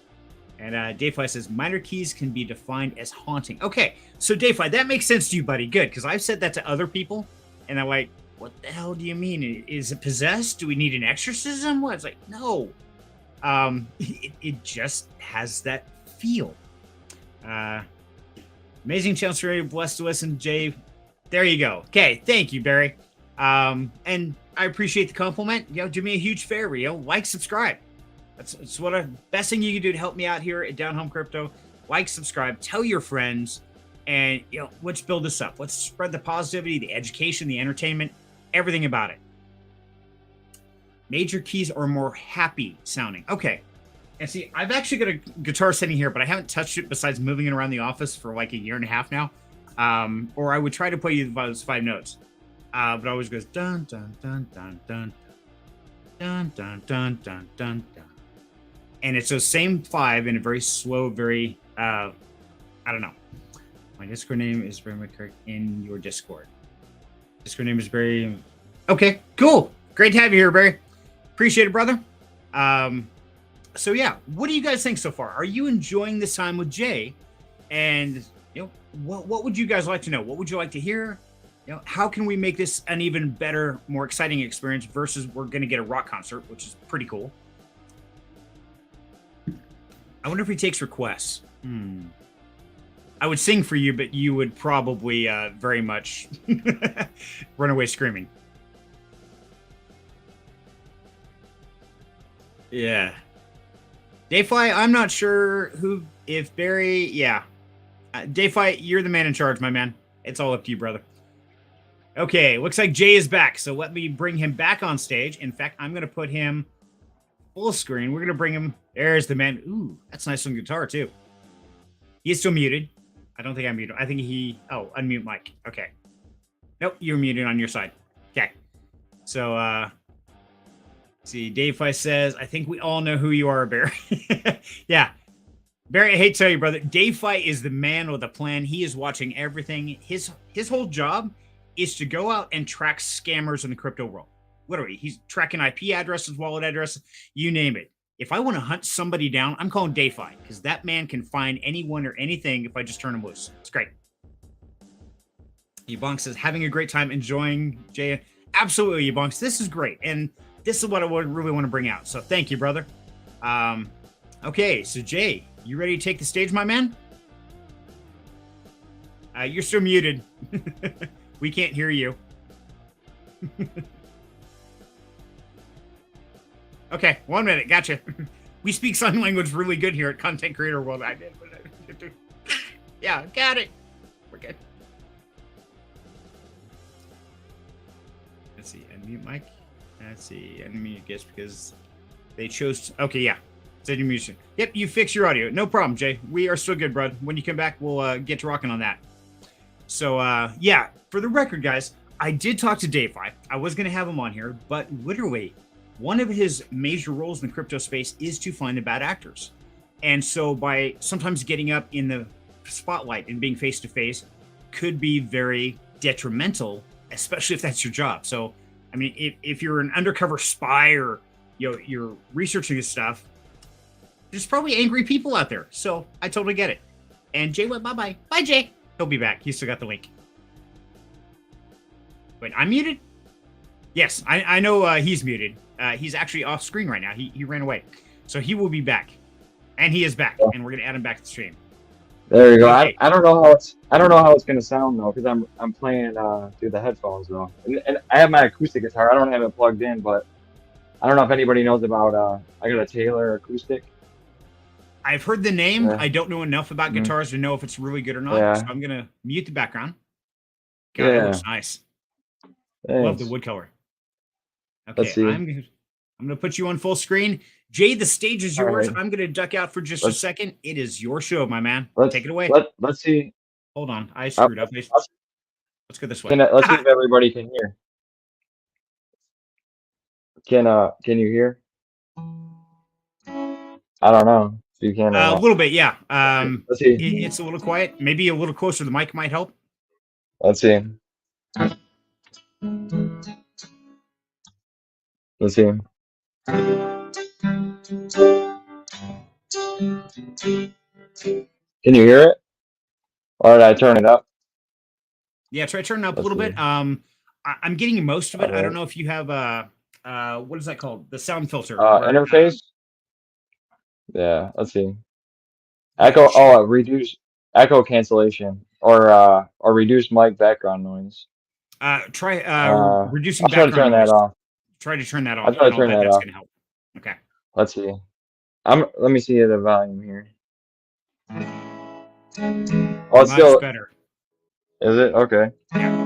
And Dayfly says, minor keys can be defined as haunting. Okay, so Dayfly, that makes sense to you, buddy. Good, because I've said that to other people, and I'm like, what the hell do you mean? Is it possessed? Do we need an exorcism? What? It's like, no. It just has that feel. Amazing chance for you, blessed to listen, Jay. There you go. Okay, thank you, Barry. And I appreciate the compliment. Do me a huge favor. Like, subscribe. That's what the best thing you can do to help me out here at Down Home Crypto. Like, subscribe, tell your friends, and let's build this up. Let's spread the positivity, the education, the entertainment, everything about it. Major keys are more happy sounding. Okay. And see, I've actually got a guitar sitting here, but I haven't touched it besides moving it around the office for like a year and a half now. Or I would try to play you those 5 notes. But it always goes dun dun dun dun dun dun dun dun dun dun dun. And it's those same 5 in a very slow, very I don't know. My Discord name is Barry McCurk in your Discord. Discord name is Barry. Okay, cool. Great to have you here, Barry. Appreciate it, brother. So yeah, what do you guys think so far? Are you enjoying this time with Jay? And what would you guys like to know? What would you like to hear? How can we make this an even better, more exciting experience versus we're going to get a rock concert, which is pretty cool. I wonder if he takes requests. I would sing for you, but you would probably very much run away screaming. Yeah. Dayfly, I'm not sure if Barry, yeah. Dayfly, you're the man in charge, my man. It's all up to you, brother. Okay, looks like Jay is back, so let me bring him back on stage. In fact, I'm going to put him full screen. We're going to bring him. There's the man. Ooh, that's nice on guitar, too. He's still muted. I don't think I'm muted. I think oh, unmute mic. Okay. Nope, you're muted on your side. Okay. So, see, Dayfly says, I think we all know who you are, Barry. Yeah. Barry, I hate to tell you, brother, Dayfly is the man with a plan. He is watching everything. His whole job is to go out and track scammers in the crypto world. Literally, he's tracking IP addresses, wallet addresses, you name it. If I want to hunt somebody down, I'm calling Dayfly because that man can find anyone or anything if I just turn him loose. It's great. Yabonk says, having a great time enjoying Jay. Absolutely, Yabonks. This is great. And this is what I would really want to bring out. So thank you, brother. Okay, so Jay, you ready to take the stage, my man? You're still muted. We can't hear you. Okay, 1 minute. Gotcha. We speak sign language really good here at Content Creator World. I did. Yeah, got it. We're good. Let's see. Unmute mic. Let's see. Unmute guess because they chose. Okay, yeah. Send your music. Yep, you fix your audio. No problem, Jay. We are still good, bud. When you come back, we'll get to rocking on that. So, yeah, for the record, guys, I did talk to Dayfly. I was going to have him on here, but literally, one of his major roles in the crypto space is to find the bad actors. And so by sometimes getting up in the spotlight and being face-to-face could be very detrimental, especially if that's your job. So, I mean, if you're an undercover spy or you're researching this stuff, there's probably angry people out there. So I totally get it. And Jay went bye-bye. Bye, Jay. He'll be back. He's still got the link. Wait, I'm muted? Yes, I know he's muted. He's actually off screen right now. He ran away. So he will be back. And he is back. And we're gonna add him back to the stream. There you go. Okay. I don't know how it's gonna sound though, because I'm playing through the headphones though. And I have my acoustic guitar. I don't have it plugged in, but I don't know if anybody knows about I got a Taylor acoustic. I've heard the name. Yeah. I don't know enough about guitars to know if it's really good or not. Yeah. So I'm gonna mute the background. God, yeah. That looks nice. Thanks. Love the wood color. Okay, let's see. I'm gonna put you on full screen. Jay, the stage is yours. Right. I'm gonna duck out for just a second. It is your show, my man. Take it away. Let's see. Hold on, I screwed up. Let's go this way. Let's see if everybody can hear. Can you hear? I don't know. If you can or A not. little bit, yeah. Let's see. It's a little quiet. Maybe a little closer to the mic might help. Let's see. Let's see. Can you hear it? Or did I turn it up? Yeah, try turning it up a Let's little see. bit. I'm getting most of it. All I don't right. know if you have what is that called? The sound filter. Where Interface? Yeah, let's see. yeah, it Echo, should. reduce echo cancellation or reduce mic background noise. Try reducing I'll try to background turn that noise. off. Try to turn that I'll off, try and to I'll turn bet that that's off. going to help. Okay. Let's see. Let me see the volume here. Oh, it's Much still, better. is it? Okay. Yeah.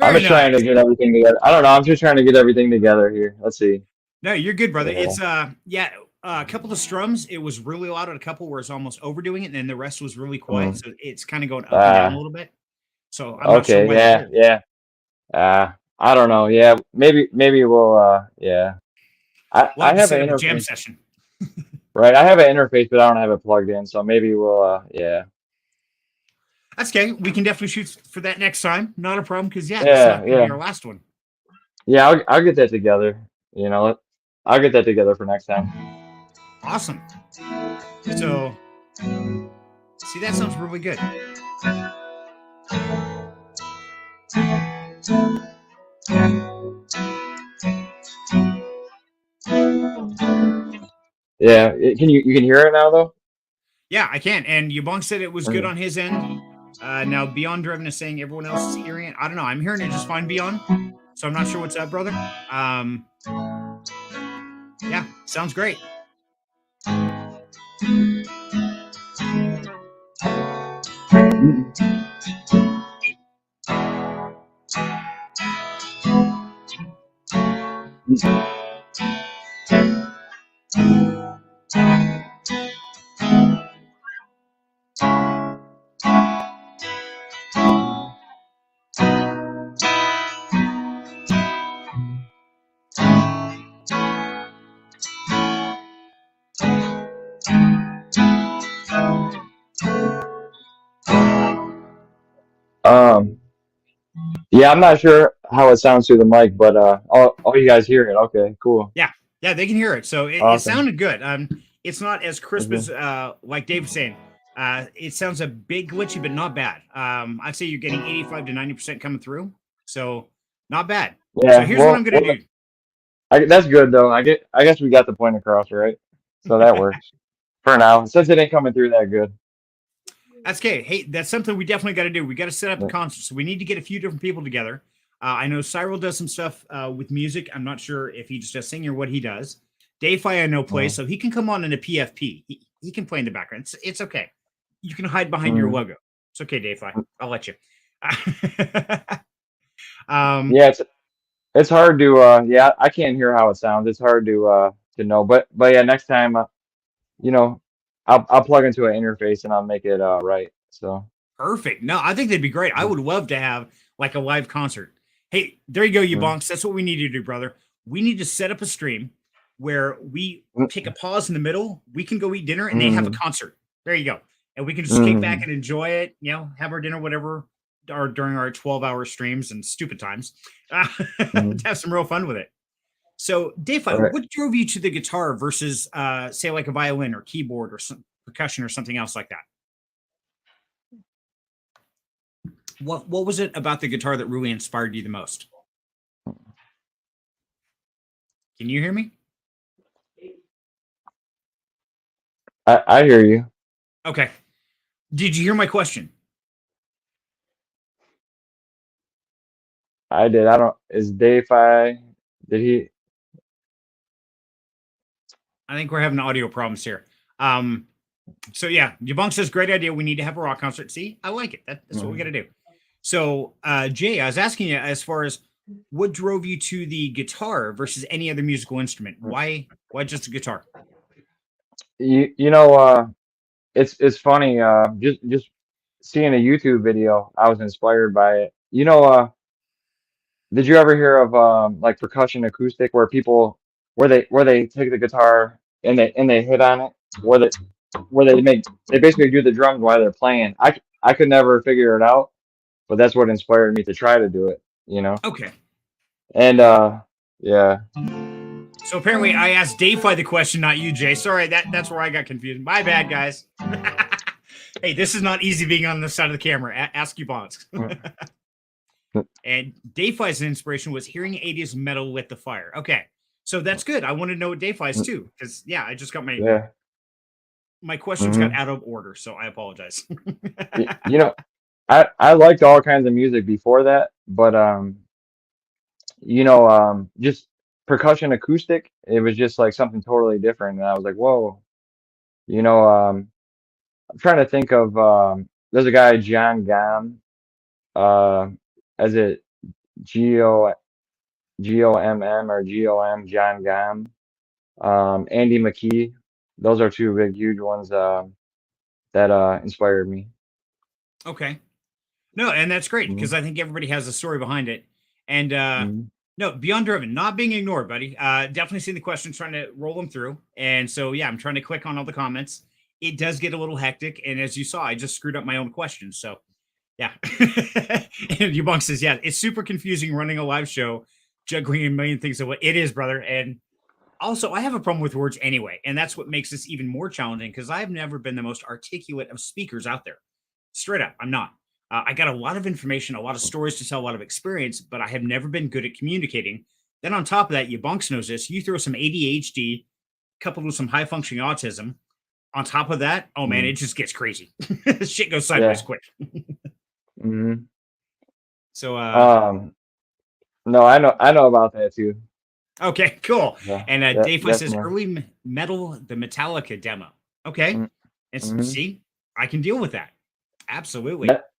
I'm Very just trying to nice. get everything together. I don't know. I'm just trying to get everything together here. Let's see. No, you're good, brother. Yeah. It's yeah, a couple of strums. It was really loud at a couple where it's almost overdoing it, and then the rest was really quiet. Mm. So it's kind of going up and down a little bit. So I'm not sure Okay. why that Yeah. is. Yeah. I don't know. Yeah. Maybe we'll. Yeah. We'll I have to have set an up a jam interface. session. Right. I have an interface, but I don't have it plugged in. So maybe we'll. Yeah. That's okay. We can definitely shoot for that next time. Not a problem, because yeah, this is not Yeah. going to be Yeah. our last one. Yeah. I'll get that together. You know. I'll get that together for next time. Awesome. So see, that sounds really good. Yeah. You can hear it now though? Yeah, I can. And Yubong said it was good Mhm. on his end. Now Beyond Driven is saying everyone else is hearing it. I don't know. I'm hearing it just fine, Beyond. So I'm not sure what's up, brother. Yeah, sounds great. Um. Yeah, I'm not sure how it sounds through the mic, but all you guys hear it. Okay, cool, Yeah, yeah, they can hear it. So it awesome. sounded good. It's not as crisp Mhm. as like Dave was saying. It sounds a bit glitchy, but not bad. I'd say you're getting 85 to 90% coming through. So not bad. So Yeah, here's what I'm gonna do. that's good though. I guess we got the point across, right? So that works for now, since it ain't coming through that good. That's okay. Hey, that's something we definitely got to do. We got to set up a Yeah. concert. So we need to get a few different people together. I know Cyril does some stuff with music. I'm not sure if he just does singing or what he does. Dave I know plays, Mm. so he can come on in a PFP. He can play in the background. It's okay. You can hide behind your Mm. logo. It's okay, Dave I'll let you. um, Yeah, it's hard to yeah, I can't hear how it sounds. It's hard to know, but yeah, next time you know, I'll plug into an interface and I'll make it right. So. Perfect. No, I think that'd be great. I would love to have like a live concert. Hey, there you go, you Mm. bonks. That's what we need to do, brother. We need to set up a stream where we Mm. pick a pause in the middle. We can go eat dinner and they have a Mm. concert. There you go. And we can just kick back Mm. and enjoy it, have our dinner, whatever, or during our 12-hour streams and stupid times. To Mm. have some real fun with it. So, Dave, All right. what drove you to the guitar versus, say, like a violin or keyboard or some percussion or something else like that? What was it about the guitar that really inspired you the most? Can you hear me? I hear you. Okay. Did you hear my question? I did. I don't. Is Dave? Did he? I think we're having audio problems here. So yeah, Yabunk says great idea. We need to have a rock concert. See, I like it. That's what we got to do. So Jay, I was asking you as far as what drove you to the guitar versus any other musical instrument. Why just a guitar? You know, it's funny. Just seeing a YouTube video, I was inspired by it. You know, did you ever hear of like percussion acoustic where people where they take the guitar and they hit on it where they basically do the drums while they're playing. I could never figure it out, but that's what inspired me to try to do it, you know. Okay. And yeah. So apparently I asked Dayfly the question, not you, Jay. Sorry, that's where I got confused. My bad, guys. Hey, this is not easy being on this side of the camera. Ask you bonds. And Dayfly's inspiration was hearing 80s metal lit the fire. Okay. So that's good. I want to know what Dayfly's too. Because yeah, I just got my questions got out of order, so I apologize. You know, I liked all kinds of music before that, but you know, just percussion acoustic, it was just like something totally different. And I was like, whoa, you know, I'm trying to think of there's a guy, John Gam, uh, as it Gomm or Gom, John Gam, Andy McKee. Those are two big, huge ones that inspired me. Okay. No, and that's great Hmm. because I think everybody has a story behind it. And Hmm. no, Beyond Driven, not being ignored, buddy. Definitely seeing the questions, trying to roll them through. And so, yeah, I'm trying to click on all the comments. It does get a little hectic. And as you saw, I just screwed up my own questions. So, yeah. And Yubunk says, yeah, it's super confusing running a live show, juggling a million things. So it is, brother. And also, I have a problem with words anyway. And that's what makes this even more challenging because I've never been the most articulate of speakers out there. Straight up, I'm not. I got a lot of information, a lot of stories to tell, a lot of experience, but I have never been good at communicating. Then on top of that, you bunks knows this. You throw some ADHD coupled with some high functioning autism. On top of that, oh man, Hmm. it just gets crazy. Shit goes sideways Yeah. quick. Hmm. So Um, no, I know about that too. okay, cool. Yeah, And Dave says definitely. early metal, the Metallica demo. Okay, and Mm-hmm. see, I can deal with that. Absolutely. That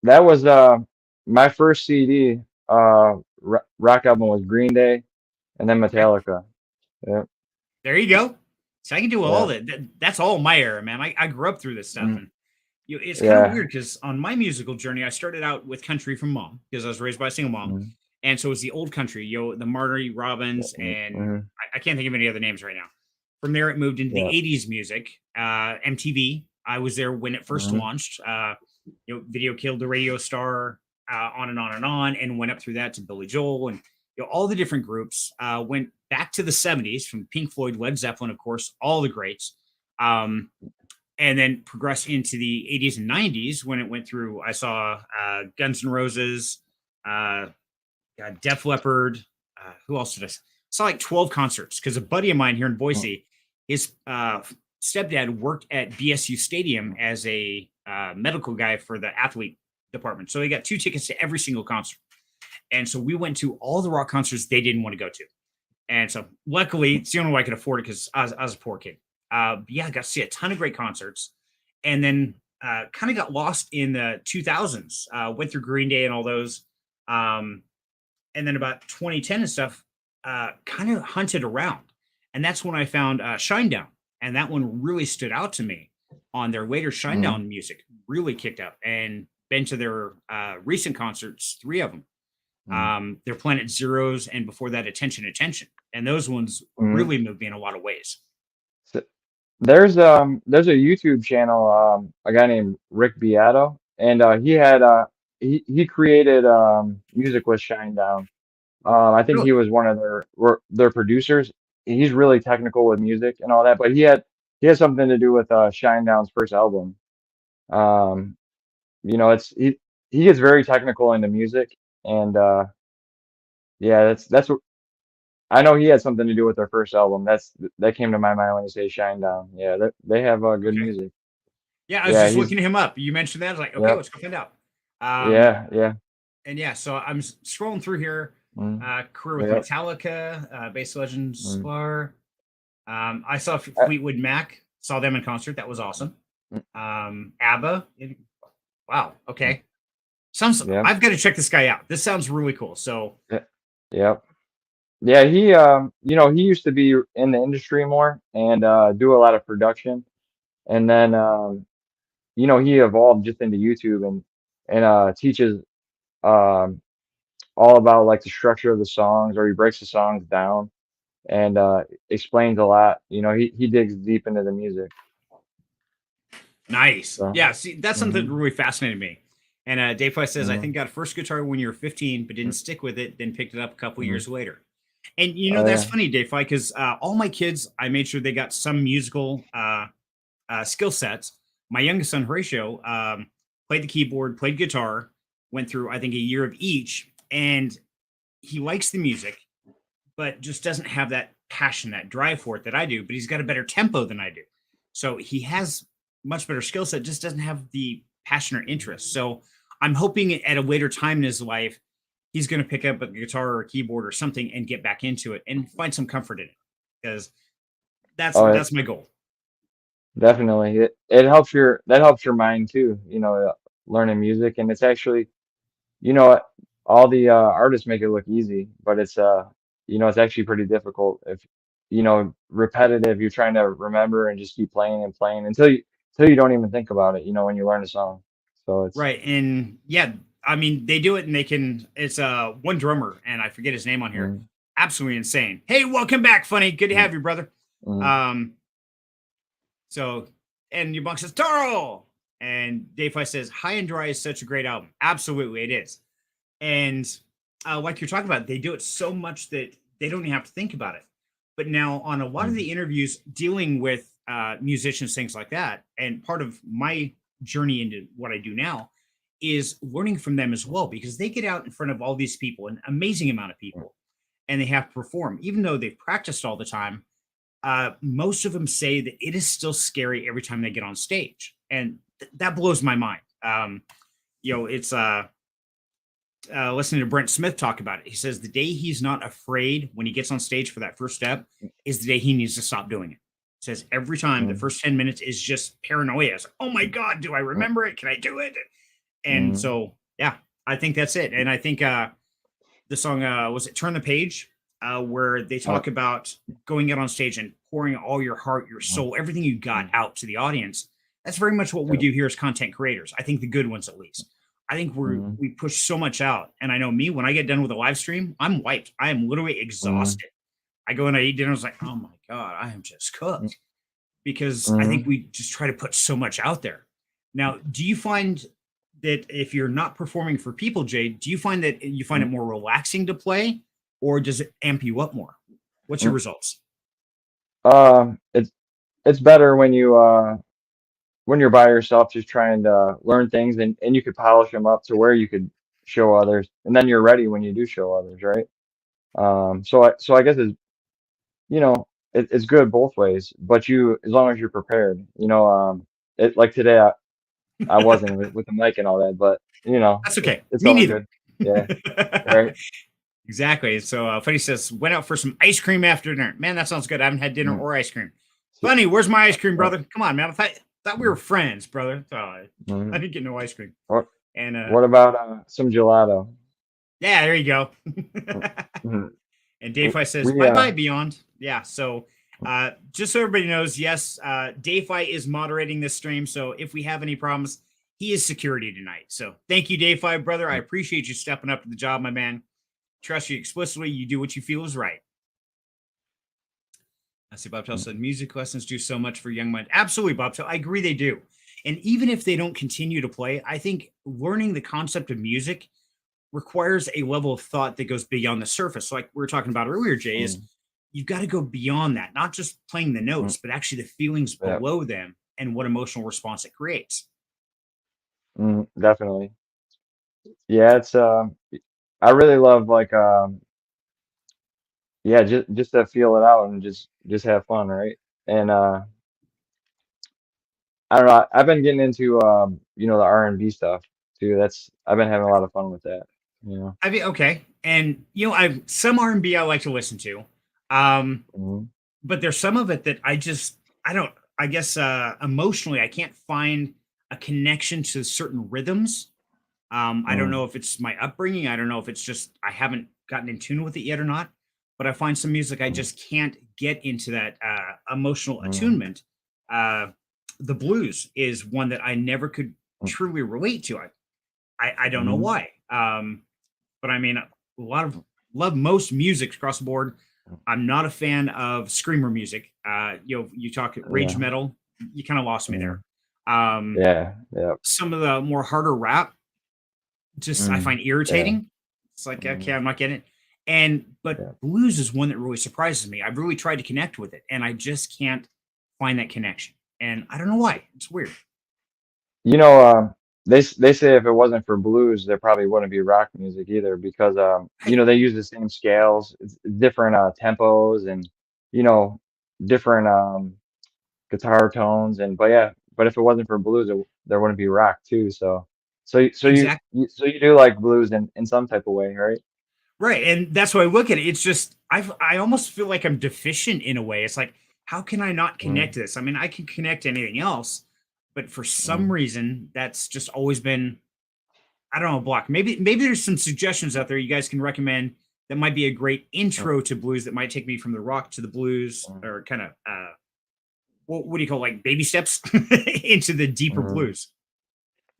that was my first CD rock album was Green Day and then Okay. Metallica. Yeah. There you go. So I can do all Yeah. that. That's all my era, man. I grew up through this stuff, Mm. and it's kind of Yeah. weird because on my musical journey, I started out with country from mom because I was raised by a single mom, Mm. and so it was the old country, the Marty Robbins, and Mm. I can't think of any other names right now. From there, it moved into the Yeah. '80s music, MTV. I was there when it first Mm. launched. Video killed the radio star, on and on and on, and went up through that to Billy Joel and all the different groups. Went back to the '70s from Pink Floyd, Led Zeppelin, of course, all the greats. Um, and then progressed into the '80s and '90s when it went through. I saw Guns N' Roses, uh, Def Leppard. Who else did I saw like 12 concerts because a buddy of mine here in Boise, his stepdad worked at BSU Stadium as a medical guy for the athlete department. So he got 2 tickets to every single concert. And so we went to all the rock concerts they didn't want to go to. And so luckily, it's the only way I could afford it because I was a poor kid. Yeah, I got to see a ton of great concerts. And then kind of got lost in the 2000s. Went through Green Day and all those. Um, and then about 2010 and stuff, kind of hunted around. And that's when I found Shinedown. And that one really stood out to me on their later Mm. Shinedown music, really kicked up and been to their recent concerts, three of them. Mm. Their Planet Zeros, and before that, Attention. And those ones Mm. really moved me in a lot of ways. So there's a YouTube channel a guy named Rick Beato and he created music with Shinedown. I think Really? he was one of their producers. He's really technical with music and all that, but he had something to do with Shinedown's first album. Um, you know, he gets very technical into music, and yeah, that's what I know. He had something to do with their first album. That came to my mind when you say Shinedown. Yeah, they have good Okay. music. Yeah, I was Yeah, just he's looking him up. You mentioned that. I was like, okay, yep, let's go find out. yeah, yeah. And yeah, so I'm scrolling through here. Mm, Career with yep. Metallica, Bass Legends Mm, Bar. I saw uh, Fleetwood Mac. Saw them in concert. That was awesome. mm, ABBA. Wow. mm, Okay. Sounds. yep. I've got to check this guy out. This sounds really cool. So Yeah, yep. Yeah, he he used to be in the industry more and do a lot of production. And then he evolved just into YouTube and teaches um all about like the structure of the songs, or he breaks the songs down and explains a lot. He digs deep into the music. nice. So Yeah. See, that's something that hmm really fascinated me. And Dave Price says, I hmm think got a first guitar when you were 15, but didn't stick with it. Then picked it up a couple hmm years later. And Oh that's yeah. funny, Dave, because all my kids, I made sure they got some musical skill sets. My youngest son, Horatio, played the keyboard, played guitar, went through, I think, a year of each. And he likes the music, but just doesn't have that passion, that drive for it that I do. But he's got a better tempo than I do. So he has much better skill set, just doesn't have the passion or interest. So I'm hoping at a later time in his life, he's going to pick up a guitar or a keyboard or something and get back into it and find some comfort in it, because Oh, that's my goal. definitely. It helps that helps your mind too, learning music. And it's actually, you know, all the artists make it look easy, but it's actually pretty difficult if, repetitive. You're trying to remember and just keep playing and playing until you don't even think about it, when you learn a song. So it's, Right. And yeah, I mean, they do it and they can, it's one drummer and I forget his name on here. mm, Absolutely insane. Hey, welcome back, Funny. Good to mm, have you, brother. mm, Um, so and your bunk says, Taro. And Dave Weiss says, High and Dry is such a great album. Absolutely, it is. And like you're talking about, they do it so much that they don't even have to think about it. But now, on a lot of mm, the interviews dealing with musicians, things like that, and part of my journey into what I do now is learning from them as well, because they get out in front of all these people, an amazing amount of mm, people, and they have to perform. Even though they've practiced all the time, most of them say that it is still scary every time they get on stage. And that blows my mind. It's listening to Brent Smith talk about it. He says the day he's not afraid when he gets on stage for that first step is the day he needs to stop doing it. Says every time the mm, first 10 minutes is just paranoia. It's, oh my God, do I mm, remember it? Can I do it? And mm, so, yeah, I think that's it. And I think the song, was it Turn the Page, where they uh, talk about going out on stage and pouring all your heart, your mm, soul, everything you got mm, out to the audience. That's very much what we yeah, do here as content creators. I think the good ones, at least. I think mm, we push so much out. And I know me, when I get done with a live stream, I'm wiped. I am literally mm, exhausted. I go and I eat dinner. I was like, oh my God, I am just mm, cooked, because I think mm, we just try to put so much out there. Now, do you find that if you're not performing for people, Jay, do you find that you find it mm, more relaxing to play, or does it amp you up more? What's your mm. results? It's better when you're by yourself, just trying to learn things, and you could polish them up to where you could show others, and then you're ready when you do show others, right? So I guess it's good both ways, but as long as you're prepared, it like today I wasn't with the mic and all that, but That's okay. it's Me all neither. good. Yeah, right. Exactly. So Funny says, went out for some ice cream after dinner. Man, that sounds good. I haven't had dinner Mm, or ice cream. see, Funny, where's my ice cream, uh, brother? Come on, man. I thought we were mm, friends, brother. I mm. didn't get no ice cream. What And what about some gelato? yeah, there you go. Mm, mm. And Dave Fi says, We bye bye, Beyond. Yeah. So just so everybody knows, yes, Dave Fi is moderating this stream. So if we have any problems, he is security tonight. So thank you, Dave Fi, brother. I appreciate you stepping up to the job, my man. Trust you explicitly. You do what you feel is right. I see Bob Tell said music lessons do so much for young minds. Absolutely, Bob Tell. I agree they do. And even if they don't continue to play, I think learning the concept of music requires a level of thought that goes beyond the surface. So like we were talking about earlier, Jay, is mm, you've got to go beyond that, not just playing the mm, notes, but actually the feelings yeah, below them and what emotional response it creates. definitely. Yeah, I really love like yeah, just to feel it out and just have fun, right? And I don't know, I've been getting into the R&B stuff too. I've been having a lot of fun with that. Yeah. I mean, okay, and I some R&B I like to listen to, um, Mhm. but there's some of it that I don't. I guess emotionally, I can't find a connection to certain rhythms. I don't know Mm, if it's my upbringing. I don't know if it's just I haven't gotten in tune with it yet or not. But I find some music I mm, just can't get into that emotional mm, attunement. Uh, the blues is one that I never could mm, truly relate to. I don't know mhm, why. But I mean, a lot of love most music across the board. mm. I'm not a fan of screamer music. You talk rage Yeah. metal, you kind of lost me there. Mm, Um, yeah. Yep. some of the more harder rap, just I Mm, find yeah. irritating. It's like, okay, Mm, I'm not getting it. But yeah. blues is one that really surprises me. I've really tried to connect with it, and I just can't find that connection. And I don't know why. It's weird. You know, they say if it wasn't for blues, there probably wouldn't be rock music either because Right. they use the same scales, it's different tempos, and you know, different guitar tones, and but yeah, but if it wasn't for blues, there wouldn't be rock too. Exactly. So you do like blues in some type of way, right? Right, and that's why I look at it. It's just I almost feel like I'm deficient in a way. It's like, how can I not connect Mm, to this? I mean, I can connect to anything else, but for some mm, reason, that's just always been I don't know, a block. Maybe there's some suggestions out there you guys can recommend that might be a great mm, intro to blues that might take me from the rock to the blues mm, or kind of what do you call it, like baby steps into the deeper mm. blues.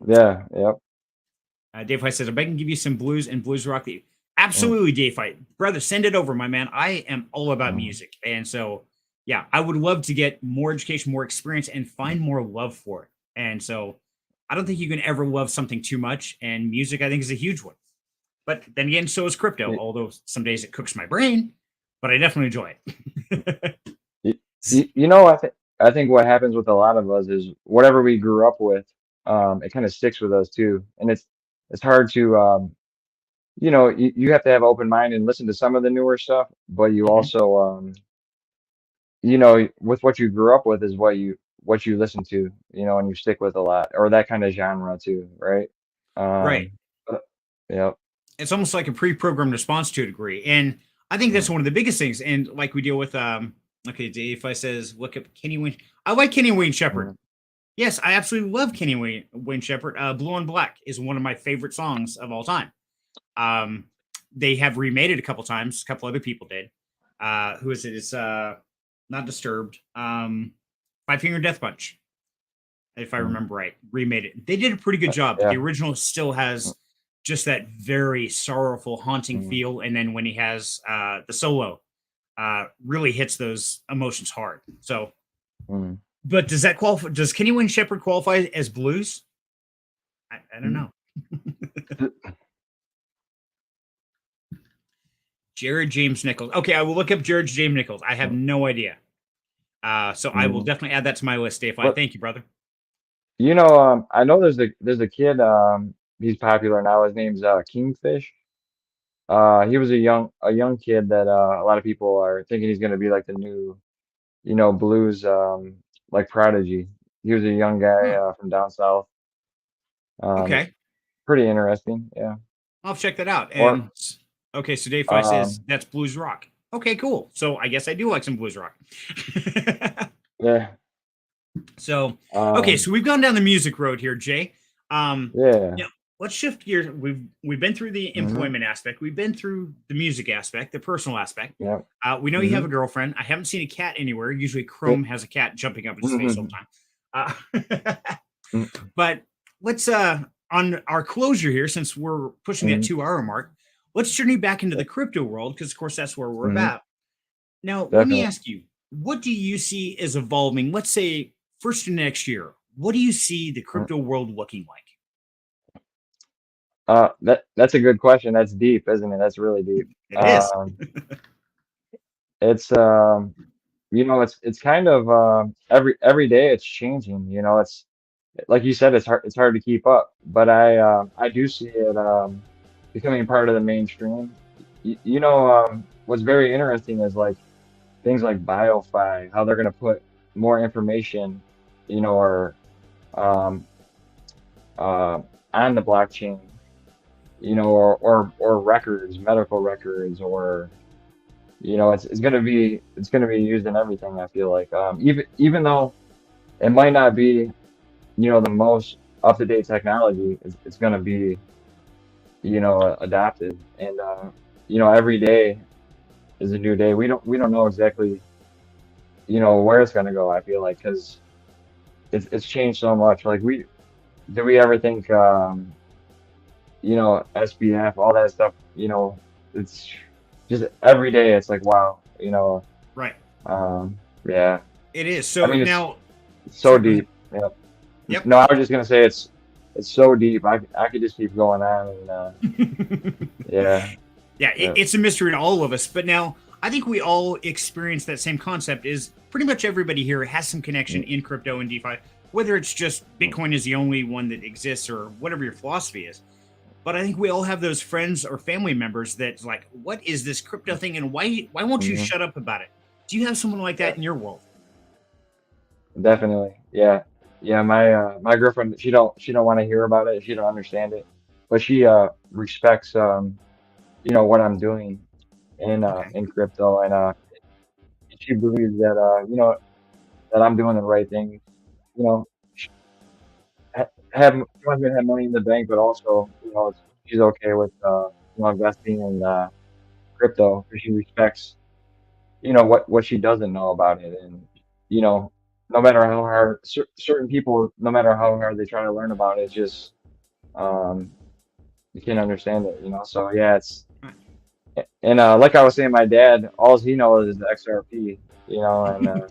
Yeah, yep. Dave White says, I can give you some blues and blues rock. Mm, Absolutely, Dave White. Brother, send it over, my man. I am all about mm, music. And so, yeah, I would love to get more education, more experience, and mm. find more love for it. And so, I don't think you can ever love something too much. And music, I think, is a huge one. But then again, so is crypto, Y- although some days it cooks my brain, but I definitely enjoy it. you know, I think what happens with a lot of us is whatever we grew up with, it kind of sticks with us too, and it's hard to you have to have open mind and listen to some of the newer stuff, but you Mhm. also with what you grew up with is what you listen to, and you stick with a lot, or that kind of genre too, right? Right. But, yep. It's almost like a pre-programmed response to a degree. And I think that's Mm, one of the biggest things. And like we deal with okay, Dave, I says look up Kenny Wayne. I like Kenny Wayne Shepherd. mm, Yes, I absolutely love Wayne Shepherd. Blue and Black is one of my favorite songs of all time. Um, they have remade it a couple times, a couple other people did. Who is it? It's not Disturbed. Five Finger Death Punch, if I mm, remember right, remade it. They did a pretty good job, but the yeah. original still Mm, has just that very sorrowful, haunting mm, feel. And then when he has the solo, really hits those emotions hard. So, mm, but does that qualify? Does Kenny Wayne Shepherd qualify as blues? I don't mm. know. Jared James Nichols. Okay, I will look up Jared James Nichols. I have Mm, no idea. So I will mm. definitely add that to my list, Dave. I But thank you, brother. I know there's a kid, he's popular now. His name's Kingfish. He was a young kid that a lot of people are thinking he's gonna be like the new, blues like Prodigy. He was a young guy Huh. from down south. It's Okay, pretty interesting, yeah. I'll check that out. Or Okay, so Dave Fi says um that's blues rock. Okay, cool. So I guess I do like some blues rock. yeah, So, okay, um so we've gone down the music road here, Jay. Um, yeah, you know, let's shift gears. We've been through the mm-hmm, employment aspect. We've been through the music aspect, the personal aspect. yeah, We know you have mm-hmm, a girlfriend. I haven't seen a cat anywhere. Usually, Chrome has a cat jumping up in his face all mm-hmm, the time. But let's on our closure here, since we're pushing that mm-hmm, 2 hour mark. Let's journey back into the crypto world because, of course, that's where we're mm-hmm, about. Now, let me definitely. ask you, what do you see as evolving? Let's say first of next year, what do you see the crypto world looking like? That's a good question. That's deep, isn't it? That's really deep. It is. It's it's kind of every day it's changing. It's like you said, it's hard to keep up. But I do see it becoming part of the mainstream. What's very interesting is like things like BioFi, how they're going to put more information, or um, uh, on the blockchain or records, medical records, or it's gonna be used in everything. I feel like even though it might not be the most up to date technology, it's gonna be adapted, and every day is a new day. We don't know exactly where it's gonna go. I feel like because it's changed so much. Like we ever think SBF, all that stuff, it's just every day it's like, wow, Right. yeah. It is. I So mean, now, it's so sorry, go ahead. deep. Yeah. Yep. No, I was just gonna say it's so deep. I could just keep going on, and yeah, Yeah, yeah, it's a mystery to all of us. But now I think we all experience that same concept is pretty much everybody here has some connection mm, in crypto and DeFi, whether it's just mm, Bitcoin is the only one that exists or whatever your philosophy is. But I think we all have those friends or family members that's like, what is this crypto thing and why won't you mhm, shut up about it? Do you have someone like yeah, that in your world? definitely, yeah, yeah. My girlfriend, she don't want to hear about it. She don't understand it, but she respects what I'm doing Okay. in crypto, and she believes that that I'm doing the right thing. You know, she wants me to have money in the bank, but also she's okay with investing in crypto because she respects what she doesn't know about it, and you know no matter how hard certain people, no matter how hard they try to learn about it, it's just um you can't understand it. So yeah, it's and like I was saying, my dad, all he knows is the XRP. And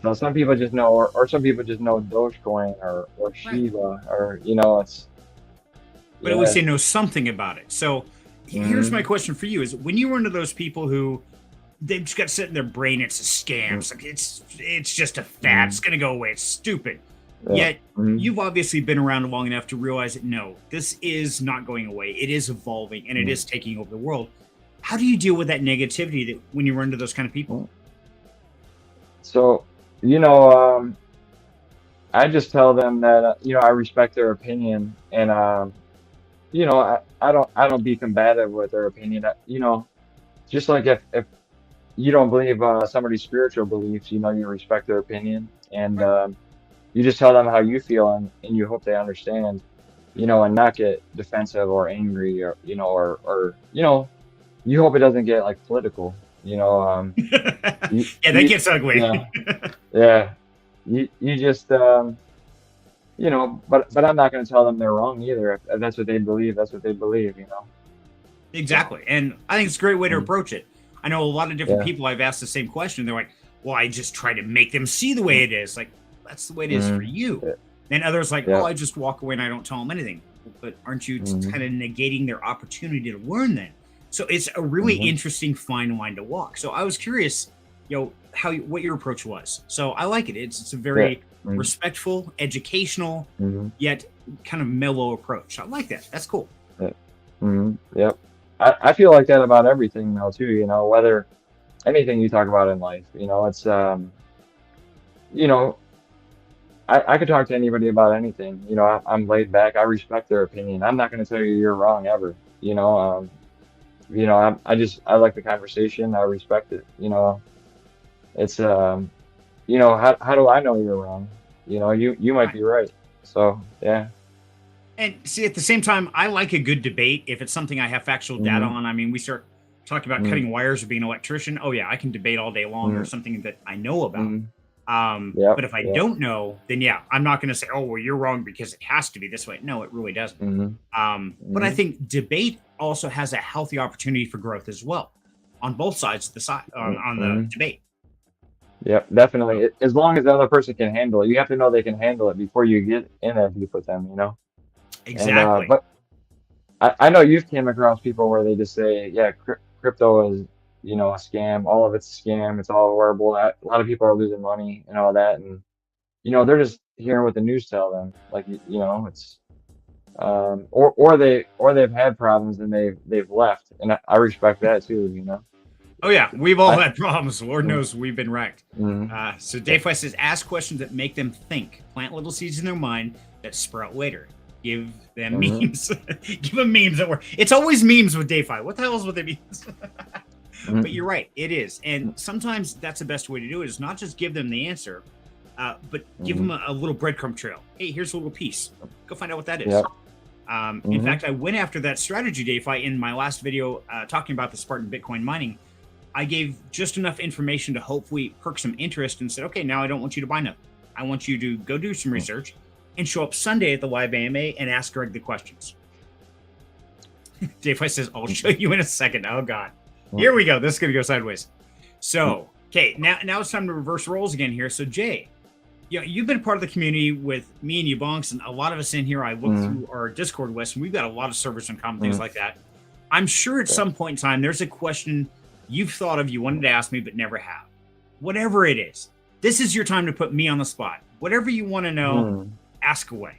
so some people just know, or some people just know Dogecoin or Right. Shiba, or it's But at least yeah. they know something about it. So here's my Hmm. question for you is when you run into those people who they've just got set in their brain, it's a scam. It's like it's just a fad. It's Hmm. gonna go away. It's stupid. Yeah. Yet Hmm. you've obviously been around long enough to realize that no, this is not going away. It is evolving and it is taking over the world. How do you deal with that negativity that when you run into those kind of people? Hmm. So, you know, I just tell them that I respect their opinion, and I don't be combative with their opinion. Just like if you don't believe somebody's spiritual beliefs, you respect their opinion, and Right. you just tell them how you feel, and you hope they understand, and not get defensive or angry, or you hope it doesn't get like political. You, Yeah, that you, gets ugly. yeah, yeah. You just but I'm not going to tell them they're wrong either. If that's what they believe, that's what they believe. So, Exactly. And I think it's a great way to mm, approach it. I know a lot of different yeah. people I've asked the same question. They're like, well, I just try to make them see the way Mm, it is. Like, that's the way it is for mm, you. yeah. And others like, oh, Yeah. I just walk away and I don't tell them anything. But aren't you Hmm. kind of negating their opportunity to learn then? So it's a really Hmm. interesting fine line to walk. So I was curious, what your approach was. So I like it. It's a Yeah. very Mm, respectful, educational, hmm. yet kind of mellow approach. I like that. That's cool. Yeah. Hmm. Yep. I feel like that about everything though too. Whether anything you talk about in life, it's you know I could talk to anybody about anything. I'm laid back. I respect their opinion. I'm not going to tell you you're wrong ever. I like the conversation. I respect it. It's how do I know you're wrong? You might Right. be right. So yeah. And see, at the same time, I like a good debate if it's something I have factual data Hmm. on. I mean, we start talking about Hmm. cutting wires or being an electrician. Oh yeah, I can debate all day long or Hmm. something that I know about. Hmm. Yep. But if I Yep. don't know, then yeah, I'm not going to say, oh, well, you're wrong because it has to be this way. No, it really doesn't. Hmm. But I Hmm. think debate also has a healthy opportunity for growth as well on both sides of the side on the Hmm. debate. Yep. So Definitely. As long as the other person can handle it, you have to know they can handle it before you get in that deep with them. And exactly. but I know you've came across people where they just say, yeah, crypto is, a scam. All of it's a scam. It's all horrible. A lot of people are losing money and all that. And, they're just hearing what the news tell them. Like, it's, or they've had problems and they've left. And I respect that too. Oh yeah, we've all I, had problems. Lord mm, knows we've been wrecked. mm, So yeah, Dave West says, ask questions that make them think, plant little seeds in their mind that sprout later. Give them Mm-hmm. memes. Give them memes that work. It's always memes with DeFi. What the hell is with the memes? But you're right, it is. And sometimes that's the best way to do it, is not just give them the answer, but give them a little breadcrumb trail. Hey, here's a little piece. Go find out what that is. Yep. In fact, I went after that strategy DeFi in my last video talking about the Spartan Bitcoin mining. I gave just enough information to hopefully perk some interest and said, okay, now I don't want you to buy nothing. I want you to go do some research and show up Sunday at the live AMA and ask Greg the questions. DeFi says, I'll show you in a second. Oh, God. Here we go. This is going to go sideways. So, okay, now it's time to reverse roles again here. So, Jay, you've been part of the community with me and you, Bonks, and a lot of us in here. I look through our Discord list, and we've got a lot of servers and common things like that. I'm sure at some point in time, there's a question you've thought of, you wanted to ask me, but never have. Whatever it is, this is your time to put me on the spot. Whatever you want to know, ask away.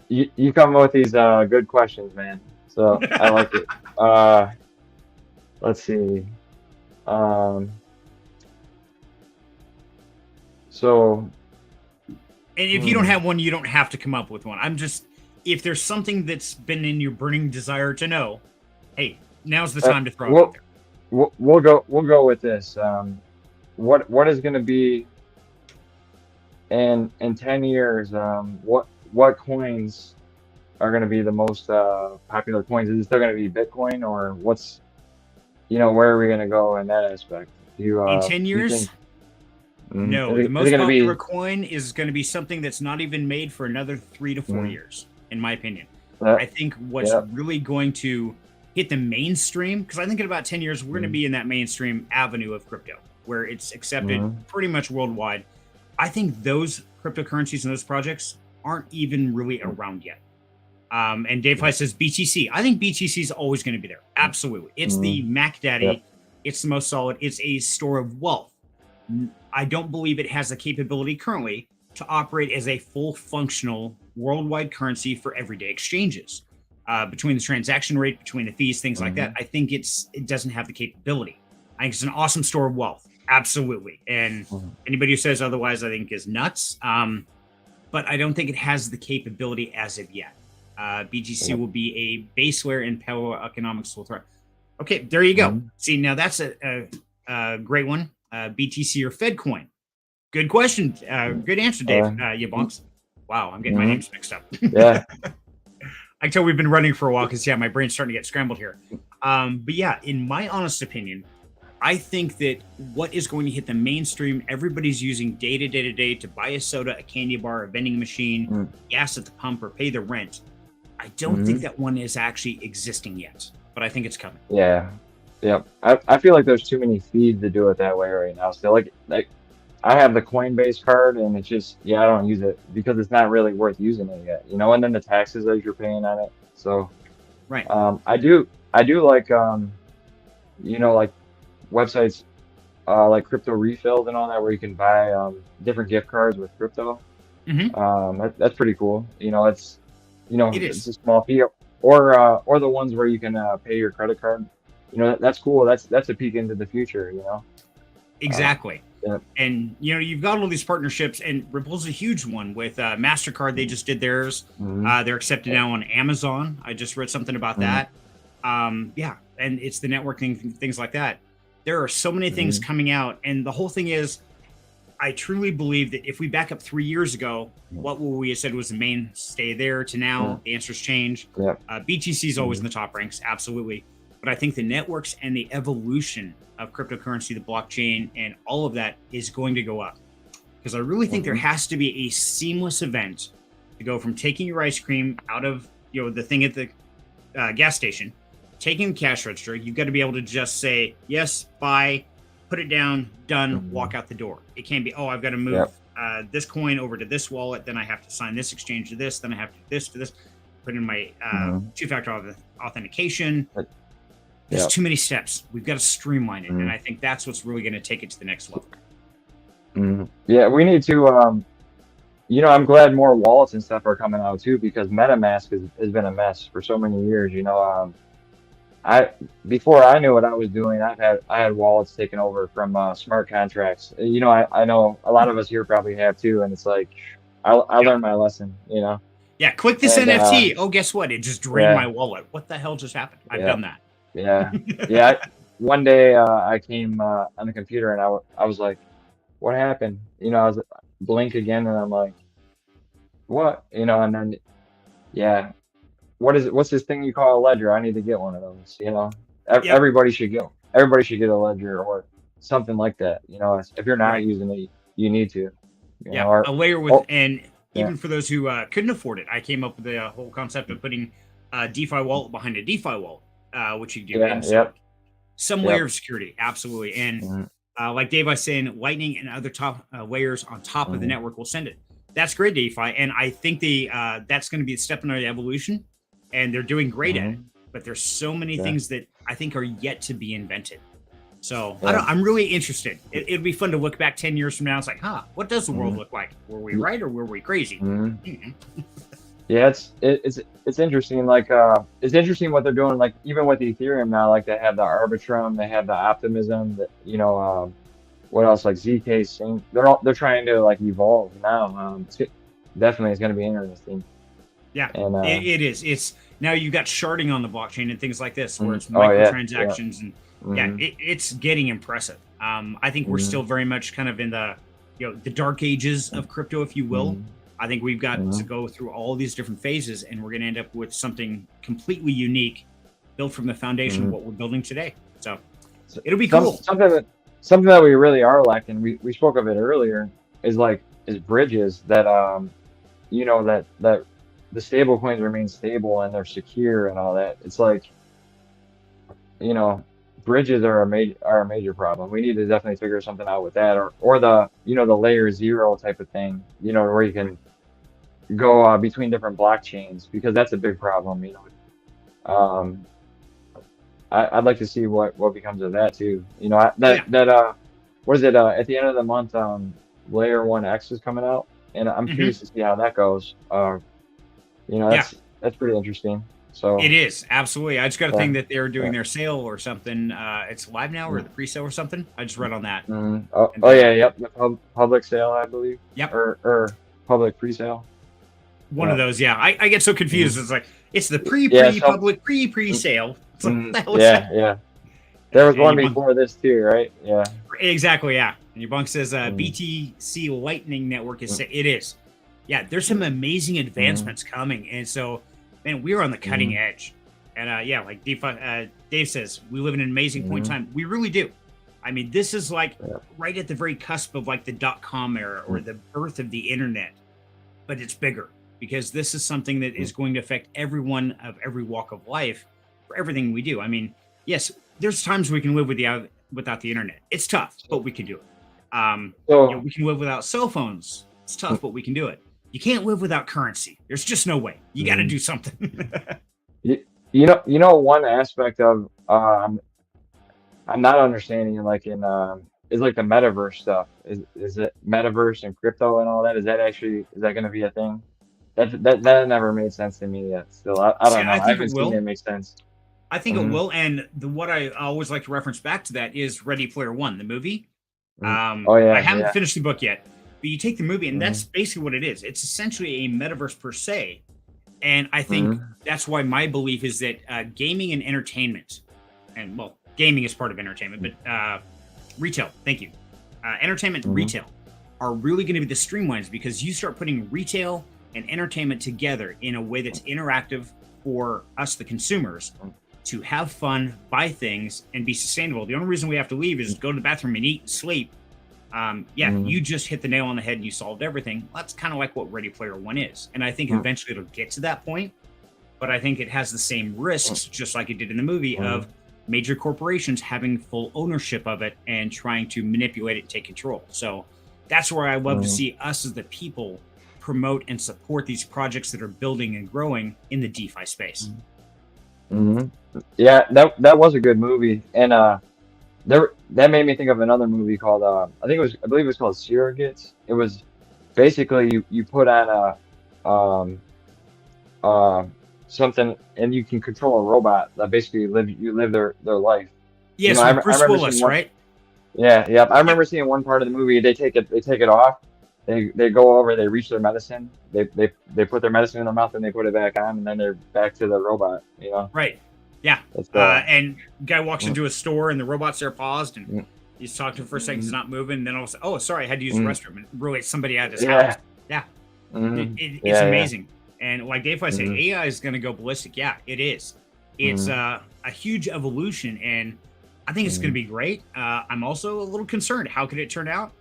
You come up with these good questions, man. So I like it. Let's see. So. And if you don't have one, you don't have to come up with one. I'm just, if there's something that's been in your burning desire to know, hey, now's the time to throw it out there. We'll go with this. What is going to be in 10 years? What coins are going to be the most popular coins? Is it still going to be Bitcoin, or what's, where are we going to go in that aspect? In 10 years? No, the most popular coin is going to be something that's not even made for another 3 to 4 years, in my opinion. I think what's really going to hit the mainstream, because I think in about 10 years, we're going to be in that mainstream avenue of crypto, where it's accepted pretty much worldwide. I think those cryptocurrencies and those projects aren't even really around yet. And DeFi says BTC. I think BTC is always going to be there. Absolutely. It's the Mac Daddy. It's the most solid. It's a store of wealth. I don't believe it has the capability currently to operate as a full functional worldwide currency for everyday exchanges. Between the transaction rate, between the fees, things like that, I think it doesn't have the capability. I think it's an awesome store of wealth. Absolutely. And anybody who says otherwise, I think is nuts. But I don't think it has the capability as of yet. BGC will be a base layer in parallel economics will thrive. Okay, there you go. See, now that's a great one. BTC or Fed coin? Good question. Good answer, Dave. Bonks. Wow, I'm getting my names mixed up. Yeah. I can tell we've been running for a while because, my brain's starting to get scrambled here. But yeah, in my honest opinion, I think that what is going to hit the mainstream, everybody's using day to day to buy a soda, a candy bar, a vending machine, gas at the pump, or pay the rent. I don't think that one is actually existing yet, but I think it's coming. Yeah. I feel like there's too many fees to do it that way right now. Still, like I have the Coinbase card, and it's just, I don't use it because it's not really worth using it yet, and then the taxes that you're paying on it. So, right. I do like, like websites, like Crypto Refills and all that, where you can buy different gift cards with crypto. That's pretty cool. It's, it's a small fee, or the ones where you can pay your credit card. That's cool. That's a peek into the future. Exactly. And you've got all these partnerships, and Ripple's a huge one with MasterCard. They just did theirs. They're accepted now on Amazon. I just read something about that. And it's the networking, things like that. There are so many things coming out, and the whole thing is, I truly believe that if we back up 3 years ago, what we have said was the mainstay there to now, the answers change. BTC is always in the top ranks, absolutely. But I think the networks and the evolution of cryptocurrency, the blockchain, and all of that is going to go up. Because I really think there has to be a seamless event to go from taking your ice cream out of the thing at the gas station, taking the cash register. You've got to be able to just say, yes, buy, put it down, done, walk out the door. It can't be, I've got to move this coin over to this wallet, then I have to sign this exchange to this, then I have to do this to this, put in my two-factor authentication. There's too many steps. We've got to streamline it, and I think that's what's really going to take it to the next level. Yeah, we need to. I'm glad more wallets and stuff are coming out too, because MetaMask has been a mess for so many years. Before I knew what I was doing, I had wallets taken over from smart contracts. I know a lot of us here probably have too, and it's like, I Yeah. learned my lesson, you know. Yeah. Click this And NFT. Oh, guess what? It just drained yeah, my wallet. What the hell just happened? I've yeah, done that. yeah, yeah. One day I came on the computer and I was like, what happened? You know, I was blink again and I'm like, what? You know, and then yeah, what is it? What's this thing you call a ledger? I need to get one of those. You know, Yep. everybody should get a ledger or something like that. You know, if you're not Right. using it, you need to. You know, Yeah. or A layer with, oh and yeah, even for those who couldn't afford it, I came up with the whole concept of putting a DeFi wallet behind a DeFi wallet, which you do. yeah, And so yep, some layer yep, of security. Absolutely. And mm-hmm, like Dave was saying, Lightning and other top layers on top of the mm-hmm, network will send it. That's great, DeFi, and I think that's going to be a step in the evolution, and they're doing great at it. mm-hmm, But there's so many yeah, things that I think are yet to be invented. So I yeah, don't. I'm really interested. It'd be fun to look back 10 years from now. It's like, huh, what does the world mm-hmm, look like? Were we right or were we crazy? mm-hmm. Mhm. Yeah, it's interesting. Like it's interesting what they're doing. Like even with Ethereum now, like they have the Arbitrum, they have the Optimism. That you know, what else? Like ZK Sync. They're trying to like evolve now. Definitely it's going to be interesting. Yeah, And it is. It's now you've got sharding on the blockchain and things like this, where it's oh yeah, yeah, microtransactions, and yeah, mm-hmm, it's getting impressive. I think we're mm-hmm, still very much kind of in the the dark ages of crypto, if you will. mm-hmm, I think we've got mm-hmm, to go through all these different phases, and we're going to end up with something completely unique, built from the foundation of mm-hmm. what we're building today. So So, it'll be cool. something that we really are lacking. We spoke of it earlier. Is bridges that you know that the stable coins remain stable and they're secure and all that. It's like, you know, bridges are a major problem. We need to definitely figure something out with that, or the you know the layer zero type of thing. You know, where you can go between different blockchains because that's a big problem. You know, I'd like to see what becomes of that too. You know, Oh yeah. what is it? At the end of the month, Layer One X is coming out, and I'm Hmm. curious to see how that goes. You know, Yeah. that's pretty interesting. So It is absolutely. I just got a yeah, thing that they're doing yeah. their sale or something. It's live now, or Mm, the pre-sale or something. I just read on that, Oh, and oh yeah, yep. The public sale, I believe, yep, or public pre-sale. one of Yeah. those. Yeah, I get so Mm. confused. It's like it's the Yeah. So public mm, pre-sale. It's like what the hell is yeah, that? yeah. There was And one your bunk, before this too, right? Yeah. exactly, yeah. And your bunk says Mm, BTC Lightning Network is mm, it is. Yeah, there's some amazing mm, advancements coming, and so man, we're on the cutting mm, edge. And yeah, like Dave says, we live in an amazing point in mm, time. We really do. I mean, this is like yeah. right at the very cusp of like the .com era or Mm, the birth of the internet, but it's bigger because this is something that mm, is going to affect everyone of every walk of life for everything we do. I mean, yes, there's times we can live without the internet. It's tough, but So, we can do it. so We can live without cell phones. It's tough, but we can do it. You can't live without currency. There's just no way. You got to mm, do something. you know one aspect of I'm not understanding like in is like the metaverse stuff. Is it metaverse and crypto and all that? Is that going to be a thing? That never made sense to me yet. Still, I See, don't know. I I think haven't it seen it will. make sense. I think it Hmm. will. And what I always like to reference back to that is Ready Player One, the movie. Oh I yeah, haven't yeah. finished the book yet, but you take the movie, and Hmm. that's basically what it is. It's essentially a metaverse per se. And I think Hmm. that's why my belief is that gaming and entertainment, and well, gaming is part of entertainment, but retail, thank you. Entertainment and Hmm. retail are really going to be the streamlines because you start putting retail and entertainment together in a way that's interactive for us, the consumers, to have fun, buy things, and be sustainable. The only reason we have to leave is go to the bathroom and eat and sleep. Yeah, Hmm. you just hit the nail on the head and you solved everything. That's kind of like what Ready Player One is. And I think Hmm. eventually it'll get to that point, but I think it has the same risks, just like it did in the movie, Hmm. of major corporations having full ownership of it and trying to manipulate it and take control. So that's where I love to Hmm. see us as the people promote and support these projects that are building and growing in the DeFi space. Hmm. Yeah, that was a good movie, and that made me think of another movie called I believe it was called Surrogates. It was basically you put on a uh something and you can control a robot that basically live their life. You know, Yes, with I Bruce remember seeing Willis, one. right? Yeah, yeah. I Yep. remember seeing one part of the movie. They take it off, they go over, they reach their medicine, they put their medicine in their mouth and they put it back on, and then they're back to the robot. You know, Right. Yeah. it's And guy walks mm, into a store and the robot's there paused and mm, he's talking to him for a second. He's mm, not moving. And then all of a sudden, oh, sorry, I had to use the mm, restroom. And really, it's somebody at his house. yeah, Yeah. It's yeah, yeah, amazing. And like Dave I said, mm, AI is going to go ballistic. Yeah, it is. It's mm, a huge evolution. And I think it's going to mm, be great. I'm also a little concerned. How could it turn out?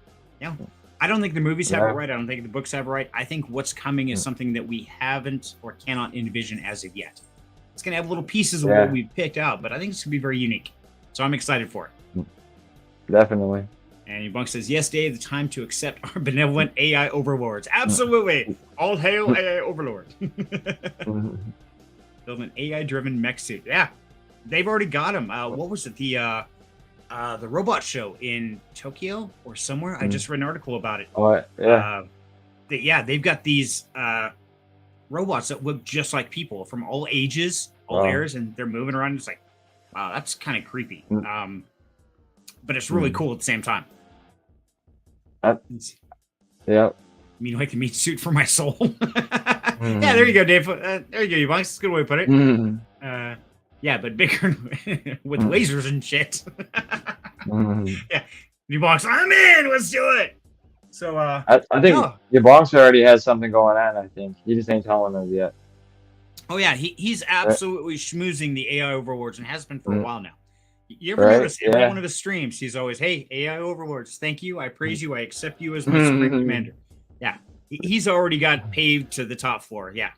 Yeah. I don't think the movies have it yeah, right. I don't think the books have it right. I think what's coming is mm, something that we haven't or cannot envision as of yet. It's going to have little pieces of what yeah, we've picked out, but I think it's going to be very unique. So I'm excited for it. mm, definitely. And Bunk says, yes, Dave, the time to accept our benevolent AI overlords. Mm, Absolutely. All hail mm, AI overlord. mm, Build an AI-driven mech suit. Yeah, they've already got them. What was it? The robot show in Tokyo or somewhere. I mm. just read an article about it. Oh, yeah. They've got these robots that look just like people from all ages, all Oh, eras, and they're moving around. It's like, wow, that's kind of creepy. mm, But it's really mm. cool at the same time. That, It's, yeah. I mean, like the meat suit for my soul. Yeah, there you Mm, go, Dave. There you go, you bunks. That's a good way to put it. mm, Yeah, but bigger with mm, lasers and shit. mm. Yeah, you bunks. I'm in. Let's do it. So, I think no. your boss already has something going on. I think he just ain't telling us yet. Oh yeah, he's Right? absolutely schmoozing the AI overlords and has been for a Mm, while now. You ever right? notice every Yeah. one of his streams, he's always, "Hey, AI overlords, thank you. I Mm, praise you. I accept you as my supreme mm, commander." Yeah, he's already got paved to the top floor. Yeah.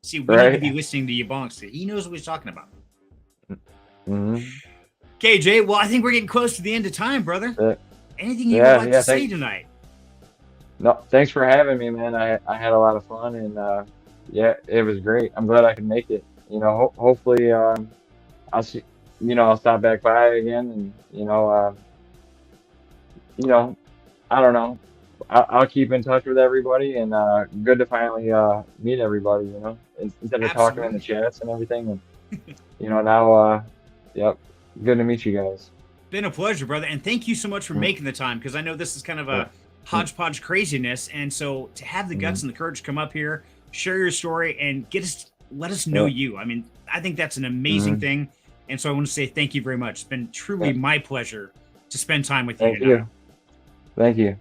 See, we need to be right? listening to Yabonks. He knows what he's talking about. Mm, KJ, well, I think we're getting close to the end of time, brother. yeah. Anything you would Yeah. like to Yeah. say tonight? No, thanks for having me, man. I had a lot of fun, and yeah, it was great. I'm glad I could make it. You know, hopefully, I'll see. You know, I'll stop back by again, and you know, I don't know. I'll keep in touch with everybody, and good to finally meet everybody. You know, instead of talking in the Absolutely. chats and everything, and now, yep, good to meet you guys. Been a pleasure, brother. And thank you so much for Mm, making the time because I know this is kind of yeah. a Mm, hodgepodge craziness. And so to have the guts mm, and the courage to come up here, share your story, and let us know yeah. you. I mean, I think that's an amazing Mm, thing. And so I want to say thank you very much. It's been truly yeah. my pleasure to spend time with you Thank tonight. you. Thank you.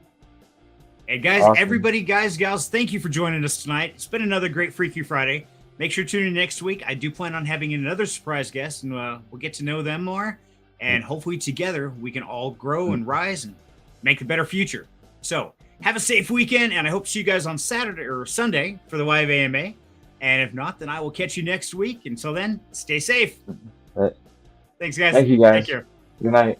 Hey guys, Awesome. everybody, guys, gals, thank you for joining us tonight. It's been another great Freaky Friday. Make sure to tune in next week. I do plan on having another surprise guest, and we'll get to know them more. Mm, And hopefully, together, we can all grow mm. and rise and make a better future. So, have a safe weekend, and I hope to see you guys on Saturday or Sunday for the live AMA. And if not, then I will catch you next week. Until then, stay safe. Right. Thanks, guys. Thank you, Take guys. care. Good night.